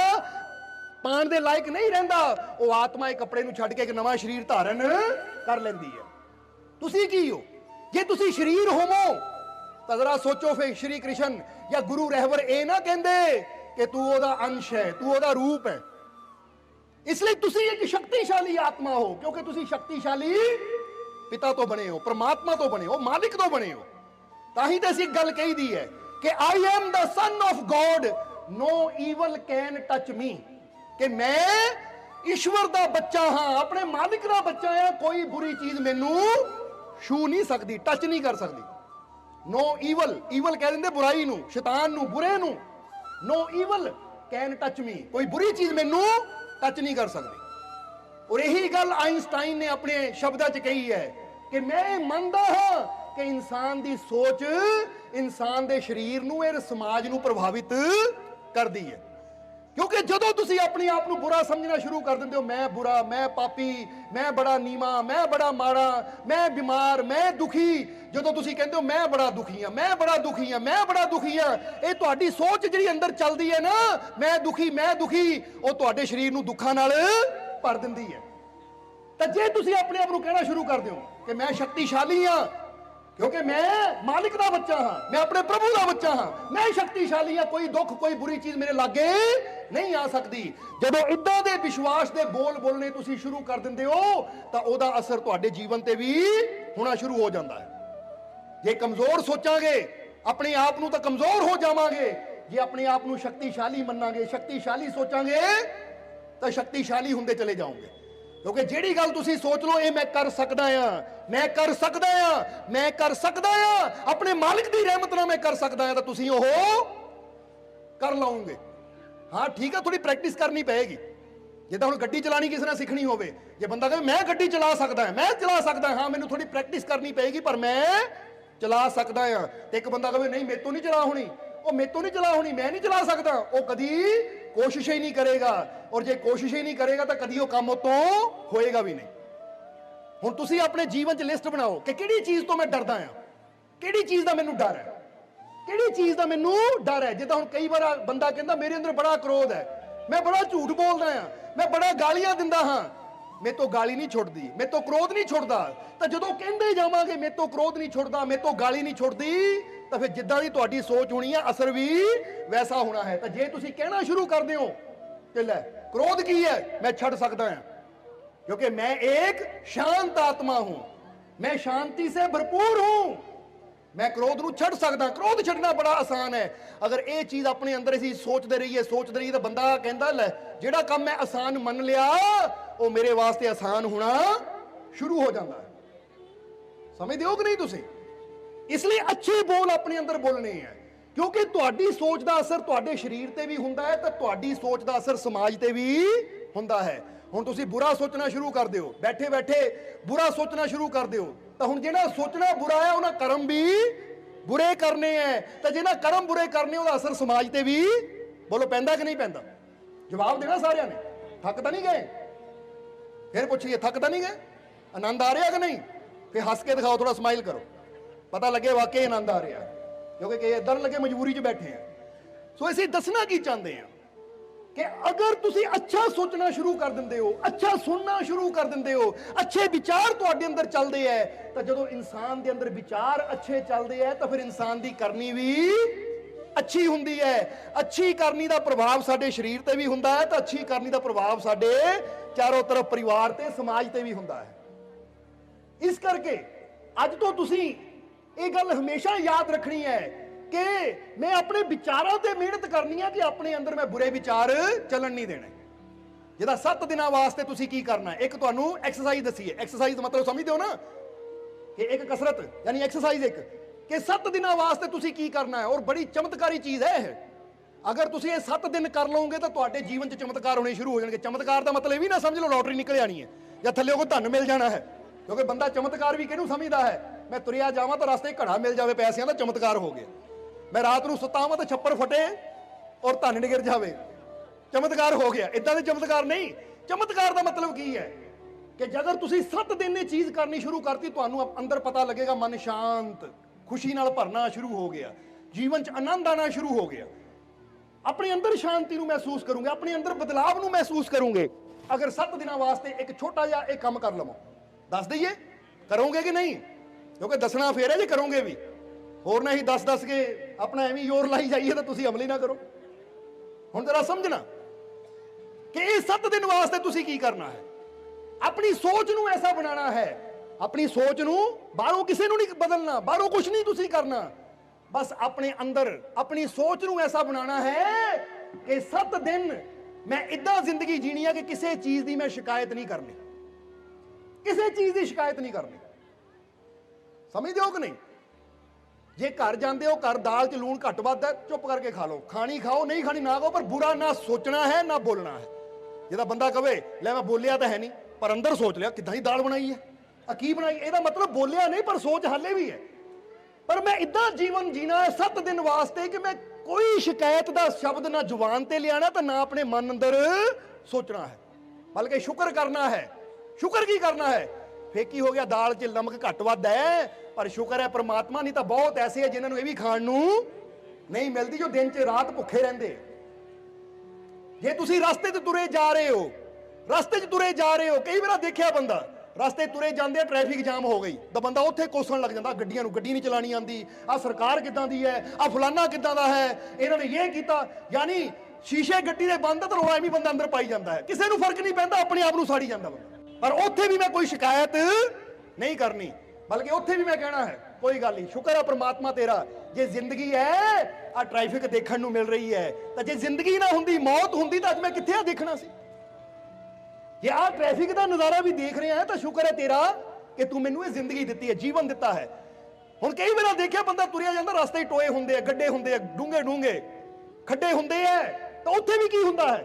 पाण दे लायक नहीं रहिंदा, वो आत्मा एक कपड़े नूं छड्ड के एक नवां शरीर धारण कर लैंदी है। तुसीं की हो? जे तुसीं शरीर होवो तो जरा सोचो, फिर श्री कृष्ण या गुरु रहवर ये ना कहंदे कि तू ओदा अंश है, तू ओदा रूप है। इसलिए तुसीं एक शक्तिशाली आत्मा हो, क्योंकि तुसीं शक्तिशाली पिता तो बने हो, परमात्मा तो बने हो, मालिक तो बने हो। ताही तो असीं गल कही दी है कि I am the son of God, no evil can touch me, कि मैं ईश्वर दा बच्चा हाँ, अपने मालिक दा बच्चा है, कोई बुरी चीज मैनू छू नहीं सकती, टच नहीं कर सकती। नो ईवल, ईवल कह देंगे बुराई नू, शैतान नू, बुरे नू। No evil can touch me, कोई बुरी चीज मैनू टच नहीं कर सकती। और यही गल आइंस्टाइन ने अपने शब्दां च कही है कि मैं मनदा हां कि इंसान की सोच इंसान के शरीर नू, समाज नू प्रभावित करती है। क्योंकि जदों तुसीं अपने आप नू बुरा समझना शुरू कर देंदे हो, मैं बुरा, मैं पापी, मैं बड़ा नीवा, मैं बड़ा माड़ा, मैं बीमार, मैं दुखी, जदों तुसीं कहंदे हो मैं बड़ा दुखी हाँ, मैं बड़ा दुखी हाँ, मैं बड़ा दुखी हाँ, ये तुहाडी सोच जिहड़ी अंदर चलदी है ना, मैं दुखी, वो तुहाडे शरीर नू दुखां नाल भर दिंदी है। तां जे तुसीं अपने आप नू कहना शुरू कर दिओ कि मैं शक्तिशाली हाँ, क्योंकि मैं मालिक का बच्चा हाँ, मैं अपने प्रभु का बच्चा हाँ, मैं शक्तिशाली हाँ, कोई दुख कोई बुरी चीज मेरे लागे नहीं आ सकती। जदों इदां दे विश्वास दे बोल बोलने तुसीं शुरू कर दिंदे हो, तां ओहदा असर तुहाडे जीवन ते भी होना शुरू हो जाता है। जे कमजोर सोचांगे अपने आप नूं तां कमजोर हो जावांगे, जे अपने आप नूं शक्तिशाली मन्नांगे, शक्तिशाली सोचांगे तां शक्तिशाली हुंदे चले जाओगे। क्योंकि ਜਿਹੜੀ ਗੱਲ ਤੁਸੀਂ ਸੋਚ ਲਓ ਇਹ ਮੈਂ ਕਰ ਸਕਦਾ ਆ, ਮੈਂ ਕਰ ਸਕਦਾ ਆ, ਮੈਂ ਕਰ ਸਕਦਾ ਆ, ਆਪਣੇ ਮਾਲਕ ਦੀ ਰਹਿਮਤ ਨਾਲ ਮੈਂ ਕਰ ਸਕਦਾ ਆ, ਤਾਂ ਤੁਸੀਂ ਉਹ ਕਰ ਲਓਗੇ। ਹਾਂ ਠੀਕ ਆ, ਥੋੜੀ ਪ੍ਰੈਕਟਿਸ ਕਰਨੀ ਪਏਗੀ। ਜਿੱਦਾਂ ਹੁਣ ਗੱਡੀ ਚਲਾਣੀ ਕਿਸੇ ਨੇ ਸਿੱਖਣੀ ਹੋਵੇ, ਜੇ ਬੰਦਾ ਕਹੇ ਮੈਂ ਗੱਡੀ ਚਲਾ ਸਕਦਾ, ਮੈਂ ਚਲਾ ਸਕਦਾ, ਹਾਂ ਮੈਨੂੰ ਥੋੜੀ ਪ੍ਰੈਕਟਿਸ ਕਰਨੀ ਪਏਗੀ ਪਰ ਮੈਂ ਚਲਾ ਸਕਦਾ ਆ। ਤੇ ਇੱਕ ਬੰਦਾ ਕਹੇ ਨਹੀਂ ਮੇਰੇ ਤੋਂ ਨਹੀਂ ਚਲਾ ਹੋਣੀ, ਉਹ ਮੇਰੇ ਤੋਂ ਨਹੀਂ ਚਲਾ ਹੋਣੀ, ਮੈਂ ਨਹੀਂ ਚਲਾ ਸਕਦਾ, ਉਹ ਕਦੀ ਕੋਸ਼ਿਸ਼ ਹੀ ਨਹੀਂ ਕਰੇਗਾ। ਔਰ ਜੇ ਕੋਸ਼ਿਸ਼ ਹੀ ਨਹੀਂ ਕਰੇਗਾ ਤਾਂ ਕਦੀ ਉਹ ਕੰਮ ਉਤੋਂ ਹੋਏਗਾ ਵੀ ਨਹੀਂ। ਹੁਣ ਤੁਸੀਂ ਆਪਣੇ ਜੀਵਨ 'ਚ ਲਿਸਟ ਬਣਾਓ ਕਿ ਕਿਹੜੀ ਚੀਜ਼ ਤੋਂ ਮੈਂ ਡਰਦਾ ਆ, ਕਿਹੜੀ ਚੀਜ਼ ਦਾ ਮੈਨੂੰ ਡਰ ਹੈ, ਕਿਹੜੀ ਚੀਜ਼ ਦਾ ਮੈਨੂੰ ਡਰ ਹੈ। ਜਿੱਦਾਂ ਹੁਣ ਕਈ ਵਾਰ ਬੰਦਾ ਕਹਿੰਦਾ ਮੇਰੇ ਅੰਦਰ ਬੜਾ ਕ੍ਰੋਧ ਹੈ, ਮੈਂ ਬੜਾ ਝੂਠ ਬੋਲਦਾ ਆ, ਮੈਂ ਬੜਾ ਗਾਲੀਆਂ ਦਿੰਦਾ ਹਾਂ, ਮੇਰੇ ਤੋਂ ਗਾਲੀ ਨਹੀਂ ਛੁੱਟਦੀ, ਮੇਰੇ ਤੋਂ ਕ੍ਰੋਧ ਨਹੀਂ ਛੁੱਟਦਾ। ਤਾਂ ਜਦੋਂ ਕਹਿੰਦੇ ਜਾਵਾਂਗੇ ਮੇਰੇ ਤੋਂ ਕ੍ਰੋਧ ਨਹੀਂ ਛੁੱਟਦਾ, ਮੇਰੇ ਤੋਂ ਗਾਲੀ ਨਹੀਂ ਛੁੱਟਦੀ, ਤਾਂ ਫਿਰ ਜਿੱਦਾਂ ਦੀ ਤੁਹਾਡੀ ਸੋਚ ਹੋਣੀ ਹੈ ਅਸਰ ਵੀ ਵੈਸਾ ਹੋਣਾ ਹੈ। ਤਾਂ ਜੇ ਤੁਸੀਂ ਕਹਿਣਾ ਸ਼ੁਰੂ ਕਰਦੇ ਹੋ ਕਿ ਲੈ ਕ੍ਰੋਧ ਕੀ ਹੈ, ਮੈਂ ਛੱਡ ਸਕਦਾ ਹਾਂ क्योंकि मैं एक शांत आत्मा हूं, मैं शांति से भरपूर हूं, मैं क्रोध ਨੂੰ ਛੱਡ ਸਕਦਾ। क्रोध ਛੱਡਣਾ ਬੜਾ ਆਸਾਨ ਹੈ। ਅਗਰ ਇਹ ਚੀਜ਼ ਆਪਣੇ ਅੰਦਰ ਅਸੀਂ ਸੋਚਦੇ ਰਹੀਏ ਤਾਂ ਬੰਦਾ ਕਹਿੰਦਾ ਲੈ ਜਿਹੜਾ ਕੰਮ ਮੈਂ ਆਸਾਨ ਮੰਨ ਲਿਆ ਉਹ ਮੇਰੇ ਵਾਸਤੇ ਆਸਾਨ ਹੋਣਾ ਸ਼ੁਰੂ ਹੋ ਜਾਂਦਾ ਹੈ। ਸਮਝਦੇ ਹੋ ਕਿ ਨਹੀਂ ਤੁਸੀਂ? ਇਸ ਲਈ ਅੱਛੇ ਬੋਲ ਆਪਣੇ ਅੰਦਰ ਬੋਲਣੇ ਹੈ, ਕਿਉਂਕਿ ਤੁਹਾਡੀ ਸੋਚ ਦਾ ਅਸਰ ਤੁਹਾਡੇ ਸਰੀਰ ਤੇ ਵੀ ਹੁੰਦਾ ਹੈ, ਤਾਂ ਤੁਹਾਡੀ ਸੋਚ ਦਾ ਅਸਰ ਸਮਾਜ ਤੇ ਵੀ ਹੁੰਦਾ ਹੈ। ਹੁਣ ਤੁਸੀਂ ਬੁਰਾ ਸੋਚਣਾ ਸ਼ੁਰੂ ਕਰ ਦਿਓ, ਬੈਠੇ ਬੈਠੇ ਬੁਰਾ ਸੋਚਣਾ ਸ਼ੁਰੂ ਕਰ ਦਿਓ, ਤਾਂ ਹੁਣ ਜਿਹੜਾ ਸੋਚਣਾ ਬੁਰਾ ਹੈ ਉਹਨਾਂ ਕਰਮ ਵੀ ਬੁਰੇ ਕਰਨੇ ਹੈ, ਤਾਂ ਜਿਹਨਾਂ ਕਰਮ ਬੁਰੇ ਕਰਨੇ ਉਹਦਾ ਅਸਰ ਸਮਾਜ ਤੇ ਵੀ ਬੋਲੋ ਪੈਂਦਾ ਕਿ ਨਹੀਂ ਪੈਂਦਾ? ਜਵਾਬ ਦੇਣਾ ਸਾਰਿਆਂ ਨੇ। ਥੱਕ ਤਾਂ ਨਹੀਂ ਗਏ? ਫਿਰ ਪੁੱਛੀਏ ਥੱਕ ਤਾਂ ਨਹੀਂ ਗਏ? ਆਨੰਦ ਆ ਰਿਹਾ ਕਿ ਨਹੀਂ? ਫਿਰ ਹੱਸ ਕੇ ਦਿਖਾਓ, ਥੋੜਾ ਸਮਾਈਲ ਕਰੋ, ਪਤਾ ਲੱਗੇ ਵਾਕਈ ਆਨੰਦ ਆ ਰਿਹਾ, ਕਿਉਂਕਿ ਕਈ ਇਦਾਂ ਲੱਗੇ ਮਜਬੂਰੀ 'ਚ ਬੈਠੇ ਆ। ਸੋ ਅਸੀਂ ਦੱਸਣਾ ਕੀ ਚਾਹੁੰਦੇ ਆ ਕਿ ਅਗਰ ਤੁਸੀਂ ਅੱਛਾ ਸੋਚਣਾ ਸ਼ੁਰੂ ਕਰ ਦਿੰਦੇ ਹੋ, ਅੱਛਾ ਸੁਣਨਾ ਸ਼ੁਰੂ ਕਰ ਦਿੰਦੇ ਹੋ, ਅੱਛੇ ਵਿਚਾਰ ਤੁਹਾਡੇ ਅੰਦਰ ਚੱਲਦੇ ਹੈ, ਤਾਂ ਜਦੋਂ ਇਨਸਾਨ ਦੇ ਅੰਦਰ ਵਿਚਾਰ ਅੱਛੇ ਚੱਲਦੇ ਹੈ ਤਾਂ ਫਿਰ ਇਨਸਾਨ ਦੀ ਕਰਨੀ ਵੀ ਅੱਛੀ ਹੁੰਦੀ ਹੈ। ਅੱਛੀ ਕਰਨੀ ਦਾ ਪ੍ਰਭਾਵ ਸਾਡੇ ਸਰੀਰ ਤੇ ਵੀ ਹੁੰਦਾ ਹੈ, ਤਾਂ ਅੱਛੀ ਕਰਨੀ ਦਾ ਪ੍ਰਭਾਵ ਸਾਡੇ ਚਾਰੋਂ ਤਰਫ ਪਰਿਵਾਰ ਤੇ ਸਮਾਜ ਤੇ ਵੀ ਹੁੰਦਾ ਹੈ। ਇਸ ਕਰਕੇ ਅੱਜ ਤੋਂ ਤੁਸੀਂ ਇਹ ਗੱਲ ਹਮੇਸ਼ਾ ਯਾਦ ਰੱਖਣੀ ਹੈ ਕਿ ਮੈਂ ਆਪਣੇ ਵਿਚਾਰਾਂ ਤੇ ਮਿਹਨਤ ਕਰਨੀ ਹੈ ਕਿ ਆਪਣੇ ਅੰਦਰ ਮੈਂ ਬੁਰੇ ਵਿਚਾਰ ਚੱਲਣ ਨਹੀਂ ਦੇਣੇ। ਜਿਹਦਾ 7 ਦਿਨਾਂ ਵਾਸਤੇ ਤੁਸੀਂ ਕੀ ਕਰਨਾ ਹੈ, ਇੱਕ ਤੁਹਾਨੂੰ ਐਕਸਰਸਾਈਜ਼ ਦੱਸੀ ਹੈ। ਐਕਸਰਸਾਈਜ਼ ਮਤਲਬ ਸਮਝਦੇ ਹੋ ਨਾ, ਕਿ ਇੱਕ ਕਸਰਤ ਯਾਨੀ ਐਕਸਰਸਾਈਜ਼ ਇੱਕ, ਕਿ 7 ਦਿਨਾਂ ਵਾਸਤੇ ਤੁਸੀਂ ਕੀ ਕਰਨਾ ਹੈ। ਔਰ ਬੜੀ ਚਮਤਕਾਰੀ ਚੀਜ਼ ਹੈ ਇਹ। ਅਗਰ ਤੁਸੀਂ ਇਹ 7 ਦਿਨ ਕਰ ਲਓਗੇ ਤਾਂ ਤੁਹਾਡੇ ਜੀਵਨ 'ਚ ਚਮਤਕਾਰ ਹੋਣੇ ਸ਼ੁਰੂ ਹੋ ਜਾਣਗੇ। ਚਮਤਕਾਰ ਦਾ ਮਤਲਬ ਇਹ ਵੀ ਨਾ ਸਮਝ ਲਓ ਲੋਟਰੀ ਨਿਕਲ ਆਣੀ ਹੈ ਜਾਂ ਥੱਲੇ ਕੋਈ ਧਨ ਮਿਲ ਜਾਣਾ ਹੈ, ਕਿਉਂਕਿ ਬੰਦਾ ਚਮਤਕਾਰ ਵੀ ਕਿਹਨੂੰ ਸਮਝਦਾ ਹੈ? ਮੈਂ ਤੁਰਿਆ ਜਾਵਾਂ ਤਾਂ ਰਸਤੇ ਘੜਾ ਮਿਲ ਜਾਵੇ ਪੈਸਿਆਂ ਦਾ, ਚਮਤਕਾਰ ਹੋ ਗਿਆ। ਮੈਂ ਰਾਤ ਨੂੰ ਸੁੱਤਾਵਾਂ ਤਾਂ ਛੱਪਰ ਫਟੇ ਔਰ ਧਨ ਨਿਗਰ ਜਾਵੇ, ਚਮਤਕਾਰ ਹੋ ਗਿਆ। ਇਦਾਂ ਦੇ ਚਮਤਕਾਰ ਨਹੀਂ। ਚਮਤਕਾਰ ਦਾ ਮਤਲਬ ਕੀ ਹੈ ਕਿ ਜੇਕਰ ਤੁਸੀਂ 7 ਦਿਨ ਇਹ ਚੀਜ਼ ਕਰਨੀ ਸ਼ੁਰੂ ਕਰਤੀ, ਤੁਹਾਨੂੰ ਅੰਦਰ ਪਤਾ ਲੱਗੇਗਾ ਮਨ ਸ਼ਾਂਤ, ਖੁਸ਼ੀ ਨਾਲ ਭਰਨਾ ਸ਼ੁਰੂ ਹੋ ਗਿਆ, ਜੀਵਨ 'ਚ ਆਨੰਦ ਆਣਾ ਸ਼ੁਰੂ ਹੋ ਗਿਆ, ਆਪਣੇ ਅੰਦਰ ਸ਼ਾਂਤੀ ਨੂੰ ਮਹਿਸੂਸ ਕਰੋਗੇ, ਆਪਣੇ ਅੰਦਰ ਬਦਲਾਵ ਨੂੰ ਮਹਿਸੂਸ ਕਰੋਗੇ। ਅਗਰ 7 ਦਿਨਾਂ ਵਾਸਤੇ ਇੱਕ ਛੋਟਾ ਜਿਹਾ ਇਹ ਕੰਮ ਕਰ ਲਵੋ, ਦੱਸ ਦਈਏ ਕਰੋਗੇ ਕਿ ਨਹੀਂ? ਕਿਉਂਕਿ ਦੱਸਣਾ ਫੇਰ ਹੈ ਜੇ ਕਰੋਗੇ ਵੀ, ਹੋਰ ਨਹੀਂ ਦੱਸ ਕੇ ਆਪਣਾ ਐਵੇਂ ਜ਼ੋਰ ਲਾਈ ਜਾਈਏ ਤਾਂ ਤੁਸੀਂ ਅਮਲ ਹੀ ਨਾ ਕਰੋ। ਹੁਣ ਜਰਾ ਸਮਝਣਾ ਕਿ ਇਹ 7 ਦਿਨ ਵਾਸਤੇ ਤੁਸੀਂ ਕੀ ਕਰਨਾ ਹੈ। ਆਪਣੀ ਸੋਚ ਨੂੰ ਐਸਾ ਬਣਾਉਣਾ ਹੈ, ਆਪਣੀ ਸੋਚ ਨੂੰ ਬਾਹਰੋਂ ਕਿਸੇ ਨੂੰ ਨਹੀਂ ਬਦਲਣਾ, ਬਾਹਰੋਂ ਕੁਝ ਨਹੀਂ ਤੁਸੀਂ ਕਰਨਾ, ਬਸ ਆਪਣੇ ਅੰਦਰ ਆਪਣੀ ਸੋਚ ਨੂੰ ਐਸਾ ਬਣਾਉਣਾ ਹੈ ਕਿ 7 ਦਿਨ ਮੈਂ ਇਦਾਂ ਜ਼ਿੰਦਗੀ ਜੀਣੀ ਹੈ ਕਿ ਕਿਸੇ ਚੀਜ਼ ਦੀ ਮੈਂ ਸ਼ਿਕਾਇਤ ਨਹੀਂ ਕਰਨੀ, ਕਿਸੇ ਚੀਜ਼ ਦੀ ਸ਼ਿਕਾਇਤ ਨਹੀਂ ਕਰਨੀ। ਸਮਝਦੇ ਹੋ ਕਿ ਨਹੀਂ? ਜੇ ਘਰ ਜਾਂਦੇ ਹੋ, ਘਰ ਦਾਲ 'ਚ ਲੂਣ ਘੱਟ ਵੱਧ ਹੈ, ਚੁੱਪ ਕਰਕੇ ਖਾ ਲਓ, ਖਾਣੀ ਖਾਓ, ਨਹੀਂ ਖਾਣੀ ਨਾ ਖਾਓ, ਪਰ ਬੁਰਾ ਨਾ ਸੋਚਣਾ ਹੈ ਨਾ ਬੋਲਣਾ ਹੈ। ਜਿਹਦਾ ਬੰਦਾ ਕਵੇ ਲੈ ਮੈਂ ਬੋਲਿਆ ਤਾਂ ਹੈ ਨਹੀਂ, ਪਰ ਅੰਦਰ ਸੋਚ ਲਿਆ ਕਿੱਦਾਂ ਦੀ ਦਾਲ ਬਣਾਈ ਹੈ, ਆ ਕੀ ਬਣਾਈ, ਇਹਦਾ ਮਤਲਬ ਬੋਲਿਆ ਨਹੀਂ ਪਰ ਸੋਚ ਹਾਲੇ ਵੀ ਹੈ। ਪਰ ਮੈਂ ਇਦਾਂ ਜੀਵਨ ਜੀਣਾ ਹੈ 7 ਦਿਨ ਵਾਸਤੇ ਕਿ ਮੈਂ ਕੋਈ ਸ਼ਿਕਾਇਤ ਦਾ ਸ਼ਬਦ ਨਾ ਜ਼ੁਬਾਨ ਤੇ ਲਿਆਣਾ ਤਾਂ ਨਾ ਆਪਣੇ ਮਨ ਅੰਦਰ ਸੋਚਣਾ ਹੈ, ਬਲਕਿ ਸ਼ੁਕਰ ਕਰਨਾ ਹੈ। ਸ਼ੁਕਰ ਕੀ ਕਰਨਾ ਹੈ? ਫੇਰ ਕੀ ਹੋ ਗਿਆ, ਦਾਲ 'ਚ ਨਮਕ ਘੱਟ ਵੱਧ ਹੈ, ਪਰ ਸ਼ੁਕਰ ਹੈ ਪ੍ਰਮਾਤਮਾ, ਨਹੀਂ ਤਾਂ ਬਹੁਤ ਐਸੇ ਹੈ ਜਿਨ੍ਹਾਂ ਨੂੰ ਇਹ ਵੀ ਖਾਣ ਨੂੰ ਨਹੀਂ ਮਿਲਦੀ, ਜੋ ਦਿਨ 'ਚ ਰਾਤ ਭੁੱਖੇ ਰਹਿੰਦੇ। ਜੇ ਤੁਸੀਂ ਰਸਤੇ 'ਤੇ ਤੁਰੇ ਜਾ ਰਹੇ ਹੋ, ਰਸਤੇ 'ਚ ਤੁਰੇ ਜਾ ਰਹੇ ਹੋ, ਕਈ ਵਾਰ ਦੇਖਿਆ ਬੰਦਾ ਰਸਤੇ ਤੁਰੇ ਜਾਂਦੇ ਟ੍ਰੈਫਿਕ ਜਾਮ ਹੋ ਗਈ ਤਾਂ ਬੰਦਾ ਉੱਥੇ ਕੋਸਣ ਲੱਗ ਜਾਂਦਾ ਗੱਡੀਆਂ ਨੂੰ, ਗੱਡੀ ਨਹੀਂ ਚਲਾਣੀ ਆਉਂਦੀ, ਆ ਸਰਕਾਰ ਕਿੱਦਾਂ ਦੀ ਹੈ, ਆ ਫਲਾਨਾ ਕਿੱਦਾਂ ਦਾ ਹੈ, ਇਹਨਾਂ ਨੇ ਇਹ ਕੀਤਾ, ਯਾਨੀ ਸ਼ੀਸ਼ੇ ਗੱਡੀ ਦੇ ਬੰਦ ਤਾਂ ਰੌਲਾ ਐਵੇਂ ਬੰਦਾ ਅੰਦਰ ਪਾਈ ਜਾਂਦਾ ਹੈ, ਕਿਸੇ ਨੂੰ ਫਰਕ ਨਹੀਂ ਪੈਂਦਾ, ਆਪਣੇ ਆਪ ਨੂੰ ਸਾੜੀ ਜਾਂਦਾ ਬੰਦਾ। ਪਰ ਉੱਥੇ ਵੀ ਮੈਂ ਕੋਈ ਸ਼ਿਕਾਇਤ ਨਹੀਂ ਕਰਨੀ, ਬਲਕਿ ਉੱਥੇ ਵੀ ਮੈਂ ਕਹਿਣਾ ਹੈ ਕੋਈ ਗੱਲ ਨਹੀਂ, ਸ਼ੁਕਰ ਹੈ ਪ੍ਰਮਾਤਮਾ ਤੇਰਾ, ਜੇ ਜ਼ਿੰਦਗੀ ਹੈ ਆ ਟ੍ਰੈਫਿਕ ਦੇਖਣ ਨੂੰ ਮਿਲ ਰਹੀ ਹੈ, ਤਾਂ ਜੇ ਜ਼ਿੰਦਗੀ ਨਾ ਹੁੰਦੀ, ਮੌਤ ਹੁੰਦੀ, ਤਾਂ ਅੱਜ ਮੈਂ ਕਿੱਥੇ ਆ ਦੇਖਣਾ ਸੀ। ਜੇ ਆਹ ਟ੍ਰੈਫਿਕ ਦਾ ਨਜ਼ਾਰਾ ਵੀ ਦੇਖ ਰਿਹਾ ਹੈ ਤਾਂ ਸ਼ੁਕਰ ਹੈ ਤੇਰਾ ਕਿ ਤੂੰ ਮੈਨੂੰ ਇਹ ਜ਼ਿੰਦਗੀ ਦਿੱਤੀ ਹੈ, ਜੀਵਨ ਦਿੱਤਾ ਹੈ। ਹੁਣ ਕਈ ਵਾਰ ਦੇਖਿਆ ਬੰਦਾ ਤੁਰਿਆ ਜਾਂਦਾ, ਰਸਤੇ 'ਚ ਟੋਏ ਹੁੰਦੇ ਆ, ਗੱਡੇ ਹੁੰਦੇ ਆ, ਡੂੰਘੇ ਡੂੰਘੇ ਖੱਡੇ ਹੁੰਦੇ ਆ, ਤਾਂ ਉੱਥੇ ਵੀ ਕੀ ਹੁੰਦਾ ਹੈ,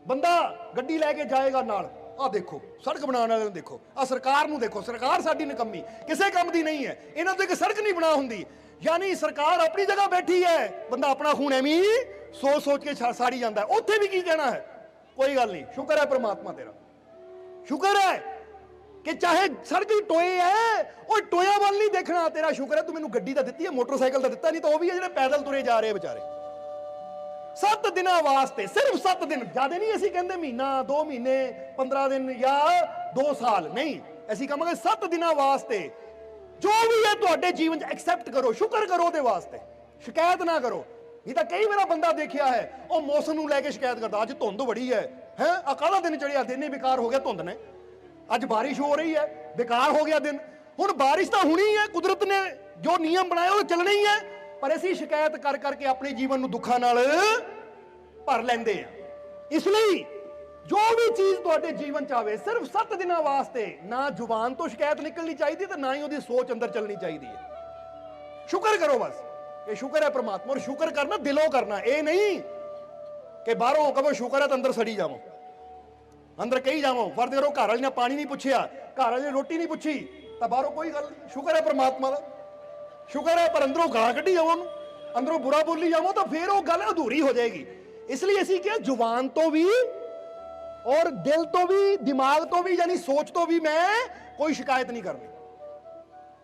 ਬੰਦਾ ਗੱਡੀ ਲੈ ਕੇ ਜਾਏਗਾ ਨਾਲ। ਆਹ ਦੇਖੋ ਸੜਕ ਬਣਾਉਣ ਵਾਲੇ ਨੂੰ ਦੇਖੋ, ਆਹ ਸਰਕਾਰ ਨੂੰ ਦੇਖੋ, ਸਰਕਾਰ ਸਾਡੀ ਨਿਕੰਮੀ, ਕਿਸੇ ਕੰਮ ਦੀ ਨਹੀਂ ਹੈ। ਇਹਨਾਂ ਤੋਂ ਇੱਕ ਸੜਕ ਨਹੀਂ ਬਣਾ ਹੁੰਦੀ, ਯਾਨੀ ਸਰਕਾਰ ਆਪਣੀ ਜਗ੍ਹਾ ਬੈਠੀ ਹੈ, ਬੰਦਾ ਆਪਣਾ ਖੂਨ ਐਵੇਂ ਸੋਚ ਸੋਚ ਕੇ ਸਾੜੀ ਜਾਂਦਾ। ਉੱਥੇ ਵੀ ਕੀ ਕਹਿਣਾ ਹੈ, ਕੋਈ ਗੱਲ ਨਹੀਂ, ਸ਼ੁਕਰ ਹੈ ਪ੍ਰਮਾਤਮਾ ਤੇਰਾ, ਸ਼ੁਕਰ ਹੈ ਕਿ ਚਾਹੇ ਸੜਕ ਹੀ ਟੋਏ ਹੈ, ਉਹ ਟੋਇਆ ਵੱਲ ਨਹੀਂ ਦੇਖਣਾ, ਤੇਰਾ ਸ਼ੁਕਰ ਹੈ ਤੂੰ ਮੈਨੂੰ ਗੱਡੀ ਤਾਂ ਦਿੱਤੀ ਹੈ, ਮੋਟਰਸਾਈਕਲ ਤਾਂ ਦਿੱਤਾ, ਨਹੀਂ ਤਾਂ ਉਹ ਵੀ ਹੈ ਜਿਹੜੇ ਪੈਦਲ ਤੁਰੇ ਜਾ ਰਹੇ ਵਿਚਾਰੇ। 7 ਦਿਨਾਂ ਵਾਸਤੇ, ਸਿਰਫ 7 ਦਿਨ, ਜ਼ਿਆਦਾ ਨਹੀਂ ਅਸੀਂ ਕਹਿੰਦੇ ਮਹੀਨਾ 2 ਮਹੀਨੇ 15 ਦਿਨ ਜਾਂ 2 ਸਾਲ ਨਹੀਂ, ਅਸੀਂ ਕਹਾਂਗੇ 7 ਦਿਨਾਂ ਵਾਸਤੇ ਜੋ ਵੀ ਹੈ ਤੁਹਾਡੇ ਜੀਵਨ 'ਚ ਐਕਸੈਪਟ ਕਰੋ, ਸ਼ੁਕਰ ਕਰੋ ਉਹਦੇ ਵਾਸਤੇ, ਸ਼ਿਕਾਇਤ ਨਾ ਕਰੋ। ਨਹੀਂ ਤਾਂ ਕਈ ਵਾਰ ਬੰਦਾ ਦੇਖਿਆ ਹੈ ਉਹ ਮੌਸਮ ਨੂੰ ਲੈ ਕੇ ਸ਼ਿਕਾਇਤ ਕਰਦਾ, ਅੱਜ ਧੁੰਦ ਬੜੀ ਹੈ, ਆ ਕਾਹਦਾ ਦਿਨ ਚੜਿਆ, ਦਿਨ ਹੀ ਬੇਕਾਰ ਹੋ ਗਿਆ ਧੁੰਦ ਨੇ, ਅੱਜ ਬਾਰਿਸ਼ ਹੋ ਰਹੀ ਹੈ, ਬੇਕਾਰ ਹੋ ਗਿਆ ਦਿਨ। ਹੁਣ ਬਾਰਿਸ਼ ਤਾਂ ਹੋਣੀ ਹੈ, ਕੁਦਰਤ ਨੇ ਜੋ ਨਿਯਮ ਬਣਾਏ ਉਹ ਚੱਲਣੇ ਹੀ ਹੈ, ਪਰ ਅਸੀਂ ਸ਼ਿਕਾਇਤ ਕਰ ਕਰਕੇ ਆਪਣੇ ਜੀਵਨ ਨੂੰ ਦੁੱਖਾਂ ਨਾਲ ਭਰ ਲੈਂਦੇ ਆ। ਇਸ ਲਈ ਜੋ ਵੀ ਚੀਜ਼ ਤੁਹਾਡੇ ਜੀਵਨ 'ਚ ਆਵੇ, ਸਿਰਫ 7 ਦਿਨਾਂ ਵਾਸਤੇ, ਨਾ ਜ਼ੁਬਾਨ ਤੋਂ ਸ਼ਿਕਾਇਤ ਨਿਕਲਣੀ ਚਾਹੀਦੀ ਤੇ ਨਾ ਹੀ ਉਹਦੀ ਸੋਚ ਅੰਦਰ ਚੱਲਣੀ ਚਾਹੀਦੀ ਹੈ। ਸ਼ੁਕਰ ਕਰੋ ਬਸ, ਇਹ ਸ਼ੁਕਰ ਹੈ ਪ੍ਰਮਾਤਮਾ, ਔਰ ਸ਼ੁਕਰ ਕਰਨਾ ਦਿਲੋਂ ਕਰਨਾ, ਇਹ ਨਹੀਂ ਕਿ ਬਾਹਰੋਂ ਕਹੋ ਸ਼ੁਕਰ ਹੈ ਤਾਂ ਅੰਦਰ ਸੜੀ ਜਾਵੋ, ਅੰਦਰ ਕਹੀ ਜਾਵੋ। ਫਰਜ਼ ਕਰੋ ਘਰ ਵਾਲੀ ਨੇ ਪਾਣੀ ਨਹੀਂ ਪੁੱਛਿਆ, ਘਰ ਵਾਲੀ ਨੇ ਰੋਟੀ ਨਹੀਂ ਪੁੱਛੀ, ਤਾਂ ਬਾਹਰੋਂ ਕੋਈ ਗੱਲ ਨਹੀਂ, ਸ਼ੁਕਰ ਹੈ ਪ੍ਰਮਾਤਮਾ ਦਾ, ਸ਼ੁਕਰ ਹੈ, ਪਰ ਅੰਦਰੋਂ ਗਾਲਾਂ ਕੱਢੀ ਜਾਵੋ ਉਹਨੂੰ, ਅੰਦਰੋਂ ਬੁਰਾ ਬੋਲੀ ਜਾਵੋ, ਤਾਂ ਫਿਰ ਉਹ ਗੱਲ ਅਧੂਰੀ ਹੋ ਜਾਏਗੀ। ਇਸ ਲਈ ਅਸੀਂ ਕਿਹਾ ਜ਼ੁਬਾਨ ਤੋਂ ਵੀ ਔਰ ਦਿਲ ਤੋਂ ਵੀ, ਦਿਮਾਗ ਤੋਂ ਵੀ, ਯਾਨੀ ਸੋਚ ਤੋਂ ਵੀ ਮੈਂ ਕੋਈ ਸ਼ਿਕਾਇਤ ਨਹੀਂ ਕਰਨੀ।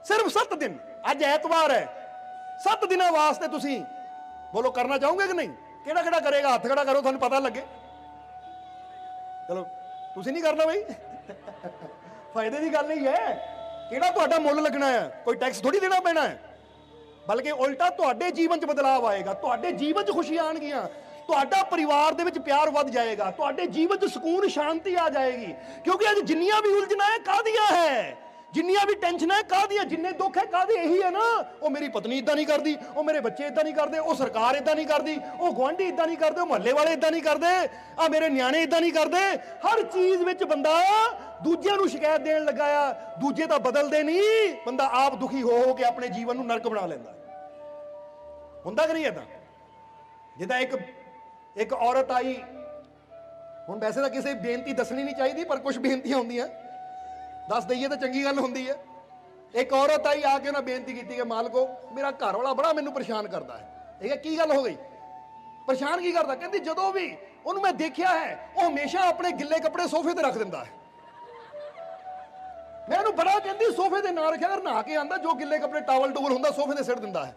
ਸਿਰਫ 7 ਦਿਨ, ਅੱਜ ਐਤਵਾਰ ਹੈ, 7 ਦਿਨਾਂ ਵਾਸਤੇ ਤੁਸੀਂ ਬੋਲੋ ਕਰਨਾ ਚਾਹੋਗੇ ਕਿ ਨਹੀਂ? ਕਿਹੜਾ ਕਿਹੜਾ ਕਰੇਗਾ, ਹੱਥ ਖੜਾ ਕਰੋ, ਤੁਹਾਨੂੰ ਪਤਾ ਲੱਗੇ। ਚਲੋ ਤੁਸੀਂ ਨਹੀਂ ਕਰਨਾ ਬਈ, ਫਾਇਦੇ ਦੀ ਗੱਲ ਨਹੀਂ ਹੈ, ਕਿਹੜਾ ਤੁਹਾਡਾ ਮੁੱਲ ਲੱਗਣਾ ਹੈ, ਕੋਈ ਟੈਕਸ ਥੋੜੀ ਦੇਣਾ ਪੈਣਾ ਹੈ, ਬਲਕਿ ਉਲਟਾ ਤੁਹਾਡੇ ਜੀਵਨ 'ਚ ਬਦਲਾਅ ਆਏਗਾ, ਤੁਹਾਡੇ ਜੀਵਨ 'ਚ ਖੁਸ਼ੀਆਂ ਆਣਗੀਆਂ, ਤੁਹਾਡਾ ਪਰਿਵਾਰ ਦੇ ਵਿੱਚ ਪਿਆਰ ਵੱਧ ਜਾਏਗਾ, ਤੁਹਾਡੇ ਜੀਵਨ 'ਚ ਸਕੂਨ ਸ਼ਾਂਤੀ ਆ ਜਾਏਗੀ। ਕਿਉਂਕਿ ਅੱਜ ਜਿੰਨੀਆਂ ਵੀ ਉਲਝਣਾਂ ਹੈ ਕਾਹਦੀਆਂ ਹੈ, ਜਿੰਨੀਆਂ ਵੀ ਟੈਨਸ਼ਨਾਂ ਹੈ ਕਾਹਦੀਆਂ, ਜਿੰਨੇ ਦੁੱਖ ਹੈ ਕਾਹਦੇ, ਇਹੀ ਹੈ ਨਾ, ਉਹ ਮੇਰੀ ਪਤਨੀ ਇਦਾਂ ਨਹੀਂ ਕਰਦੀ, ਉਹ ਮੇਰੇ ਬੱਚੇ ਇਦਾਂ ਨਹੀਂ ਕਰਦੇ, ਉਹ ਸਰਕਾਰ ਇਦਾਂ ਨਹੀਂ ਕਰਦੀ, ਉਹ ਗੁਆਂਢੀ ਇਦਾਂ ਨਹੀਂ ਕਰਦੇ, ਉਹ ਮੁਹੱਲੇ ਵਾਲੇ ਇਦਾਂ ਨਹੀਂ ਕਰਦੇ, ਆ ਮੇਰੇ ਨਿਆਣੇ ਇਦਾਂ ਨਹੀਂ ਕਰਦੇ। ਹਰ ਚੀਜ਼ ਵਿੱਚ ਬੰਦਾ ਦੂਜਿਆਂ ਨੂੰ ਸ਼ਿਕਾਇਤ ਦੇਣ ਲੱਗਾ ਆ, ਦੂਜੇ ਤਾਂ ਬਦਲਦੇ ਨਹੀਂ, ਬੰਦਾ ਆਪ ਦੁਖੀ ਹੋ ਕੇ ਆਪਣੇ ਜੀਵਨ ਨੂੰ ਨਰਕ ਬਣਾ ਲੈਂਦਾ। ਹੁੰਦਾ ਕਿ ਨਹੀਂ ਏਦਾਂ? ਜਿੱਦਾਂ ਇੱਕ ਔਰਤ ਆਈ, ਹੁਣ ਵੈਸੇ ਤਾਂ ਕਿਸੇ ਬੇਨਤੀ ਦੱਸਣੀ ਨਹੀਂ ਚਾਹੀਦੀ, ਪਰ ਕੁਝ ਬੇਨਤੀਆਂ ਹੁੰਦੀਆਂ ਦੱਸ ਦਈਏ ਤਾਂ ਚੰਗੀ ਗੱਲ ਹੁੰਦੀ ਹੈ। ਇੱਕ ਔਰਤ ਆਈ, ਆ ਕੇ ਉਹਨਾਂ ਬੇਨਤੀ ਕੀਤੀ ਕਿ ਮਾਲਕੋ ਮੇਰਾ ਘਰ ਵਾਲਾ ਬੜਾ ਮੈਨੂੰ ਪਰੇਸ਼ਾਨ ਕਰਦਾ ਹੈ। ਠੀਕ ਹੈ, ਕੀ ਗੱਲ ਹੋ ਗਈ? ਪਰੇਸ਼ਾਨ ਕੀ ਕਰਦਾ? ਕਹਿੰਦੀ ਜਦੋਂ ਵੀ ਉਹਨੂੰ ਮੈਂ ਦੇਖਿਆ ਹੈ ਉਹ ਹਮੇਸ਼ਾ ਆਪਣੇ ਗਿੱਲੇ ਕੱਪੜੇ ਸੋਫੇ ਤੇ ਰੱਖ ਦਿੰਦਾ ਹੈ। ਮੈਂ ਉਹਨੂੰ ਬੜਾ ਕਹਿੰਦੀ ਸੋਫੇ ਤੇ ਨਾ ਰੱਖਿਆ ਕਰ, ਨਹਾ ਕੇ ਆਂਦਾ ਜੋ ਗਿੱਲੇ ਕੱਪੜੇ ਟਾਵਲ ਟੂਵਲ ਹੁੰਦਾ ਸੋਫੇ ਤੇ ਸਿੱਟ ਦਿੰਦਾ ਹੈ।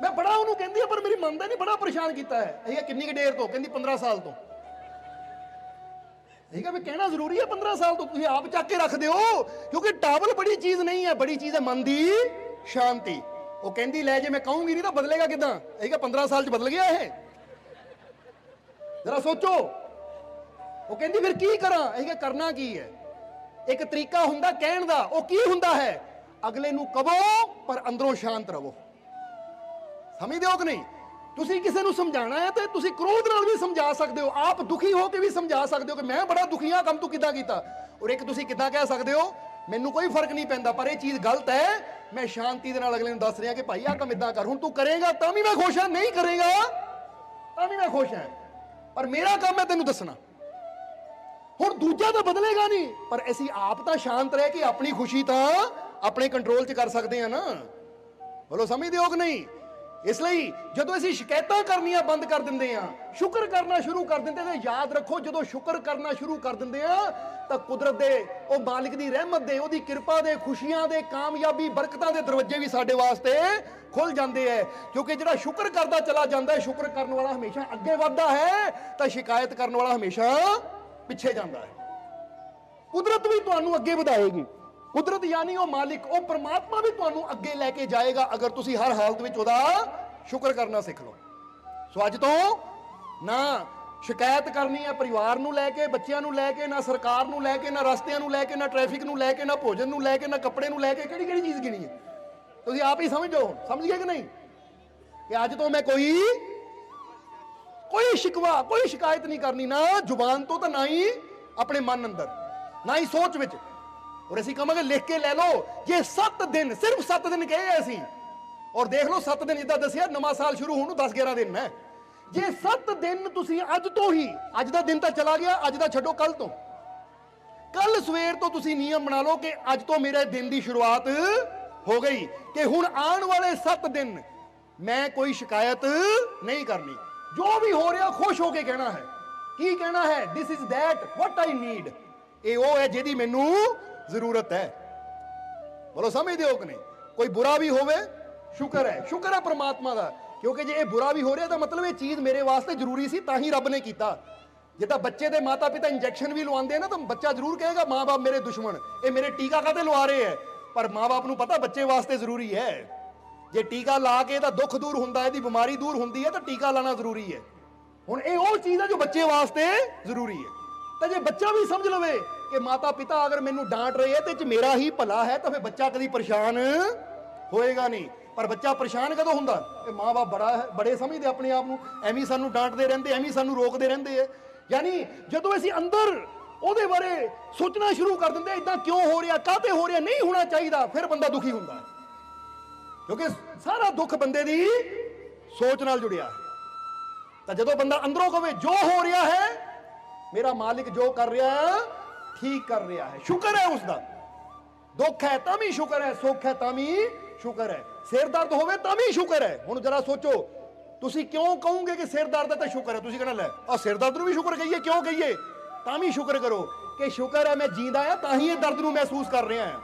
ਮੈਂ ਬੜਾ ਉਹਨੂੰ ਕਹਿੰਦੀ ਪਰ ਮੇਰੀ ਮੰਨਦਾ ਨਹੀਂ, ਬੜਾ ਪਰੇਸ਼ਾਨ ਕੀਤਾ ਹੈ। ਇਹ ਕਿੰਨੀ ਕੁ ਦੇਰ ਤੋਂ? ਕਹਿੰਦੀ 15 ਸਾਲ ਤੋਂ। ਠੀਕ ਹੈ, ਵੀ ਕਹਿਣਾ ਜ਼ਰੂਰੀ ਹੈ 15 ਸਾਲ ਤੋਂ ਤੁਸੀਂ ਆਪ ਚੱਕ ਕੇ ਰੱਖਦੇ ਹੋ, ਕਿਉਂਕਿ ਟਾਵਲ ਬੜੀ ਚੀਜ਼ ਨਹੀਂ ਹੈ, ਬੜੀ ਚੀਜ਼ ਹੈ ਮਨ ਦੀ ਸ਼ਾਂਤੀ। ਉਹ ਕਹਿੰਦੀ ਲੈ ਜੇ ਮੈਂ ਕਹੂੰਗੀ ਨਹੀਂ ਤਾਂ ਬਦਲੇਗਾ ਕਿਦਾਂ? ਠੀਕ ਹੈ, 15 ਸਾਲ 'ਚ ਬਦਲ ਗਿਆ ਇਹ, ਜਰਾ ਸੋਚੋ। ਉਹ ਕਹਿੰਦੀ ਫਿਰ ਕੀ ਕਰਾਂ? ਇਹ ਕਰਨਾ ਕੀ ਹੈ? ਇੱਕ ਤਰੀਕਾ ਹੁੰਦਾ ਕਹਿਣ ਦਾ, ਉਹ ਕੀ ਹੁੰਦਾ ਹੈ? ਅਗਲੇ ਨੂੰ ਕਹੋ ਪਰ ਅੰਦਰੋਂ ਸ਼ਾਂਤ ਰਹੋ। ਸਮਝਦੇ ਹੋ ਕਿ ਨਹੀਂ? ਤੁਸੀਂ ਕਿਸੇ ਨੂੰ ਸਮਝਾਣਾ ਹੈ ਤੇ ਤੁਸੀਂ ਕ੍ਰੋਧ ਨਾਲ ਵੀ ਸਮਝਾ ਸਕਦੇ ਹੋ, ਆਪ ਦੁਖੀ ਹੋ ਕੇ ਵੀ ਸਮਝਾ ਸਕਦੇ ਹੋ ਕਿ ਮੈਂ ਬੜਾ ਦੁਖੀ ਹਾਂ, ਕੰਮ ਤੂੰ ਕਿੱਦਾਂ ਕੀਤਾ। ਔਰ ਇੱਕ ਤੁਸੀਂ ਕਿੱਦਾਂ ਕਹਿ ਸਕਦੇ ਹੋ, ਮੈਨੂੰ ਕੋਈ ਫਰਕ ਨਹੀਂ ਪੈਂਦਾ ਪਰ ਇਹ ਚੀਜ਼ ਗਲਤ ਹੈ, ਮੈਂ ਸ਼ਾਂਤੀ ਦੇ ਨਾਲ ਅਗਲੇ ਨੂੰ ਦੱਸ ਰਿਹਾ ਕਿ ਭਾਈ ਆਹ ਕੰਮ ਇਦਾਂ ਕਰ। ਹੁਣ ਤੂੰ ਕਰੇਗਾ ਤਾਂ ਵੀ ਮੈਂ ਖੁਸ਼ ਹਾਂ, ਨਹੀਂ ਕਰੇਗਾ ਤਾਂ ਵੀ ਮੈਂ ਖੁਸ਼ ਹਾਂ, ਪਰ ਮੇਰਾ ਕੰਮ ਹੈ ਤੈਨੂੰ ਦੱਸਣਾ। ਹੁਣ ਦੂਜਾ ਤਾਂ ਬਦਲੇਗਾ ਨਹੀਂ, ਪਰ ਅਸੀਂ ਆਪ ਤਾਂ ਸ਼ਾਂਤ ਰਹਿ ਕੇ ਆਪਣੀ ਖੁਸ਼ੀ ਤਾਂ ਆਪਣੇ ਕੰਟਰੋਲ 'ਚ ਕਰ ਸਕਦੇ ਹਾਂ ਨਾ। ਬੋਲੋ ਸਮਝਦੇ ਹੋ ਕਿ ਨਹੀਂ? ਇਸ ਲਈ ਜਦੋਂ ਅਸੀਂ ਸ਼ਿਕਾਇਤਾਂ ਕਰਨੀਆਂ ਬੰਦ ਕਰ ਦਿੰਦੇ ਆ, ਸ਼ੁਕਰ ਕਰਨਾ ਸ਼ੁਰੂ ਕਰ ਦਿੰਦੇ, ਤੇ ਯਾਦ ਰੱਖੋ ਜਦੋਂ ਸ਼ੁਕਰ ਕਰਨਾ ਸ਼ੁਰੂ ਕਰ ਦਿੰਦੇ ਆ ਤਾਂ ਕੁਦਰਤ ਦੇ, ਉਹ ਮਾਲਿਕ ਦੀ ਰਹਿਮਤ ਦੇ, ਉਹਦੀ ਕਿਰਪਾ ਦੇ, ਖੁਸ਼ੀਆਂ ਦੇ, ਕਾਮਯਾਬੀ, ਬਰਕਤਾਂ ਦੇ ਦਰਵਾਜ਼ੇ ਵੀ ਸਾਡੇ ਵਾਸਤੇ ਖੁੱਲ ਜਾਂਦੇ ਹੈ। ਕਿਉਂਕਿ ਜਿਹੜਾ ਸ਼ੁਕਰ ਕਰਦਾ ਚਲਾ ਜਾਂਦਾ ਹੈ, ਸ਼ੁਕਰ ਕਰਨ ਵਾਲਾ ਹਮੇਸ਼ਾ ਅੱਗੇ ਵੱਧਦਾ ਹੈ, ਤਾਂ ਸ਼ਿਕਾਇਤ ਕਰਨ ਵਾਲਾ ਹਮੇਸ਼ਾ ਪਿੱਛੇ ਜਾਂਦਾ ਹੈ। ਕੁਦਰਤ ਵੀ ਤੁਹਾਨੂੰ ਅੱਗੇ ਵਧਾਏਗੀ, ਕੁਦਰਤ ਯਾਨੀ ਉਹ ਮਾਲਿਕ, ਉਹ ਪਰਮਾਤਮਾ ਵੀ ਤੁਹਾਨੂੰ ਅੱਗੇ ਲੈ ਕੇ ਜਾਏਗਾ ਅਗਰ ਤੁਸੀਂ ਹਰ ਹਾਲਤ ਵਿੱਚ ਉਹਦਾ ਸ਼ੁਕਰ ਕਰਨਾ ਸਿੱਖ ਲਓ। ਸੋ ਅੱਜ ਤੋਂ ਨਾ ਸ਼ਿਕਾਇਤ ਕਰਨੀ ਹੈ ਪਰਿਵਾਰ ਨੂੰ ਲੈ ਕੇ, ਬੱਚਿਆਂ ਨੂੰ ਲੈ ਕੇ, ਨਾ ਸਰਕਾਰ ਨੂੰ ਲੈ ਕੇ, ਨਾ ਰਸਤਿਆਂ ਨੂੰ ਲੈ ਕੇ, ਨਾ ਟ੍ਰੈਫਿਕ ਨੂੰ ਲੈ ਕੇ, ਨਾ ਭੋਜਨ ਨੂੰ ਲੈ ਕੇ, ਨਾ ਕੱਪੜੇ ਨੂੰ ਲੈ ਕੇ। ਕਿਹੜੀ ਕਿਹੜੀ ਚੀਜ਼ ਗਿਣੀ ਹੈ ਤੁਸੀਂ ਆਪ ਹੀ ਸਮਝੋ, ਸਮਝ ਗਏ ਕਿ ਨਹੀਂ? ਕਿ ਅੱਜ ਤੋਂ ਮੈਂ ਕੋਈ ਸ਼ਿਕਵਾ, ਕੋਈ ਸ਼ਿਕਾਇਤ ਨਹੀਂ ਕਰਨੀ, ਨਾ ਜ਼ੁਬਾਨ ਤੋਂ ਤਾਂ ਨਾ ਹੀ ਆਪਣੇ ਮਨ ਅੰਦਰ, ਨਾ ਹੀ ਸੋਚ ਵਿੱਚ। ਔਰ ਅਸੀਂ ਕਹਾਂਗੇ ਲਿਖ ਕੇ ਲੈ ਲਓ, ਜੇ 7 ਦਿਨ, ਸਿਰਫ 7 ਦਿਨ ਕਹੇ ਅਸੀਂ, ਔਰ ਦੇਖ ਲਓ 7 ਦਿਨ ਜਿੱਦਾਂ ਦੱਸਿਆ ਨਵਾਂ ਸਾਲ ਸ਼ੁਰੂ ਹੋਣ ਨੂੰ 10-11 ਦਿਨ ਹੈ। ਜੇ 7 ਦਿਨ ਤੁਸੀਂ ਅੱਜ ਤੋਂ ਹੀ, ਅੱਜ ਦਾ ਦਿਨ ਤਾਂ ਚਲਾ ਗਿਆ, ਅੱਜ ਦਾ ਛੱਡੋ, ਕੱਲ ਤੋਂ, ਕੱਲ ਸਵੇਰ ਤੋਂ ਤੁਸੀਂ ਨਿਯਮ ਬਣਾ ਲਓ ਕਿ ਅੱਜ ਤੋਂ ਮੇਰੇ ਦਿਨ ਦੀ ਸ਼ੁਰੂਆਤ ਹੋ ਗਈ, ਕਿ ਹੁਣ ਆਉਣ ਵਾਲੇ 7 ਦਿਨ ਮੈਂ ਕੋਈ ਸ਼ਿਕਾਇਤ ਨਹੀਂ ਕਰਨੀ। ਜੋ ਵੀ ਹੋ ਰਿਹਾ ਖੁਸ਼ ਹੋ ਕੇ ਕਹਿਣਾ ਹੈ। ਕੀ ਕਹਿਣਾ ਹੈ? This is that what I need. ਇਹ ਉਹ ਹੈ ਜਿਹਦੀ ਮੈਨੂੰ ਜ਼ਰੂਰਤ ਹੈ। ਬੋਲੋ, ਸਮਝਦੇ ਹੋ ਕਿ ਨਹੀਂ? ਕੋਈ ਬੁਰਾ ਵੀ ਹੋਵੇ, ਸ਼ੁਕਰ ਹੈ, ਸ਼ੁਕਰ ਹੈ ਪ੍ਰਮਾਤਮਾ ਦਾ, ਕਿਉਂਕਿ ਜੇ ਇਹ ਬੁਰਾ ਵੀ ਹੋ ਰਿਹਾ ਤਾਂ ਮਤਲਬ ਇਹ ਚੀਜ਼ ਮੇਰੇ ਵਾਸਤੇ ਜ਼ਰੂਰੀ ਸੀ, ਤਾਂ ਹੀ ਰੱਬ ਨੇ ਕੀਤਾ। ਜੇ ਤਾਂ ਬੱਚੇ ਦੇ ਮਾਤਾ ਪਿਤਾ ਇੰਜੈਕਸ਼ਨ ਵੀ ਲਵਾਉਂਦੇ ਨਾ ਤਾਂ ਬੱਚਾ ਜ਼ਰੂਰ ਕਹੇਗਾ ਮਾਂ ਬਾਪ ਮੇਰੇ ਦੁਸ਼ਮਣ, ਇਹ ਮੇਰੇ ਟੀਕਾ ਕਾਹਤੇ ਲਵਾ ਰਹੇ ਹੈ। ਪਰ ਮਾਂ ਬਾਪ ਨੂੰ ਪਤਾ ਬੱਚੇ ਵਾਸਤੇ ਜ਼ਰੂਰੀ ਹੈ। ਜੇ ਟੀਕਾ ਲਾ ਕੇ ਇਹਦਾ ਦੁੱਖ ਦੂਰ ਹੁੰਦਾ, ਇਹਦੀ ਬਿਮਾਰੀ ਦੂਰ ਹੁੰਦੀ ਹੈ, ਤਾਂ ਟੀਕਾ ਲਾਣਾ ਜ਼ਰੂਰੀ ਹੈ। ਹੁਣ ਇਹ ਉਹ ਚੀਜ਼ ਹੈ ਜੋ ਬੱਚੇ ਵਾਸਤੇ ਜ਼ਰੂਰੀ ਹੈ। ਤਾਂ ਜੇ ਬੱਚਾ ਵੀ ਸਮਝ ਲਵੇ ਕਿ ਮਾਤਾ ਪਿਤਾ ਅਗਰ ਮੈਨੂੰ ਡਾਂਟ ਰਹੇ ਹੈ ਤੇ ਇਹ 'ਚ ਮੇਰਾ ਹੀ ਭਲਾ ਹੈ, ਤਾਂ ਫਿਰ ਬੱਚਾ ਕਦੀ ਪਰੇਸ਼ਾਨ ਹੋਏਗਾ ਨਹੀਂ। ਪਰ ਬੱਚਾ ਪਰੇਸ਼ਾਨ ਕਦੋਂ ਹੁੰਦਾ? ਇਹ ਮਾਂ ਬਾਪ ਬੜੇ ਸਮਝਦੇ ਆਪਣੇ ਆਪ ਨੂੰ, ਐਵੇਂ ਸਾਨੂੰ ਡਾਂਟਦੇ ਰਹਿੰਦੇ, ਐਵੇਂ ਸਾਨੂੰ ਰੋਕਦੇ ਰਹਿੰਦੇ ਹੈ। ਯਾਨੀ ਜਦੋਂ ਅਸੀਂ ਅੰਦਰ ਉਹਦੇ ਬਾਰੇ ਸੋਚਣਾ ਸ਼ੁਰੂ ਕਰ ਦਿੰਦੇ, ਇਦਾਂ ਕਿਉਂ ਹੋ ਰਿਹਾ, ਕਾਹਤੇ ਹੋ ਰਿਹਾ, ਨਹੀਂ ਹੋਣਾ ਚਾਹੀਦਾ, ਫਿਰ ਬੰਦਾ ਦੁਖੀ ਹੁੰਦਾ ਹੈ। ਕਿਉਂਕਿ ਸਾਰਾ ਦੁੱਖ ਬੰਦੇ ਦੀ ਸੋਚ ਨਾਲ ਜੁੜਿਆ ਹੈ। ਤਾਂ ਜਦੋਂ ਬੰਦਾ ਅੰਦਰੋਂ ਕਹੇ ਜੋ ਹੋ ਰਿਹਾ ਹੈ ਮੇਰਾ ਮਾਲਿਕ ਜੋ ਕਰ ਰਿਹਾ ਹੈ ਠੀਕ ਕਰ ਰਿਹਾ ਹੈ, ਸ਼ੁਕਰ ਹੈ ਉਸਦਾ। ਦੁੱਖ ਹੈ ਤਾਂ ਵੀ ਸ਼ੁਕਰ ਹੈ, ਸੁੱਖ ਹੈ ਤਾਂ ਵੀ ਸ਼ੁਕਰ ਹੈ, ਸਿਰ ਦਰਦ ਹੋਵੇ ਤਾਂ ਵੀ ਸ਼ੁਕਰ ਹੈ। ਹੁਣ ਜਰਾ ਸੋਚੋ, ਤੁਸੀਂ ਕਿਉਂ ਕਹੋਗੇ ਕਿ ਸਿਰ ਦਰਦ ਹੈ ਤਾਂ ਸ਼ੁਕਰ ਹੈ? ਤੁਸੀਂ ਕਹਿਣਾ ਲੈ ਆ ਸਿਰ ਦਰਦ ਨੂੰ ਵੀ ਸ਼ੁਕਰ ਕਹੀਏ, ਕਿਉਂ ਕਹੀਏ? ਤਾਂ ਵੀ ਸ਼ੁਕਰ ਕਰੋ ਕਿ ਸ਼ੁਕਰ ਹੈ ਮੈਂ ਜੀਂਦਾ ਆ, ਤਾਂ ਹੀ ਇਹ ਦਰਦ ਨੂੰ ਮਹਿਸੂਸ ਕਰ ਰਿਹਾ ਹਾਂ।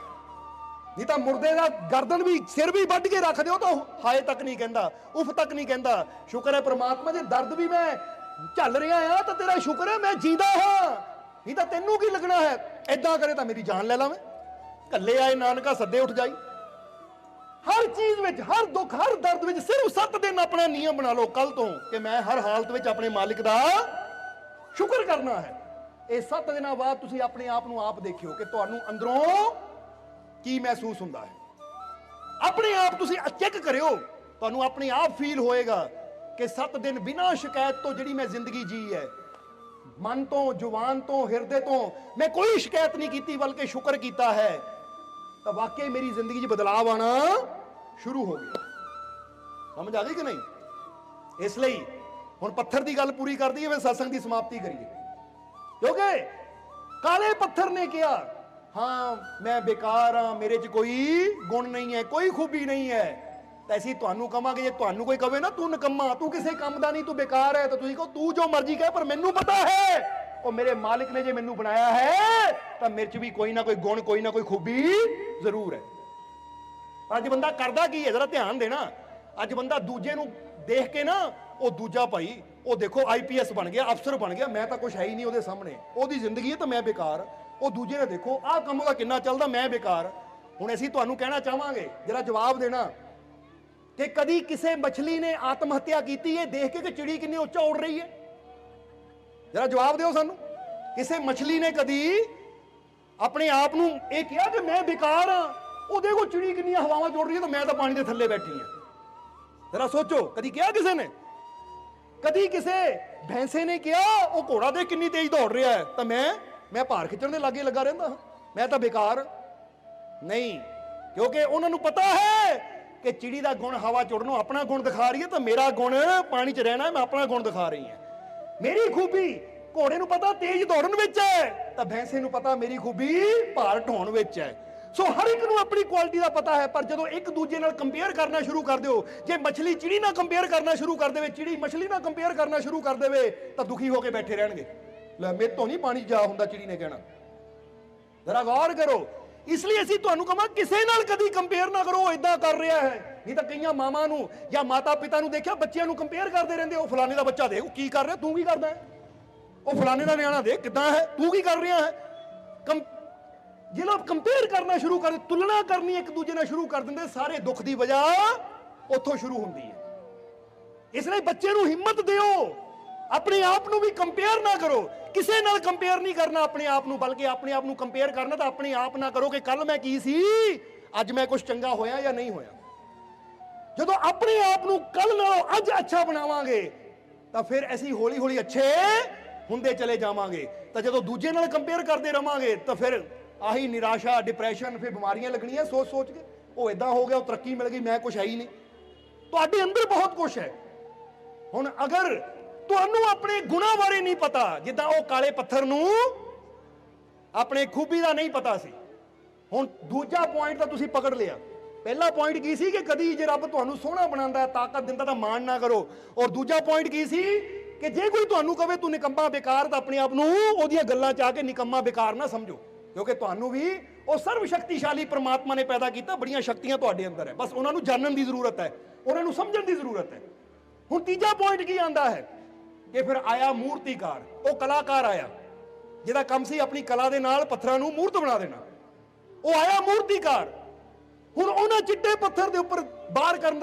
ਨਹੀਂ ਤਾਂ ਮੁਰਦੇ ਦਾ ਗਰਦਨ ਵੀ, ਸਿਰ ਵੀ ਵੱਢ ਕੇ ਰੱਖ ਦਿਓ ਤਾਂ ਹਾਏ ਤੱਕ ਨਹੀਂ ਕਹਿੰਦਾ, ਉਫ ਤੱਕ ਨਹੀਂ ਕਹਿੰਦਾ। ਸ਼ੁਕਰ ਹੈ ਪ੍ਰਮਾਤਮਾ, ਜੇ ਦਰਦ ਵੀ ਮੈਂ ਝੱਲ ਰਿਹਾ ਆ ਤਾਂ ਤੇਰਾ ਸ਼ੁਕਰ ਹੈ ਮੈਂ ਜੀਂਦਾ ਹਾਂ, ਨਹੀਂ ਤਾਂ ਤੈਨੂੰ ਕੀ ਲੱਗਣਾ ਹੈ? ਏਦਾਂ ਕਰੇ ਤਾਂ ਮੇਰੀ ਜਾਨ ਲੈ ਲਾਵੇਂ। ਕੱਲੇ ਆਏ ਨਾਨਕਾ ਸੱਦੇ ਉੱਠ ਜਾਈ। ਹਰ ਚੀਜ਼ ਵਿੱਚ, ਹਰ ਦੁੱਖ, ਹਰ ਦਰਦ ਵਿੱਚ ਸਿਰਫ 7 ਦਿਨ ਆਪਣਾ ਨਿਯਮ ਬਣਾ ਲਓ ਕੱਲ ਤੋਂ ਕਿ ਮੈਂ ਹਰ ਹਾਲਤ ਵਿੱਚ ਆਪਣੇ ਮਾਲਿਕ ਦਾ ਸ਼ੁਕਰ ਕਰਨਾ ਹੈ। ਇਹ 7 ਦਿਨਾਂ ਬਾਅਦ ਤੁਸੀਂ ਆਪਣੇ ਆਪ ਨੂੰ ਆਪ ਦੇਖਿਓ ਕਿ ਤੁਹਾਨੂੰ ਅੰਦਰੋਂ ਕੀ ਮਹਿਸੂਸ ਹੁੰਦਾ ਹੈ। ਆਪਣੇ ਆਪ ਤੁਸੀਂ ਚੈੱਕ ਕਰਿਓ, ਤੁਹਾਨੂੰ ਆਪਣੇ ਆਪ ਫੀਲ ਹੋਏਗਾ ਕਿ 7 ਦਿਨ ਬਿਨਾਂ ਸ਼ਿਕਾਇਤ ਤੋਂ ਜਿਹੜੀ ਮੈਂ ਜ਼ਿੰਦਗੀ ਜੀ ਹੈ, ਮਨ ਤੋਂ, ਜ਼ੁਬਾਨ ਤੋਂ, ਹਿਰਦੇ ਤੋਂ ਮੈਂ ਕੋਈ ਸ਼ਿਕਾਇਤ ਨਹੀਂ ਕੀਤੀ ਬਲਕਿ ਸ਼ੁਕਰ ਕੀਤਾ ਹੈ, ਤਾਂ ਵਾਕਈ ਮੇਰੀ ਜ਼ਿੰਦਗੀ 'ਚ ਬਦਲਾਅ ਆਣਾ ਸ਼ੁਰੂ ਹੋ ਗਿਆ। ਸਮਝ ਆ ਗਈ ਕਿ ਨਹੀਂ? ਇਸ ਲਈ ਹੁਣ ਪੱਥਰ ਦੀ ਗੱਲ ਪੂਰੀ ਕਰ ਦਈਏ, ਫਿਰ ਸਤਸੰਗ ਦੀ ਸਮਾਪਤੀ ਕਰੀਏ। ਕਿਉਂਕਿ ਕਾਲੇ ਪੱਥਰ ਨੇ ਕਿਹਾ ਹਾਂ ਮੈਂ ਬੇਕਾਰ ਹਾਂ, ਮੇਰੇ 'ਚ ਕੋਈ ਗੁਣ ਨਹੀਂ ਹੈ, ਕੋਈ ਖੂਬੀ ਨਹੀਂ ਹੈ। ਤਾਂ ਅਸੀਂ ਤੁਹਾਨੂੰ ਕਹਾਂਗੇ, ਜੇ ਤੁਹਾਨੂੰ ਕੋਈ ਕਹੇ ਨਾ ਤੂੰ ਨਿਕੰਮਾ, ਤੂੰ ਕਿਸੇ ਕੰਮ ਦਾ ਨਹੀਂ, ਤੂੰ ਬੇਕਾਰ ਹੈ, ਤਾਂ ਤੁਸੀਂ ਕਹੋ ਤੂੰ ਜੋ ਮਰਜ਼ੀ ਕਹੇ ਪਰ ਮੈਨੂੰ ਪਤਾ ਹੈ ਉਹ ਮੇਰੇ ਮਾਲਿਕ ਨੇ ਜੇ ਮੈਨੂੰ ਬਣਾਇਆ ਹੈ ਤਾਂ ਮੇਰੇ 'ਚ ਵੀ ਕੋਈ ਨਾ ਕੋਈ ਗੁਣ, ਕੋਈ ਨਾ ਕੋਈ ਖੂਬੀ ਜ਼ਰੂਰ ਹੈ। ਅੱਜ ਬੰਦਾ ਕਰਦਾ ਕੀ ਹੈ, ਜ਼ਰਾ ਧਿਆਨ ਦੇਣਾ। ਅੱਜ ਬੰਦਾ ਦੂਜੇ ਨੂੰ ਦੇਖ ਕੇ ਨਾ, ਉਹ ਦੂਜਾ ਭਾਈ ਉਹ ਦੇਖੋ IPS ਬਣ ਗਿਆ, ਅਫਸਰ ਬਣ ਗਿਆ, ਮੈਂ ਤਾਂ ਕੁਛ ਹੈ ਹੀ ਨਹੀਂ ਉਹਦੇ ਸਾਹਮਣੇ, ਉਹਦੀ ਜ਼ਿੰਦਗੀ ਹੈ ਤਾਂ ਮੈਂ ਬੇਕਾਰ। ਉਹ ਦੂਜੇ ਨੇ ਦੇਖੋ ਆਹ ਕੰਮ ਉਹਦਾ ਕਿੰਨਾ ਚੱਲਦਾ, ਮੈਂ ਬੇਕਾਰ। ਹੁਣ ਅਸੀਂ ਤੁਹਾਨੂੰ ਕਹਿਣਾ ਚਾਹਾਂਗੇ, ਜਰਾ ਜਵਾਬ ਦੇਣਾ ਕਿ ਕਦੀ ਕਿਸੇ ਮਛਲੀ ਨੇ ਆਤਮ ਹੱਤਿਆ ਕੀਤੀ ਹੈ ਦੇਖ ਕੇ ਕਿ ਚਿੜੀ ਕਿੰਨੀ ਉੱਚਾ ਉੱਡ ਰਹੀ ਹੈ? ਜਰਾ ਜਵਾਬ ਦਿਓ ਸਾਨੂੰ। ਕਿਸੇ ਮਛਲੀ ਨੇ ਕਦੀ ਆਪਣੇ ਆਪ ਨੂੰ ਇਹ ਕਿਹਾ ਕਿ ਮੈਂ ਬੇਕਾਰ ਹਾਂ? ਉਹ ਦੇਖੋ ਚਿੜੀ ਕਿੰਨੀਆਂ ਹਵਾਵਾਂ ਜੋੜ ਰਹੀ ਹੈ ਤਾਂ ਮੈਂ ਤਾਂ ਪਾਣੀ ਦੇ ਥੱਲੇ ਬੈਠੀ ਹਾਂ। ਜਰਾ ਸੋਚੋ, ਕਦੀ ਕਿਹਾ ਕਿਸੇ ਨੇ? ਕਦੀ ਕਿਸੇ ਭੈਂਸੇ ਨੇ ਕਿਹਾ ਉਹ ਘੋੜਾ ਦੇ ਕਿੰਨੀ ਤੇਜ਼ ਦੌੜ ਰਿਹਾ ਹੈ ਤਾਂ ਮੈਂ ਭਾਰ ਖਿੱਚਣ ਦੇ ਲਾਗੇ ਲੱਗਾ ਰਹਿੰਦਾ ਹਾਂ, ਮੈਂ ਤਾਂ ਬੇਕਾਰ? ਨਹੀਂ, ਕਿਉਂਕਿ ਉਹਨਾਂ ਨੂੰ ਪਤਾ ਹੈ ਕਿ ਚਿੜੀ ਦਾ ਗੁਣ ਹਵਾ ਚ ਉੜਨੋਂ ਆਪਣਾ ਗੁਣ ਦਿਖਾ ਰਹੀ ਹੈ, ਤਾਂ ਮੇਰਾ ਗੁਣ ਪਾਣੀ ਚ ਰਹਿਣਾ, ਮੈਂ ਆਪਣਾ ਗੁਣ ਦਿਖਾ ਰਹੀ ਹਾਂ। ਮੇਰੀ ਖੂਬੀ ਘੋੜੇ ਨੂੰ ਪਤਾ ਤੇਜ਼ ਦੌੜਨ ਵਿੱਚ ਹੈ, ਤਾਂ ਭੈਂਸੇ ਨੂੰ ਪਤਾ ਮੇਰੀ ਖੂਬੀ ਭਾਰ ਢਾਉਣ ਵਿੱਚ ਹੈ। ਸੋ ਹਰ ਇੱਕ ਨੂੰ ਆਪਣੀ ਕੁਆਲਿਟੀ ਦਾ ਪਤਾ ਹੈ, ਪਰ ਜਦੋਂ ਇੱਕ ਦੂਜੇ ਨਾਲ ਕੰਪੇਅਰ ਕਰਨਾ ਸ਼ੁਰੂ ਕਰ ਦਿਓ, ਜੇ ਮਛਲੀ ਚਿੜੀ ਨਾਲ ਕੰਪੇਅਰ ਕਰਨਾ ਸ਼ੁਰੂ ਕਰ ਦੇਵੇ, ਚਿੜੀ ਮਛਲੀ ਨਾਲ ਕੰਪੇਅਰ ਕਰਨਾ ਸ਼ੁਰੂ ਕਰ ਦੇਵੇ, ਤਾਂ ਦੁਖੀ ਹੋ ਕੇ ਬੈਠੇ ਰਹਿਣਗੇ। ਲੈ ਮੇਰੇ ਤੋਂ ਨਹੀਂ ਪਾਣੀ ਜਾ ਹੁੰਦਾ, ਚਿੜੀ ਨੇ ਕਹਿਣਾ। ਜ਼ਰਾ ਗੌਰ ਕਰੋ। ਇਸ ਲਈ ਅਸੀਂ ਤੁਹਾਨੂੰ ਕਹਾਂ ਕਿਸੇ ਨਾਲ ਕਦੀ ਕੰਪੇਅਰ ਨਾ ਕਰੋ, ਇਦਾਂ ਕਰ ਰਿਹਾ ਹੈ। ਨਹੀਂ ਤਾਂ ਕਈਆਂ ਮਾਵਾਂ ਨੂੰ ਜਾਂ ਮਾਤਾ ਪਿਤਾ ਨੂੰ ਦੇਖਿਆ ਬੱਚਿਆਂ ਨੂੰ ਕੰਪੇਅਰ ਕਰਦੇ ਰਹਿੰਦੇ, ਉਹ ਫਲਾਣੇ ਦਾ ਬੱਚਾ ਦੇਖ ਕੀ ਕਰ ਰਿਹਾ, ਤੂੰ ਕੀ ਕਰਦਾ ਹੈ? ਉਹ ਫਲਾਣੇ ਦਾ ਨਿਆਣਾ ਦੇਖ ਕਿੱਦਾਂ ਹੈ, ਤੂੰ ਕੀ ਕਰ ਰਿਹਾ ਹੈ? ਜੇ ਲੋਕ ਕੰਪੇਅਰ ਕਰਨਾ ਸ਼ੁਰੂ ਕਰ, ਤੁਲਨਾ ਕਰਨੀ ਇੱਕ ਦੂਜੇ ਨਾਲ ਸ਼ੁਰੂ ਕਰ ਦਿੰਦੇ, ਸਾਰੇ ਦੁੱਖ ਦੀ ਵਜ੍ਹਾ ਉੱਥੋਂ ਸ਼ੁਰੂ ਹੁੰਦੀ ਹੈ। ਇਸ ਲਈ ਬੱਚੇ ਨੂੰ ਹਿੰਮਤ ਦਿਓ, ਆਪਣੇ ਆਪ ਨੂੰ ਵੀ ਕੰਪੇਅਰ ਨਾ ਕਰੋ। ਕਿਸੇ ਨਾਲ ਕੰਪੇਅਰ ਨਹੀਂ ਕਰਨਾ ਆਪਣੇ ਆਪ ਨੂੰ, ਬਲਕਿ ਆਪਣੇ ਆਪ ਨੂੰ ਕੰਪੇਅਰ ਕਰਨਾ ਤਾਂ ਆਪਣੇ ਆਪ ਨਾਲ ਕਰੋ ਕਿ ਕੱਲ ਮੈਂ ਕੀ ਸੀ, ਅੱਜ ਮੈਂ ਕੁਝ ਚੰਗਾ ਹੋਇਆ ਜਾਂ ਨਹੀਂ ਹੋਇਆ। ਜਦੋਂ ਆਪਣੇ ਆਪ ਨੂੰ ਕੱਲ ਨਾਲੋਂ ਅੱਜ ਅੱਛਾ ਬਣਾਵਾਂਗੇ ਤਾਂ ਫਿਰ ਅਸੀਂ ਹੌਲੀ ਹੌਲੀ ਅੱਛੇ ਹੁੰਦੇ ਚਲੇ ਜਾਵਾਂਗੇ। ਤਾਂ ਜਦੋਂ ਦੂਜੇ ਨਾਲ ਕੰਪੇਅਰ ਕਰਦੇ ਰਵਾਂਗੇ ਤਾਂ ਫਿਰ ਆਹੀ ਨਿਰਾਸ਼ਾ, ਡਿਪਰੈਸ਼ਨ, ਫਿਰ ਬਿਮਾਰੀਆਂ ਲੱਗਣੀਆਂ ਸੋਚ ਕੇ। ਉਹ ਇਦਾਂ ਹੋ ਗਿਆ, ਉਹ ਤਰੱਕੀ ਮਿਲ ਗਈ, ਮੈਂ ਕੁਛ ਹੈ ਹੀ ਨਹੀਂ। ਤੁਹਾਡੇ ਅੰਦਰ ਬਹੁਤ ਕੁਛ ਹੈ। ਹੁਣ ਅਗਰ ਤੁਹਾਨੂੰ ਆਪਣੇ ਗੁਣਾਂ ਬਾਰੇ ਨਹੀਂ ਪਤਾ, ਜਿੱਦਾਂ ਉਹ ਕਾਲੇ ਪੱਥਰ ਨੂੰ ਆਪਣੇ ਖੂਬੀ ਦਾ ਨਹੀਂ ਪਤਾ ਸੀ। ਹੁਣ ਦੂਜਾ ਪੁਆਇੰਟ ਤਾਂ ਤੁਸੀਂ ਪਕੜ ਲਿਆ। ਪਹਿਲਾ ਪੁਆਇੰਟ ਕੀ ਸੀ ਕਿ ਕਦੀ ਜੇ ਰੱਬ ਤੁਹਾਨੂੰ ਸੋਹਣਾ ਬਣਾਉਂਦਾ, ਤਾਕਤ ਦਿੰਦਾ ਤਾਂ ਮਾਣ ਨਾ ਕਰੋ। ਔਰ ਦੂਜਾ ਪੁਆਇੰਟ ਕੀ ਸੀ ਕਿ ਜੇ ਕੋਈ ਤੁਹਾਨੂੰ ਕਵੇ ਤੂੰ ਨਿਕੰਮਾ ਬੇਕਾਰ, ਤਾਂ ਆਪਣੇ ਆਪ ਨੂੰ ਉਹਦੀਆਂ ਗੱਲਾਂ 'ਚ ਆ ਕੇ ਨਿਕੰਮਾ ਬੇਕਾਰ ਨਾ ਸਮਝੋ, ਕਿਉਂਕਿ ਤੁਹਾਨੂੰ ਵੀ ਉਹ ਸਰਵ ਸ਼ਕਤੀਸ਼ਾਲੀ ਪ੍ਰਮਾਤਮਾ ਨੇ ਪੈਦਾ ਕੀਤਾ। ਬੜੀਆਂ ਸ਼ਕਤੀਆਂ ਤੁਹਾਡੇ ਅੰਦਰ ਹੈ, ਬਸ ਉਹਨਾਂ ਨੂੰ ਜਾਣਨ ਦੀ ਜ਼ਰੂਰਤ ਹੈ, ਉਹਨਾਂ ਨੂੰ ਸਮਝਣ ਦੀ ਜ਼ਰੂਰਤ ਹੈ। ਹੁਣ ਤੀਜਾ ਪੁਆਇੰਟ ਕੀ ਆਂਦਾ ਹੈ ਕਿ ਫਿਰ ਆਇਆ ਮੂਰਤੀਕਾਰ। ਉਹ ਕਲਾਕਾਰ ਆਇਆ ਜਿਹਦਾ ਕੰਮ ਸੀ ਆਪਣੀ ਕਲਾ ਦੇ ਨਾਲ ਪੱਥਰਾਂ ਨੂੰ ਮੂਰਤ ਬਣਾ ਦੇਣਾ। ਉਹ ਆਇਆ ਮੂਰਤੀਕਾਰ। ਹੁਣ ਉਹਨਾਂ ਚਿੱਟੇ ਪੱਥਰ ਦੇ ਉੱਪਰ ਬਾਹਰ ਕਰਨ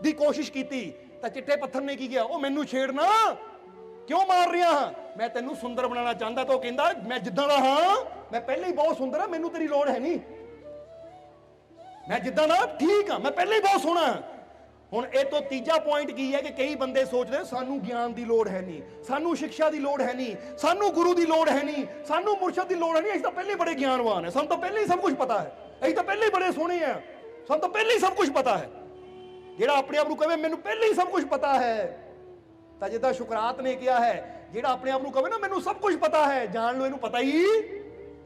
ਦੀ ਕੋਸ਼ਿਸ਼ ਕੀਤੀ ਤਾਂ ਚਿੱਟੇ ਪੱਥਰ ਨੇ ਕੀ ਕਿਹਾ, ਉਹ ਮੈਨੂੰ ਛੇੜਨਾ ਕਿਉਂ ਮਾਰ ਰਿਹਾ ਹਾਂ, ਮੈਂ ਤੈਨੂੰ ਸੁੰਦਰ ਬਣਾਉਣਾ ਚਾਹੁੰਦਾ। ਤਾਂ ਉਹ ਕਹਿੰਦਾ ਮੈਂ ਜਿੱਦਾਂ ਦਾ ਹਾਂ, ਮੈਂ ਪਹਿਲਾਂ ਹੀ ਬਹੁਤ ਸੁੰਦਰ ਹਾਂ, ਮੈਨੂੰ ਤੇਰੀ ਲੋੜ ਹੈ ਨਹੀਂ, ਮੈਂ ਜਿੱਦਾਂ ਦਾ ਠੀਕ ਹਾਂ, ਮੈਂ ਪਹਿਲਾਂ ਹੀ ਬਹੁਤ ਸੋਹਣਾ ਹਾਂ। ਹੁਣ ਇਹ ਤੋਂ ਤੀਜਾ ਪੁਆਇੰਟ ਕੀ ਹੈ ਕਿ ਕਈ ਬੰਦੇ ਸੋਚਦੇ ਸਾਨੂੰ ਗਿਆਨ ਦੀ ਲੋੜ ਹੈ ਨਹੀਂ, ਸਾਨੂੰ ਸਿੱਖਿਆ ਦੀ ਲੋੜ ਹੈ ਨਹੀਂ, ਸਾਨੂੰ ਗੁਰੂ ਦੀ ਲੋੜ ਹੈ ਨਹੀਂ, ਸਾਨੂੰ ਮੁਰਸ਼ਦ ਦੀ ਲੋੜ ਹੈ ਨਹੀਂ, ਅਸੀਂ ਤਾਂ ਪਹਿਲੇ ਬੜੇ ਗਿਆਨਵਾਨ ਹੈ, ਸਾਨੂੰ ਤਾਂ ਪਹਿਲੇ ਹੀ ਸਭ ਕੁਝ ਪਤਾ ਹੈ, ਅਸੀਂ ਤਾਂ ਪਹਿਲੇ ਹੀ ਬੜੇ ਸੋਹਣੇ ਆ, ਸਾਨੂੰ ਤਾਂ ਪਹਿਲੇ ਹੀ ਸਭ ਕੁਝ ਪਤਾ ਹੈ। ਜਿਹੜਾ ਆਪਣੇ ਆਪ ਨੂੰ ਕਹੇ ਮੈਨੂੰ ਪਹਿਲੇ ਹੀ ਸਭ ਕੁਝ ਪਤਾ ਹੈ, ਤਾਂ ਜਿੱਦਾਂ ਸ਼ੁਕਰਾਤ ਨੇ ਕਿਹਾ ਹੈ, ਜਿਹੜਾ ਆਪਣੇ ਆਪ ਨੂੰ ਕਹੇ ਨਾ ਮੈਨੂੰ ਸਭ ਕੁਝ ਪਤਾ ਹੈ, ਜਾਣ ਲਓ ਇਹਨੂੰ ਪਤਾ ਹੀ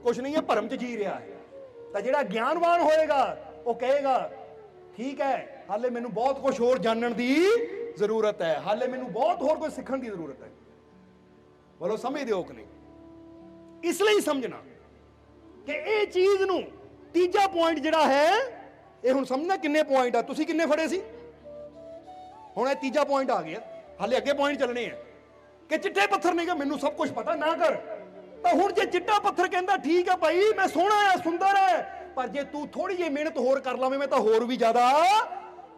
ਕੁਝ ਨਹੀਂ ਹੈ, ਭਰਮ 'ਚ ਜੀ ਰਿਹਾ ਹੈ। ਤਾਂ ਜਿਹੜਾ ਗਿਆਨਵਾਨ ਹੋਏਗਾ ਉਹ ਕਹੇਗਾ ਠੀਕ ਹੈ, ਹਾਲੇ ਮੈਨੂੰ ਬਹੁਤ ਕੁਝ ਹੋਰ ਜਾਣਨ ਦੀ ਜ਼ਰੂਰਤ ਹੈ, ਹਾਲੇ ਮੈਨੂੰ ਬਹੁਤ ਹੋਰ ਕੁਝ ਸਿੱਖਣ ਦੀ ਜ਼ਰੂਰਤ ਹੈ। ਬੋਲੋ ਸਮਝਦੇ ਹੋ ਕਿ ਨਹੀਂ? ਇਸ ਲਈ ਸਮਝਣਾ ਕਿ ਇਹ ਚੀਜ਼ ਨੂੰ ਤੀਜਾ ਪੁਆਇੰਟ ਜਿਹੜਾ ਹੈ, ਇਹ ਹੁਣ ਸਮਝਣਾ ਕਿੰਨੇ ਪੁਆਇੰਟ ਆ, ਤੁਸੀਂ ਕਿੰਨੇ ਫੜੇ ਸੀ? ਹੁਣ ਇਹ ਤੀਜਾ ਪੁਆਇੰਟ ਆ ਗਿਆ, ਹਾਲੇ ਅੱਗੇ ਪੁਆਇੰਟ ਚੱਲਣੇ ਆ ਕਿ ਚਿੱਟੇ ਪੱਥਰ ਨੇ ਕਿਹਾ ਮੈਨੂੰ ਸਭ ਕੁਝ ਪਤਾ ਨਾ ਕਰ। ਤਾਂ ਹੁਣ ਜੇ ਚਿੱਟਾ ਪੱਥਰ ਕਹਿੰਦਾ ਠੀਕ ਹੈ ਭਾਈ ਮੈਂ ਸੋਹਣਾ ਆ, ਸੁੰਦਰ ਹੈ, ਪਰ ਜੇ ਤੂੰ ਥੋੜੀ ਜਿਹੀ ਮਿਹਨਤ ਹੋਰ ਕਰ ਲਵੇਂ ਮੈਂ ਤਾਂ ਹੋਰ ਵੀ ਜ਼ਿਆਦਾ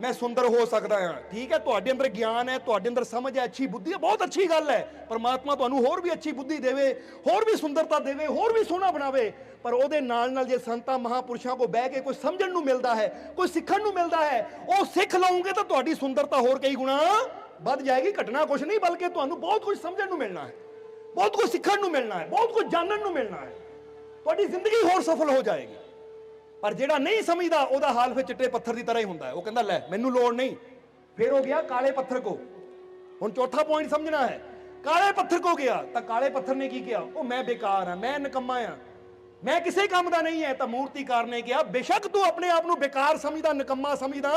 ਮੈਂ ਸੁੰਦਰ ਹੋ ਸਕਦਾ ਹਾਂ। ਠੀਕ ਹੈ, ਤੁਹਾਡੇ ਅੰਦਰ ਗਿਆਨ ਹੈ, ਤੁਹਾਡੇ ਅੰਦਰ ਸਮਝ ਹੈ, ਅੱਛੀ ਬੁੱਧੀ ਹੈ, ਬਹੁਤ ਅੱਛੀ ਗੱਲ ਹੈ। ਪਰਮਾਤਮਾ ਤੁਹਾਨੂੰ ਹੋਰ ਵੀ ਅੱਛੀ ਬੁੱਧੀ ਦੇਵੇ, ਹੋਰ ਵੀ ਸੁੰਦਰਤਾ ਦੇਵੇ, ਹੋਰ ਵੀ ਸੋਹਣਾ ਬਣਾਵੇ। ਪਰ ਉਹਦੇ ਨਾਲ ਨਾਲ ਜੇ ਸੰਤਾਂ ਮਹਾਂਪੁਰਸ਼ਾਂ ਕੋਲ ਬਹਿ ਕੇ ਕੁਝ ਸਮਝਣ ਨੂੰ ਮਿਲਦਾ ਹੈ, ਕੁਝ ਸਿੱਖਣ ਨੂੰ ਮਿਲਦਾ ਹੈ, ਉਹ ਸਿੱਖ ਲਓਗੇ ਤਾਂ ਤੁਹਾਡੀ ਸੁੰਦਰਤਾ ਹੋਰ ਕਈ ਗੁਣਾ ਵੱਧ ਜਾਏਗੀ। ਘਟਣਾ ਕੁਝ ਨਹੀਂ, ਬਲਕਿ ਤੁਹਾਨੂੰ ਬਹੁਤ ਕੁਝ ਸਮਝਣ ਨੂੰ ਮਿਲਣਾ ਹੈ, ਬਹੁਤ ਕੁਝ ਸਿੱਖਣ ਨੂੰ ਮਿਲਣਾ ਹੈ, ਬਹੁਤ ਕੁਝ ਜਾਣਨ ਨੂੰ ਮਿਲਣਾ ਹੈ। ਤੁਹਾਡੀ ਜ਼ਿੰਦਗੀ ਹੋਰ ਸਫਲ ਹੋ ਜਾਏਗੀ। ਪਰ ਜਿਹੜਾ ਨਹੀਂ ਸਮਝਦਾ ਉਹਦਾ ਹਾਲ ਫਿਰ ਚਿੱਟੇ ਪੱਥਰ ਦੀ ਤਰ੍ਹਾਂ ਹੀ ਹੁੰਦਾ ਹੈ। ਉਹ ਕਹਿੰਦਾ ਲੈ ਮੈਨੂੰ ਲੋੜ ਨਹੀਂ, ਫਿਰ ਹੋ ਗਿਆ ਕਾਲੇ ਪੱਥਰ ਕੋ। ਹੁਣ ਚੌਥਾ ਪੁਆਇੰਟ ਸਮਝਣਾ ਹੈ, ਕਾਲੇ ਪੱਥਰ ਕੋ ਗਿਆ ਤਾਂ ਕਾਲੇ ਪੱਥਰ ਨੇ ਕੀ ਕਿਹਾ, ਉਹ ਮੈਂ ਬੇਕਾਰ ਹਾਂ, ਮੈਂ ਨਿਕੰਮਾ ਹਾਂ, ਮੈਂ ਕਿਸੇ ਕੰਮ ਦਾ ਨਹੀਂ ਹੈ। ਤਾਂ ਮੂਰਤੀਕਾਰ ਨੇ ਕਿਹਾ ਬੇਸ਼ੱਕ ਤੂੰ ਆਪਣੇ ਆਪ ਨੂੰ ਬੇਕਾਰ ਸਮਝਦਾ, ਨਿਕੰਮਾ ਸਮਝਦਾ,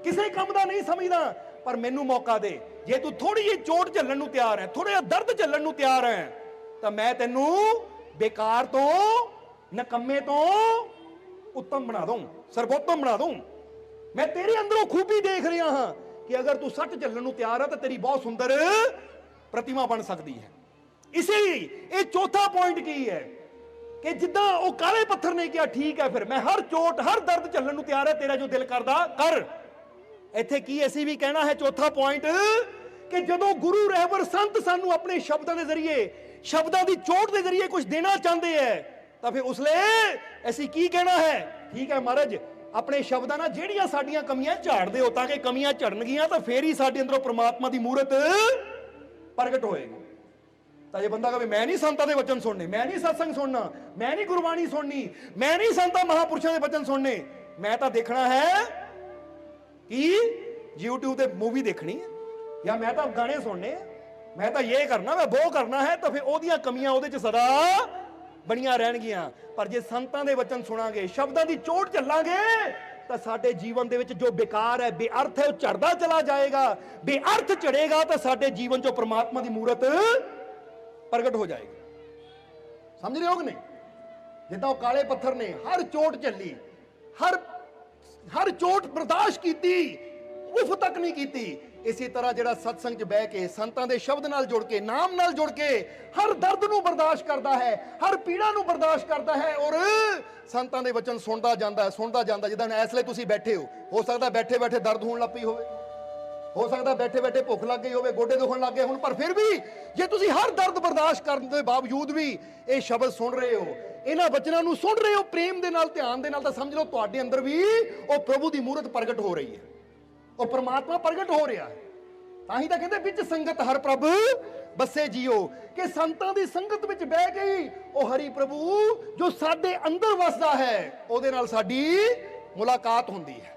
ਕਿਸੇ ਕੰਮ ਦਾ ਨਹੀਂ ਸਮਝਦਾ, ਪਰ ਮੈਨੂੰ ਮੌਕਾ ਦੇ। ਜੇ ਤੂੰ ਥੋੜੀ ਜਿਹੀ ਚੋਟ ਝੱਲਣ ਨੂੰ ਤਿਆਰ ਹੈ, ਥੋੜਾ ਜਿਹਾ ਦਰਦ ਝੱਲਣ ਨੂੰ ਤਿਆਰ ਹੈ, ਤਾਂ ਮੈਂ ਤੈਨੂੰ ਬੇਕਾਰ ਤੋਂ, ਨਿਕੰਮੇ ਤੋਂ ਉੱਤਮ ਬਣਾ ਦੂੰ, ਸਰਵੋਤਮ ਬਣਾ ਦੂੰ। ਮੈਂ ਤੇਰੇ ਅੰਦਰੋਂ ਖੂਬੀ ਦੇਖ ਰਿਹਾ ਹਾਂ ਕਿ ਅਗਰ ਤੂੰ ਸੱਟ ਝੱਲਣ ਨੂੰ ਤਿਆਰ ਹੈ ਤਾਂ ਤੇਰੀ ਬਹੁਤ ਸੁੰਦਰ ਪ੍ਰਤਿਮਾ ਬਣ ਸਕਦੀ ਹੈ। ਇਸੇ ਲਈ ਇਹ ਚੌਥਾ ਪੁਆਇੰਟ ਕੀ ਹੈ ਕਿ ਜਿੱਦਾਂ ਉਹ ਕਾਲੇ ਪੱਥਰ ਨੇ ਕਿਹਾ ਠੀਕ ਹੈ, ਫਿਰ ਮੈਂ ਹਰ ਚੋਟ ਹਰ ਦਰਦ ਝੱਲਣ ਨੂੰ ਤਿਆਰ ਹੈ, ਤੇਰਾ ਜੋ ਦਿਲ ਕਰਦਾ ਕਰ। ਇੱਥੇ ਕੀ ਅਸੀਂ ਵੀ ਕਹਿਣਾ ਹੈ ਚੌਥਾ ਪੁਆਇੰਟ ਕਿ ਜਦੋਂ ਗੁਰੂ ਰਹਿਬਰ ਸੰਤ ਸਾਨੂੰ ਆਪਣੇ ਸ਼ਬਦਾਂ ਦੇ ਜ਼ਰੀਏ, ਸ਼ਬਦਾਂ ਦੀ ਚੋਟ ਦੇ ਜ਼ਰੀਏ ਕੁਝ ਦੇਣਾ ਚਾਹੁੰਦੇ ਹੈ, ਤਾਂ ਫਿਰ ਉਸ ਲਈ ਅਸੀਂ ਕੀ ਕਹਿਣਾ ਹੈ, ਠੀਕ ਹੈ ਮਹਾਰਾਜ ਆਪਣੇ ਸ਼ਬਦਾਂ ਨਾਲ ਜਿਹੜੀਆਂ ਸਾਡੀਆਂ ਕਮੀਆਂ ਝਾੜ ਦਿਓ, ਤਾਂ ਕਿ ਕਮੀਆਂ ਝੜਨਗੀਆਂ ਤਾਂ ਫੇਰ ਹੀ ਸਾਡੇ ਅੰਦਰੋਂ ਪ੍ਰਮਾਤਮਾ ਦੀ ਮੂਰਤ ਪ੍ਰਗਟ ਹੋਏਗੀ। ਤਾਂ ਜੇ ਬੰਦਾ ਕਹੇ ਮੈਂ ਨਹੀਂ ਸੰਤਾਂ ਦੇ ਵਚਨ ਸੁਣਨੇ, ਮੈਂ ਨਹੀਂ ਸਤਸੰਗ ਸੁਣਨਾ, ਮੈਂ ਨਹੀਂ ਗੁਰਬਾਣੀ ਸੁਣਨੀ, ਮੈਂ ਨਹੀਂ ਸੰਤਾਂ ਮਹਾਂਪੁਰਸ਼ਾਂ ਦੇ ਵਚਨ ਸੁਣਨੇ, ਮੈਂ ਤਾਂ ਦੇਖਣਾ ਹੈ ਕਿ YouTube ਤੇ ਮੂਵੀ ਦੇਖਣੀ ਹੈ, ਜਾਂ ਮੈਂ ਤਾਂ ਗਾਣੇ ਸੁਣਨੇ, ਮੈਂ ਤਾਂ ਇਹ ਕਰਨਾ, ਮੈਂ ਉਹ ਕਰਨਾ ਹੈ, ਤਾਂ ਫਿਰ ਉਹਦੀਆਂ ਕਮੀਆਂ ਉਹਦੇ 'ਚ ਸਦਾ ਬਣੀਆਂ ਰਹਿਣਗੀਆਂ। ਪਰ ਜੇ ਸੰਤਾਂ ਦੇ ਵਚਨ ਸੁਣਾਂਗੇ, ਸ਼ਬਦਾਂ ਦੀ ਚੋਟ ਝੱਲਾਂਗੇ, ਤਾਂ ਸਾਡੇ ਜੀਵਨ ਦੇ ਵਿੱਚ ਜੋ ਬੇਕਾਰ ਹੈ, ਬੇਅਰਥ ਹੈ, ਉਹ ਝੜਦਾ ਚਲਾ ਜਾਏਗਾ। ਬੇਅਰਥ ਝੜੇਗਾ ਤਾਂ ਸਾਡੇ ਜੀਵਨ 'ਚੋਂ ਪ੍ਰਮਾਤਮਾ ਦੀ ਮੂਰਤ ਪ੍ਰਗਟ ਹੋ ਜਾਏਗੀ। ਸਮਝ ਰਹੇ ਹੋ ਕਿ ਨਹੀਂ? ਜਿੱਦਾਂ ਉਹ ਕਾਲੇ ਪੱਥਰ ਨੇ ਹਰ ਚੋਟ ਝੱਲੀ, ਹਰ ਚੋਟ ਬਰਦਾਸ਼ਤ ਕੀਤੀ, ਉਫ ਤੱਕ ਨਹੀਂ ਕੀਤੀ। ਇਸੇ ਤਰ੍ਹਾਂ ਜਿਹੜਾ ਸਤਸੰਗ 'ਚ ਬਹਿ ਕੇ ਸੰਤਾਂ ਦੇ ਸ਼ਬਦ ਨਾਲ ਜੁੜ ਕੇ, ਨਾਮ ਨਾਲ ਜੁੜ ਕੇ ਹਰ ਦਰਦ ਨੂੰ ਬਰਦਾਸ਼ਤ ਕਰਦਾ ਹੈ, ਹਰ ਪੀੜਾ ਨੂੰ ਬਰਦਾਸ਼ਤ ਕਰਦਾ ਹੈ, ਔਰ ਸੰਤਾਂ ਦੇ ਵਚਨ ਸੁਣਦਾ ਜਾਂਦਾ ਹੈ, ਸੁਣਦਾ ਜਾਂਦਾ। ਜਿੱਦਾਂ ਇਸ ਵੇਲੇ ਤੁਸੀਂ ਬੈਠੇ ਹੋ ਸਕਦਾ ਬੈਠੇ ਬੈਠੇ ਦਰਦ ਹੋਣ ਲੱਗ ਪਈ ਹੋਵੇ, ਹੋ ਸਕਦਾ ਬੈਠੇ ਬੈਠੇ ਭੁੱਖ ਲੱਗ ਗਈ ਹੋਵੇ, ਗੋਡੇ ਦੁਖਣ ਲੱਗ ਗਏ ਹੁਣ, ਪਰ ਫਿਰ ਵੀ ਜੇ ਤੁਸੀਂ ਹਰ ਦਰਦ ਬਰਦਾਸ਼ਤ ਕਰਨ ਦੇ ਬਾਵਜੂਦ ਵੀ ਇਹ ਸ਼ਬਦ ਸੁਣ ਰਹੇ ਹੋ, ਇਹਨਾਂ ਵਚਨਾਂ ਨੂੰ ਸੁਣ ਰਹੇ ਹੋ ਪ੍ਰੇਮ ਦੇ ਨਾਲ, ਧਿਆਨ ਦੇ ਨਾਲ, ਤਾਂ ਸਮਝ ਲਓ ਤੁਹਾਡੇ ਅੰਦਰ ਵੀ ਉਹ ਪ੍ਰਭੂ ਦੀ ਮੂਰਤ ਪ੍ਰਗਟ ਹੋ ਰਹੀ ਹੈ, ਉਹ ਪਰਮਾਤਮਾ ਪ੍ਰਗਟ ਹੋ ਰਿਹਾ ਹੈ। ਤਾਂ ਹੀ ਤਾਂ ਕਹਿੰਦੇ ਵਿੱਚ ਸੰਗਤ ਹਰ ਪ੍ਰਭ बसे जियो कि संतां दी संगत विच बह गई ओ हरि प्रभु जो साडे अंदर वसदा है ओदे नाल साडी मुलाकात हुंदी है।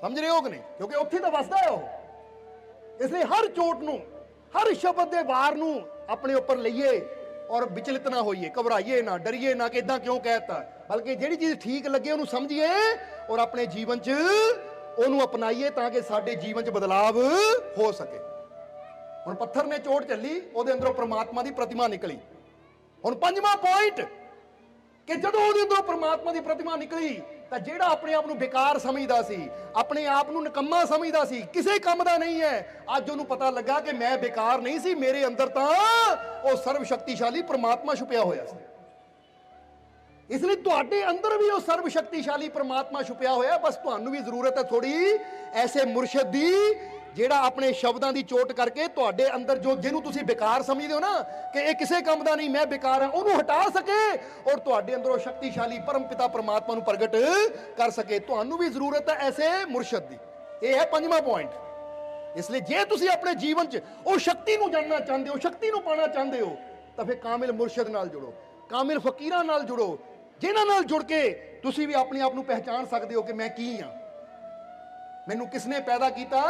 समझ रहे हो कि नहीं? क्योंकि उत्थे तां वसदा है ओह। इसलिए हर चोट नूं, हर शब्द दे वार नूं अपने उपर लईए और विचलित ना होइए, घबराइए ना, डरिए ना कि इदां क्यों कहता, बल्कि जिहड़ी चीज़ ठीक लगे उहनूं समझिए और अपने जीवन च ਉਹਨੂੰ ਅਪਣਾਈਏ ਤਾਂ ਕਿ ਸਾਡੇ ਜੀਵਨ 'ਚ ਬਦਲਾਵ ਹੋ ਸਕੇ। ਹੁਣ ਪੱਥਰ ਨੇ ਚੋਟ ਚੱਲੀ, ਉਹਦੇ ਅੰਦਰੋਂ ਪ੍ਰਮਾਤਮਾ ਦੀ ਪ੍ਰਤਿਮਾ ਨਿਕਲੀ। ਹੁਣ ਪੰਜਵਾਂ ਪੁਆਇੰਟ ਕਿ ਜਦੋਂ ਉਹਦੇ ਅੰਦਰੋਂ ਪ੍ਰਮਾਤਮਾ ਦੀ ਪ੍ਰਤਿਮਾ ਨਿਕਲੀ ਤਾਂ ਜਿਹੜਾ ਆਪਣੇ ਆਪ ਨੂੰ ਬੇਕਾਰ ਸਮਝਦਾ ਸੀ, ਆਪਣੇ ਆਪ ਨੂੰ ਨਿਕੰਮਾ ਸਮਝਦਾ ਸੀ, ਕਿਸੇ ਕੰਮ ਦਾ ਨਹੀਂ ਹੈ, ਅੱਜ ਉਹਨੂੰ ਪਤਾ ਲੱਗਾ ਕਿ ਮੈਂ ਬੇਕਾਰ ਨਹੀਂ ਸੀ, ਮੇਰੇ ਅੰਦਰ ਤਾਂ ਉਹ ਸਰਵ ਸ਼ਕਤੀਸ਼ਾਲੀ ਪ੍ਰਮਾਤਮਾ ਛੁਪਿਆ ਹੋਇਆ ਸੀ। इसलिए तुहाडे अंदर भी वो सर्व शक्तिशाली परमात्मा छुपिया होया, बस तुहानू भी जरूरत है थोड़ी ऐसे मुर्शद दी जेड़ा अपने शब्दां दी चोट करके तुहाडे अंदर जो जिन्हों तुसी बेकार समझदे हो ना कि ये किसी काम दा नहीं, मैं बेकार हां, उहनूं हटा सके और तुहाडे अंदरों शक्तिशाली परम पिता परमात्मा नूं प्रगट कर सके। तुहानू भी जरूरत है ऐसे मुर्शद दी। ये है पंजवां पॉइंट। इसलिए जे तुसी अपने जीवन च वो शक्ति नूं जानना चाहते हो, शक्ति नूं पाना चाहते हो, तो फिर कामिल मुर्शद नाल जुड़ो, कामिल फकीरां नाल जुड़ो, जिन्हां नाल जुड़ के तुसी भी अपने आप नूं पहचान सकते हो कि मैं की हां, मैनूं किसने पैदा कीता,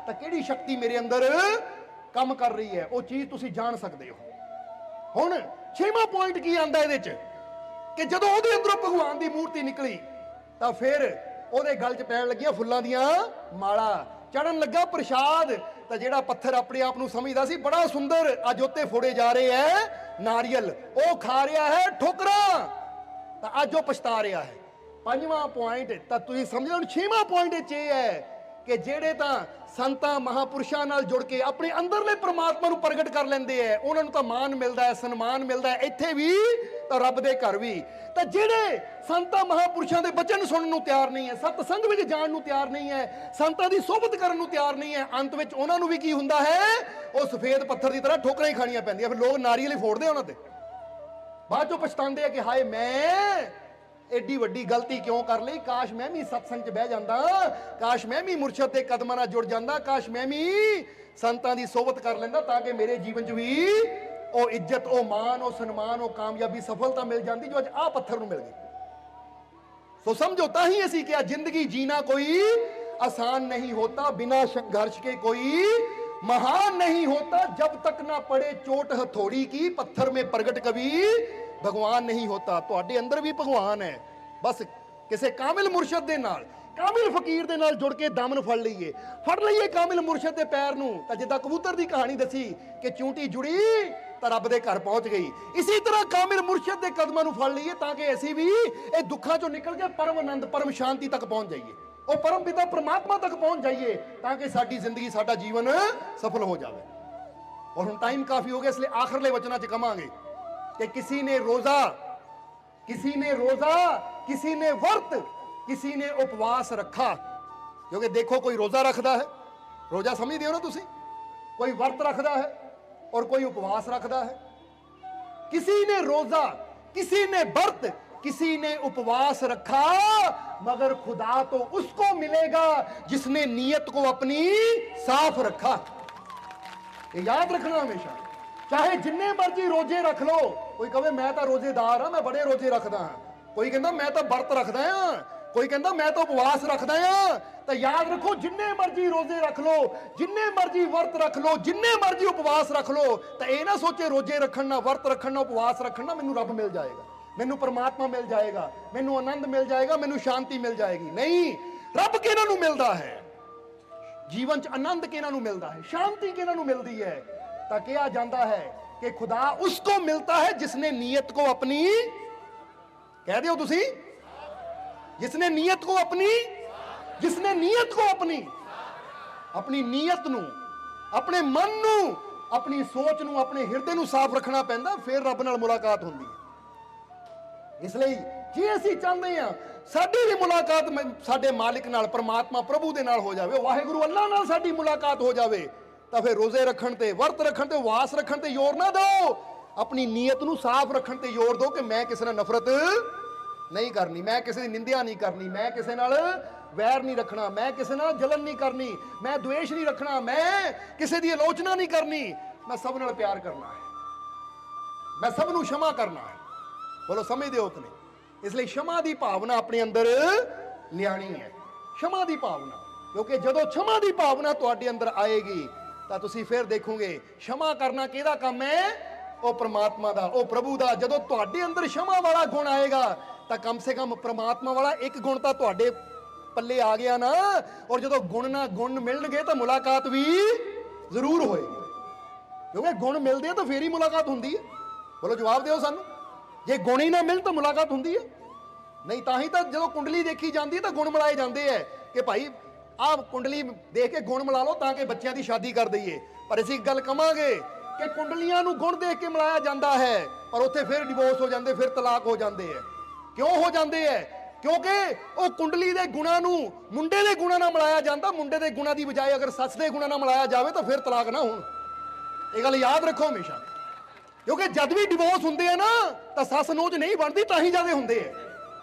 तां किहड़ी शक्ति मेरे अंदर काम कर रही है, वो चीज़ तुसी जान सकते हो। हुण छेवां पॉइंट की आंदा इहदे च कि जदों उहदे अंदरों भगवान दी मूर्ति निकली तां फिर उहदे गल च पैण लगियां फुल्लां दीयां माला, चढ़न लगा प्रसाद। तां जिहड़ा पत्थर अपने आप नूं समझदा सी बड़ा सुंदर, अज उत्ते फोड़े जा रहे हैं नारियल, वो खा रहा है ठोकरां, ਤਾਂ ਅੱਜ ਉਹ ਪਛਤਾ ਰਿਹਾ ਹੈ। ਪੰਜਵਾਂ ਪੁਆਇੰਟ ਤਾਂ ਤੁਸੀਂ ਸਮਝ ਲਓ। ਛੇਵਾਂ ਪੁਆਇੰਟ ਇਹ ਹੈ ਕਿ ਜਿਹੜੇ ਤਾਂ ਸੰਤਾਂ ਮਹਾਪੁਰਸ਼ਾਂ ਨਾਲ ਜੁੜ ਕੇ ਆਪਣੇ ਅੰਦਰਲੇ ਪ੍ਰਮਾਤਮਾ ਨੂੰ ਪ੍ਰਗਟ ਕਰ ਲੈਂਦੇ ਐ, ਉਹਨਾਂ ਨੂੰ ਤਾਂ ਮਾਨ ਮਿਲਦਾ ਹੈ, ਸਨਮਾਨ ਮਿਲਦਾ ਹੈ, ਇੱਥੇ ਵੀ ਤਾਂ ਰੱਬ ਦੇ ਘਰ ਵੀ। ਤਾਂ ਜਿਹੜੇ ਸੰਤਾਂ ਮਹਾਪੁਰਸ਼ਾਂ ਦੇ ਬਚਨ ਸੁਣਨ ਨੂੰ ਤਿਆਰ ਨਹੀਂ ਹੈ, ਸਤਸੰਗ ਵਿੱਚ ਜਾਣ ਨੂੰ ਤਿਆਰ ਨਹੀਂ ਹੈ, ਸੰਤਾਂ ਦੀ ਸੋਭਤ ਕਰਨ ਨੂੰ ਤਿਆਰ ਨਹੀਂ ਹੈ, ਅੰਤ ਵਿੱਚ ਉਹਨਾਂ ਨੂੰ ਵੀ ਕੀ ਹੁੰਦਾ ਹੈ, ਉਹ ਸਫੇਦ ਪੱਥਰ ਦੀ ਤਰ੍ਹਾਂ ਠੋਕਰਾਂ ਹੀ ਖਾਣੀਆਂ ਪੈਂਦੀਆਂ। ਫਿਰ ਲੋਕ ਨਾਰੀਅਲ ਹੀ ਫੋੜਦੇ ਉਹਨਾਂ ਤੇ, बाद चो पछताते हैं कि हाय मैं एडी वड्डी गलती क्यों कर ली, काश मैं भी सत्संग च बह जांदा, काश मैं भी मुर्शद के कदमां नाल जुड़ जांदा, काश मैं भी संतां दी सोबत कर लैंदा ताकि मेरे जीवन च भी ओ इज्जत, ओ मान, ओ सन्मान, ओ कामयाबी, सफलता मिल जाती जो अज आ पत्थर नूं मिल गई। सो समझो ताही असीं क्या जिंदगी जीना कोई आसान नहीं होता, बिना संघर्ष के कोई महान नहीं होता, जब तक ना पड़े चोट हथौड़ी की, पत्थर में प्रगट कभी भगवान नहीं होता। तुहाडे अंदर भी भगवान है, बस किसी कामिल मुर्शद दे नाल, कामिल फकीर दे नाल जुड़ के दामन फड़ लईए कामिल मुर्शद दे पैर नूं। तां जिद्दां कबूतर दी कहानी दसी कि चूंटी जुड़ी तां रब दे घर पहुंच गई, इसी तरह कामिल मुर्शद दे कदमां नूं फड़ लईए ताकि असीं भी इह दुखां चों निकल के परम आनंद, परम शांति तक पहुंच जाइए, और परम पिता परमात्मा तक पहुंच जाइए ताकि साडी जिंदगी, साडा जीवन सफल हो जाए। और हुण टाइम काफी हो गया, इसलिए आखिरले वचनां च कहांगे कि किसी ने रोजा, किसी ने रोजा, किसी ने व्रत, किसी ने उपवास रखा। क्योंकि देखो कोई रोजा रखदा है, रोजा समझदे हो ना तुसी, कोई व्रत रखदा है और कोई उपवास रखदा है। किसी ने रोजा, किसी ने व्रत, किसी ने उपवास रखा, मगर खुदा तो उसको मिलेगा जिसने नीयत को अपनी साफ रखा। ये याद रखना हमेशा, चाहे जिन्ने मर्जी रोजे रख लो। कोई कहे मैं तो रोजेदार हाँ, मैं बड़े रोजे रखदा हाँ, कोई कहता मैं तो व्रत रखदा हाँ, कोई कहता मैं तो उपवास रखदा हाँ। तो याद रखो जिन्ने मर्जी रोजे रख लो, जिन्ने मर्जी व्रत रख लो, जिन्ने मर्जी उपवास रख लो, तो ये ना सोचे रोजे रखण ना, व्रत रखण ना, उपवास रखण ना मैनू रब मिल जाएगा, मैनू परमात्मा मिल जाएगा, मैनू आनंद मिल जाएगा, मैनू शांति मिल जाएगी। नहीं, रब किहनां नूं मिलदा है, जीवन च आनंद किहनां नूं मिलदा है, शांति किहनां नूं मिलदी है। तां कहा जाता है कि खुदा उसको मिलता है जिसने नीयत को अपनी, कह दियो तुसी, जिसने नीयत को अपनी, जिसने नीयत को अपनी, अपनी नीयत नूं, अपने मन नूं, अपनी सोच नूं, अपने हिरदे नूं साफ रखना पैंदा, फिर रब नाल मुलाकात हुंदी है। इसलिए जे असीं चाहते हैं साडी भी मुलाकात साडे मालिक नाल, परमात्मा प्रभु दे नाल हो जावे, वाहिगुरू अल्लाह नाल साडी मुलाकात हो जावे, तो फिर रोजे रखण ते, व्रत रखण ते, उपवास रखण ते जोर ना दो, अपनी नीयत नूं साफ रखण ते जोर दो कि मैं किसी नाल नफरत नहीं करनी, मैं किसी की निंदिया नहीं करनी, मैं किसी नाल वैर नहीं रखना, मैं किसी नाल जलन नहीं करनी, मैं द्वेष नहीं रखना, मैं किसी की आलोचना नहीं करनी। मैं सब नाल प्यार करना है, मैं सब नूं क्षमा करना है। बोलो समझदे हो कि नहीं? इसलिए क्षमा की भावना अपने अंदर लियानी है, क्षमा की भावना, क्योंकि जदों क्षमा की भावना तुहाडे अंदर आएगी तो तुसीं फिर देखोगे क्षमा करना किहदा काम है? वो परमात्मा दा, वो प्रभु दा। जदों तुहाडे अंदर क्षमा वाला गुण आएगा तो कम से कम परमात्मा वाला एक गुण तो तुहाडे पल्ले आ गया ना। और जदों गुण ना गुण मिलणगे तो मुलाकात भी जरूर होएगी, क्योंकि गुण मिलते तो फिर ही मुलाकात होंदी है। बोलो जवाब दिओ सानू, जे गुण ही ना मिल तो मुलाकात होंदी है नहीं? तां ही तो जदों कुंडली देखी जाती तो गुण मिलाए जाते हैं कि भाई आप कुंडली देख के गुण मिला लो ताकि बच्चों की शादी कर दईए। पर असीं गल कवांगे कि कुंडलियां नूं गुण देख के मिलाया जाता है, पर उत्थे फिर डिवोर्स हो जाते, फिर तलाक हो जाते हैं। क्यों हो जाते हैं? क्योंकि वो कुंडली के गुणां नूं मुंडे के गुणां नाल मिलाया जाता। मुंडे के गुणां की बजाय अगर सस के गुणां नाल मिलाया जाए तो फिर तलाक ना होण। ये गल याद रखो हमेशा, क्योंकि जब भी डिवोर्स होंदे है ना तो सस नूंह च नहीं बनती, तां ही ज्यादा होंदे है।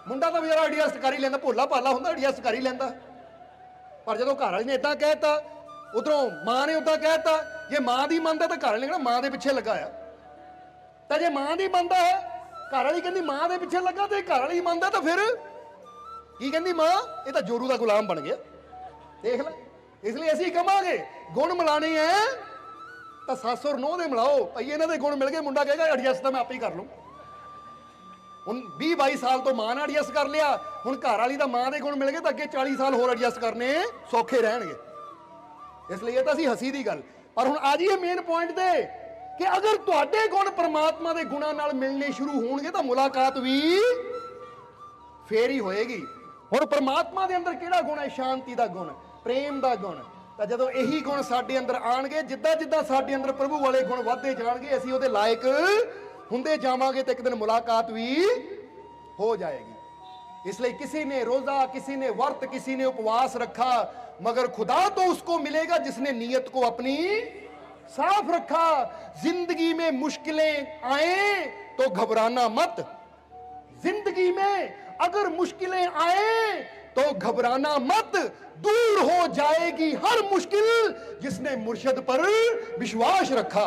मुंडा तो बेचारा एडजस्ट कर ही लैंदा, भोला भाला हुंदा, एडजस्ट कर ही लैंदा। पर जदों घर वाली ने इदां कहता, उधरों मां ने उदां कहता, जे मां दी मनदा तो घर वाले ने कहना मां दे पिछे लगा आ। तो जे मां दी मनदा है, घर वाली कहंदी मां दे पिछे लगा, तो घर वाली मनदा तो फिर की कहंदी मां ये तो जोरू का गुलाम बन गया। देख लै, इसलिए असीं कहांगे गुण मिलाने हैं तो सस और नूंह दे मिलाओ। भाई इन्हां दे गुण मिल गए, मुंडा कहेगा एडजस्ट तो मैं आपे ही कर लूँ। हुण 20-22 साल तो मां ने एडजस्ट कर लिया, हुण घर वाली दा मां दे गुण मिल गए तो अगे 40 साल होर एडजस्ट करने सौखे रहणगे। इसलिए तो असीं हसी दी गल। पर हुण आ जाइए मेन पॉइंट ते कि अगर तुहाडे गुण परमात्मा दे गुणां नाल मिलने शुरू होणगे तो मुलाकात भी फेर ही होएगी। हुण परमात्मा दे अंदर किहड़ा गुण है? शांति दा गुण, प्रेम दा गुण। तो जदों यही गुण साडे अंदर आणगे, जिद्दां जिद्दां साडे अंदर प्रभु वाले गुण वधदे जाणगे, असीं उहदे लायक हुंदे जावांगे तो एक दिन मुलाकात भी हो जाएगी। इसलिए किसी ने रोजा, किसी ने वर्त, किसी ने उपवास रखा, मगर खुदा तो उसको मिलेगा जिसने नीयत को अपनी साफ रखा। जिंदगी में मुश्किलें आए तो घबराना मत। जिंदगी में अगर मुश्किलें आए तो घबराना मत, दूर हो जाएगी हर मुश्किल जिसने मुर्शद पर विश्वास रखा।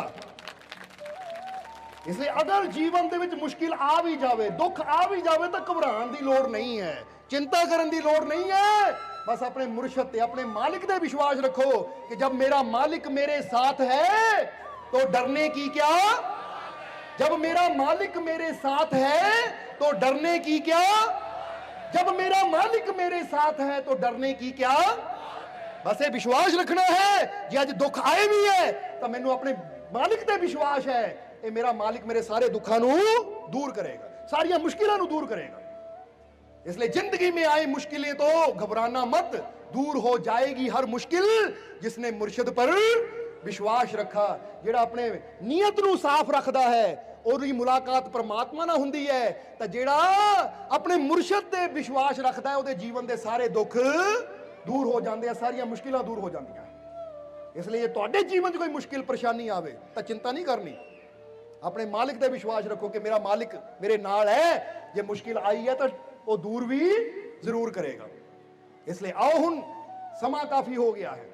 इसलिए अगर जीवन दे विच मुश्किल आ भी जावे, दुख आ भी जावे तो घबराने की लोड़ नहीं है, चिंता करने की लोड़ नहीं है। बस अपने मुर्शद ते, अपने मालिक पे विश्वास रखो कि जब मेरा मालिक मेरे साथ है तो डरने की क्या। जब मेरा मालिक मेरे साथ है तो डरने की क्या। जब मेरा मालिक मेरे साथ है तो डरने की क्या। बस ये विश्वास रखना है। जे अज दुख आए भी है तो मैनू अपने मालिक पे विश्वास है, ये मेरा मालिक मेरे सारे दुखों को दूर करेगा, सारिया मुश्किलों को दूर करेगा। इसलिए जिंदगी में आए मुश्किलें तो घबराना मत, दूर हो जाएगी हर मुश्किल जिसने मुर्शिद पर विश्वास रखा। जेड़ा अपने नीयत नू साफ रखता है और मुलाकात परमात्मा ना हुंदी है, तो जेड़ा अपने मुर्शिद ते विश्वास रखता है उसके जीवन के सारे दुख दूर हो जाते हैं, सारिया मुश्किलां दूर हो जाती हैं। इसलिए तुहाडे जीवन में कोई मुश्किल परेशानी आवे तो चिंता नहीं करनी, अपने मालिक पे विश्वास रखो कि मेरा मालिक मेरे नाल है, जे मुश्किल आई है तो वो दूर भी जरूर करेगा। इसलिए आओ हुण समा काफी हो गया है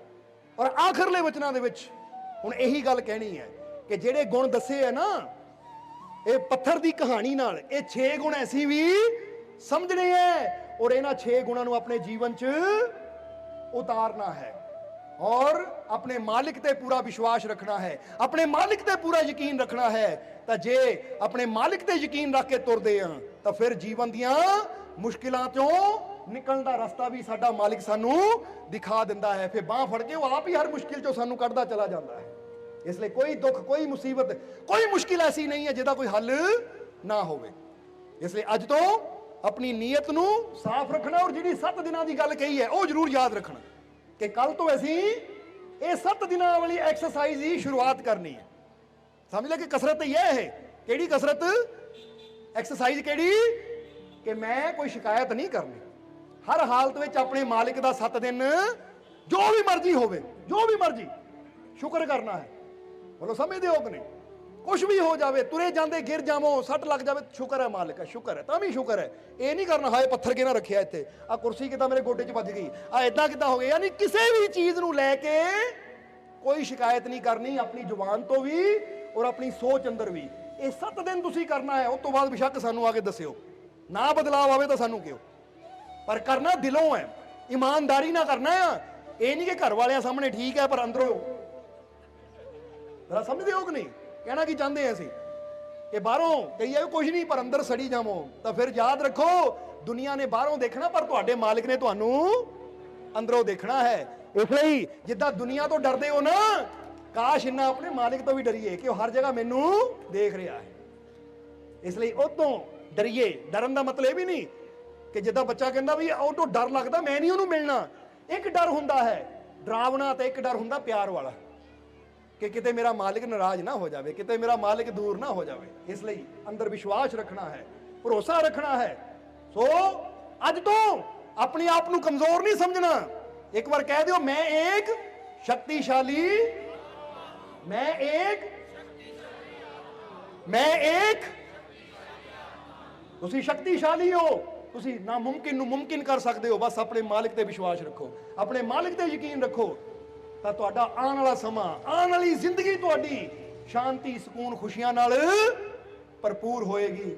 और आखिरले वचनां दे विच हुण यही गल कहनी है कि जेड़े गुण दसे है ना, ये पत्थर की कहानी नाल ये 6 गुण ऐसी भी समझने हैं और इन्हां 6 गुणां नूं अपने जीवन च उतारना है और अपने मालिक ते पूरा विश्वास रखना है, अपने मालिक ते पूरा यकीन रखना है। तो जे अपने मालिक ते यकीन रख के तुरदे हां तो फिर जीवन दियां मुश्किलों चों निकलण दा रास्ता भी साडा मालिक सानू दिखा दिंदा है। फिर बांह फड़ के वो आप ही हर मुश्किल चों सानू कढदा चला जाता है। इसलिए कोई दुख, कोई मुसीबत, कोई मुश्किल ऐसी नहीं है जिहदा कोई हल ना होवे। इसलिए अज तो अपनी नीयत नू साफ रखना और जिहड़ी 7 दिनां दी गल कही है वो जरूर याद रखना कि कल तो असीं ये 7 दिनां वाली एक्सरसाइज ही शुरुआत करनी है। समझ ले कि कसरत ही है। केड़ी कसरत, एक्सरसाइज केड़ी कि मैं कोई शिकायत नहीं करनी, हर हालत में अपने मालिक का 7 दिन जो भी मर्जी होवे, जो भी मर्जी शुक्र करना है। बोलो समझते हो कि नहीं? कुछ भी हो जाए, तुरे जाते गिर जावो, सट लग जाए, शुक्र है मालिक है, शुक्र है, तभी शुक्र है। ये नहीं करना हाय पत्थर के ना रखिया इत्थे, आ कुर्सी किदा मेरे गोडे च बज गई, आ इदां किदां हो गया। यानी किसी भी चीज़ नूं लैके ਕੋਈ ਸ਼ਿਕਾਇਤ ਨਹੀਂ ਕਰਨੀ ਆਪਣੀ ਜ਼ੁਬਾਨ ਤੋਂ ਵੀ ਔਰ ਆਪਣੀ ਸੋਚ ਅੰਦਰ ਵੀ। ਇਹ 7 ਦਿਨ ਤੁਸੀਂ ਕਰਨਾ ਹੈ, ਉਸ ਤੋਂ ਬਾਅਦ ਬੇਸ਼ੱਕ ਸਾਨੂੰ ਆ ਕੇ ਦੱਸਿਓ, ਨਾ ਬਦਲਾਵ ਆਵੇ ਤਾਂ ਸਾਨੂੰ ਕਿਉਂ, ਪਰ ਕਰਨਾ ਦਿਲੋਂ ਹੈ, ਇਮਾਨਦਾਰੀ ਨਾਲ ਕਰਨਾ ਆ। ਇਹ ਨਹੀਂ ਕਿ ਘਰ ਵਾਲਿਆਂ ਸਾਹਮਣੇ ਠੀਕ ਹੈ ਪਰ ਅੰਦਰੋਂ ਸਮਝਦੇ ਹੋ ਕਿ ਨਹੀਂ? ਕਹਿਣਾ ਕੀ ਚਾਹੁੰਦੇ ਆ ਅਸੀਂ ਕਿ ਬਾਹਰੋਂ ਕਹੀਏ ਕੁਝ ਨਹੀਂ ਪਰ ਅੰਦਰ ਸੜੀ ਜਾਵੋ, ਤਾਂ ਫਿਰ ਯਾਦ ਰੱਖੋ ਦੁਨੀਆ ਨੇ ਬਾਹਰੋਂ ਦੇਖਣਾ ਪਰ ਤੁਹਾਡੇ ਮਾਲਿਕ ਨੇ ਤੁਹਾਨੂੰ ਅੰਦਰੋਂ ਦੇਖਣਾ ਹੈ। ਇਸ ਲਈ ਜਿੱਦਾਂ ਦੁਨੀਆ ਤੋਂ ਡਰਦੇ ਹੋ ਨਾ, ਕਾਸ਼ ਇੰਨਾ ਆਪਣੇ ਮਾਲਿਕ ਤੋਂ ਵੀ ਡਰੀਏ ਕਿ ਉਹ ਹਰ ਜਗ੍ਹਾ ਮੈਨੂੰ ਦੇਖ ਰਿਹਾ ਹੈ। ਇਸ ਲਈ ਉਹ ਤੋਂ ਡਰੀਏ। ਡਰਨ ਦਾ ਮਤਲਬ ਇਹ ਵੀ ਨਹੀਂ ਕਿ ਜਿੱਦਾਂ ਬੱਚਾ ਕਹਿੰਦਾ ਵੀ ਉਹ ਤੋਂ ਡਰ ਲੱਗਦਾ ਮੈਂ ਨਹੀਂ ਉਹਨੂੰ ਮਿਲਣਾ। ਇੱਕ ਡਰ ਹੁੰਦਾ ਹੈ ਡਰਾਵਣਾ ਤੇ ਇੱਕ ਡਰ ਹੁੰਦਾ ਪਿਆਰ ਵਾਲਾ, ਕਿ ਕਿਤੇ ਮੇਰਾ ਮਾਲਿਕ ਨਾਰਾਜ਼ ਨਾ ਹੋ ਜਾਵੇ, ਕਿਤੇ ਮੇਰਾ ਮਾਲਿਕ ਦੂਰ ਨਾ ਹੋ ਜਾਵੇ। ਇਸ ਲਈ ਅੰਦਰ ਵਿਸ਼ਵਾਸ ਰੱਖਣਾ ਹੈ, ਭਰੋਸਾ ਰੱਖਣਾ ਹੈ। ਸੋ ਅੱਜ ਤੋਂ ਆਪਣੇ ਆਪ ਨੂੰ ਕਮਜ਼ੋਰ ਨਹੀਂ ਸਮਝਣਾ। ਇੱਕ ਵਾਰ ਕਹਿ ਦਿਓ, ਮੈਂ ਇੱਕ ਸ਼ਕਤੀਸ਼ਾਲੀ, ਮੈਂ ਇੱਕ ਤੁਸੀਂ ਸ਼ਕਤੀਸ਼ਾਲੀ ਹੋ। ਤੁਸੀਂ ਨਾਮੁਮਕਿਨ ਨੂੰ ਮੁਮਕਿਨ ਕਰ ਸਕਦੇ ਹੋ। ਬਸ ਆਪਣੇ ਮਾਲਿਕ ਤੇ ਵਿਸ਼ਵਾਸ ਰੱਖੋ, ਆਪਣੇ ਮਾਲਿਕ ਤੇ ਯਕੀਨ ਰੱਖੋ, ਤਾਂ ਤੁਹਾਡਾ ਆਉਣ ਵਾਲਾ ਸਮਾਂ, ਆਉਣ ਵਾਲੀ ਜ਼ਿੰਦਗੀ ਤੁਹਾਡੀ ਸ਼ਾਂਤੀ, ਸਕੂਨ, ਖੁਸ਼ੀਆਂ ਨਾਲ ਭਰਪੂਰ ਹੋਏਗੀ।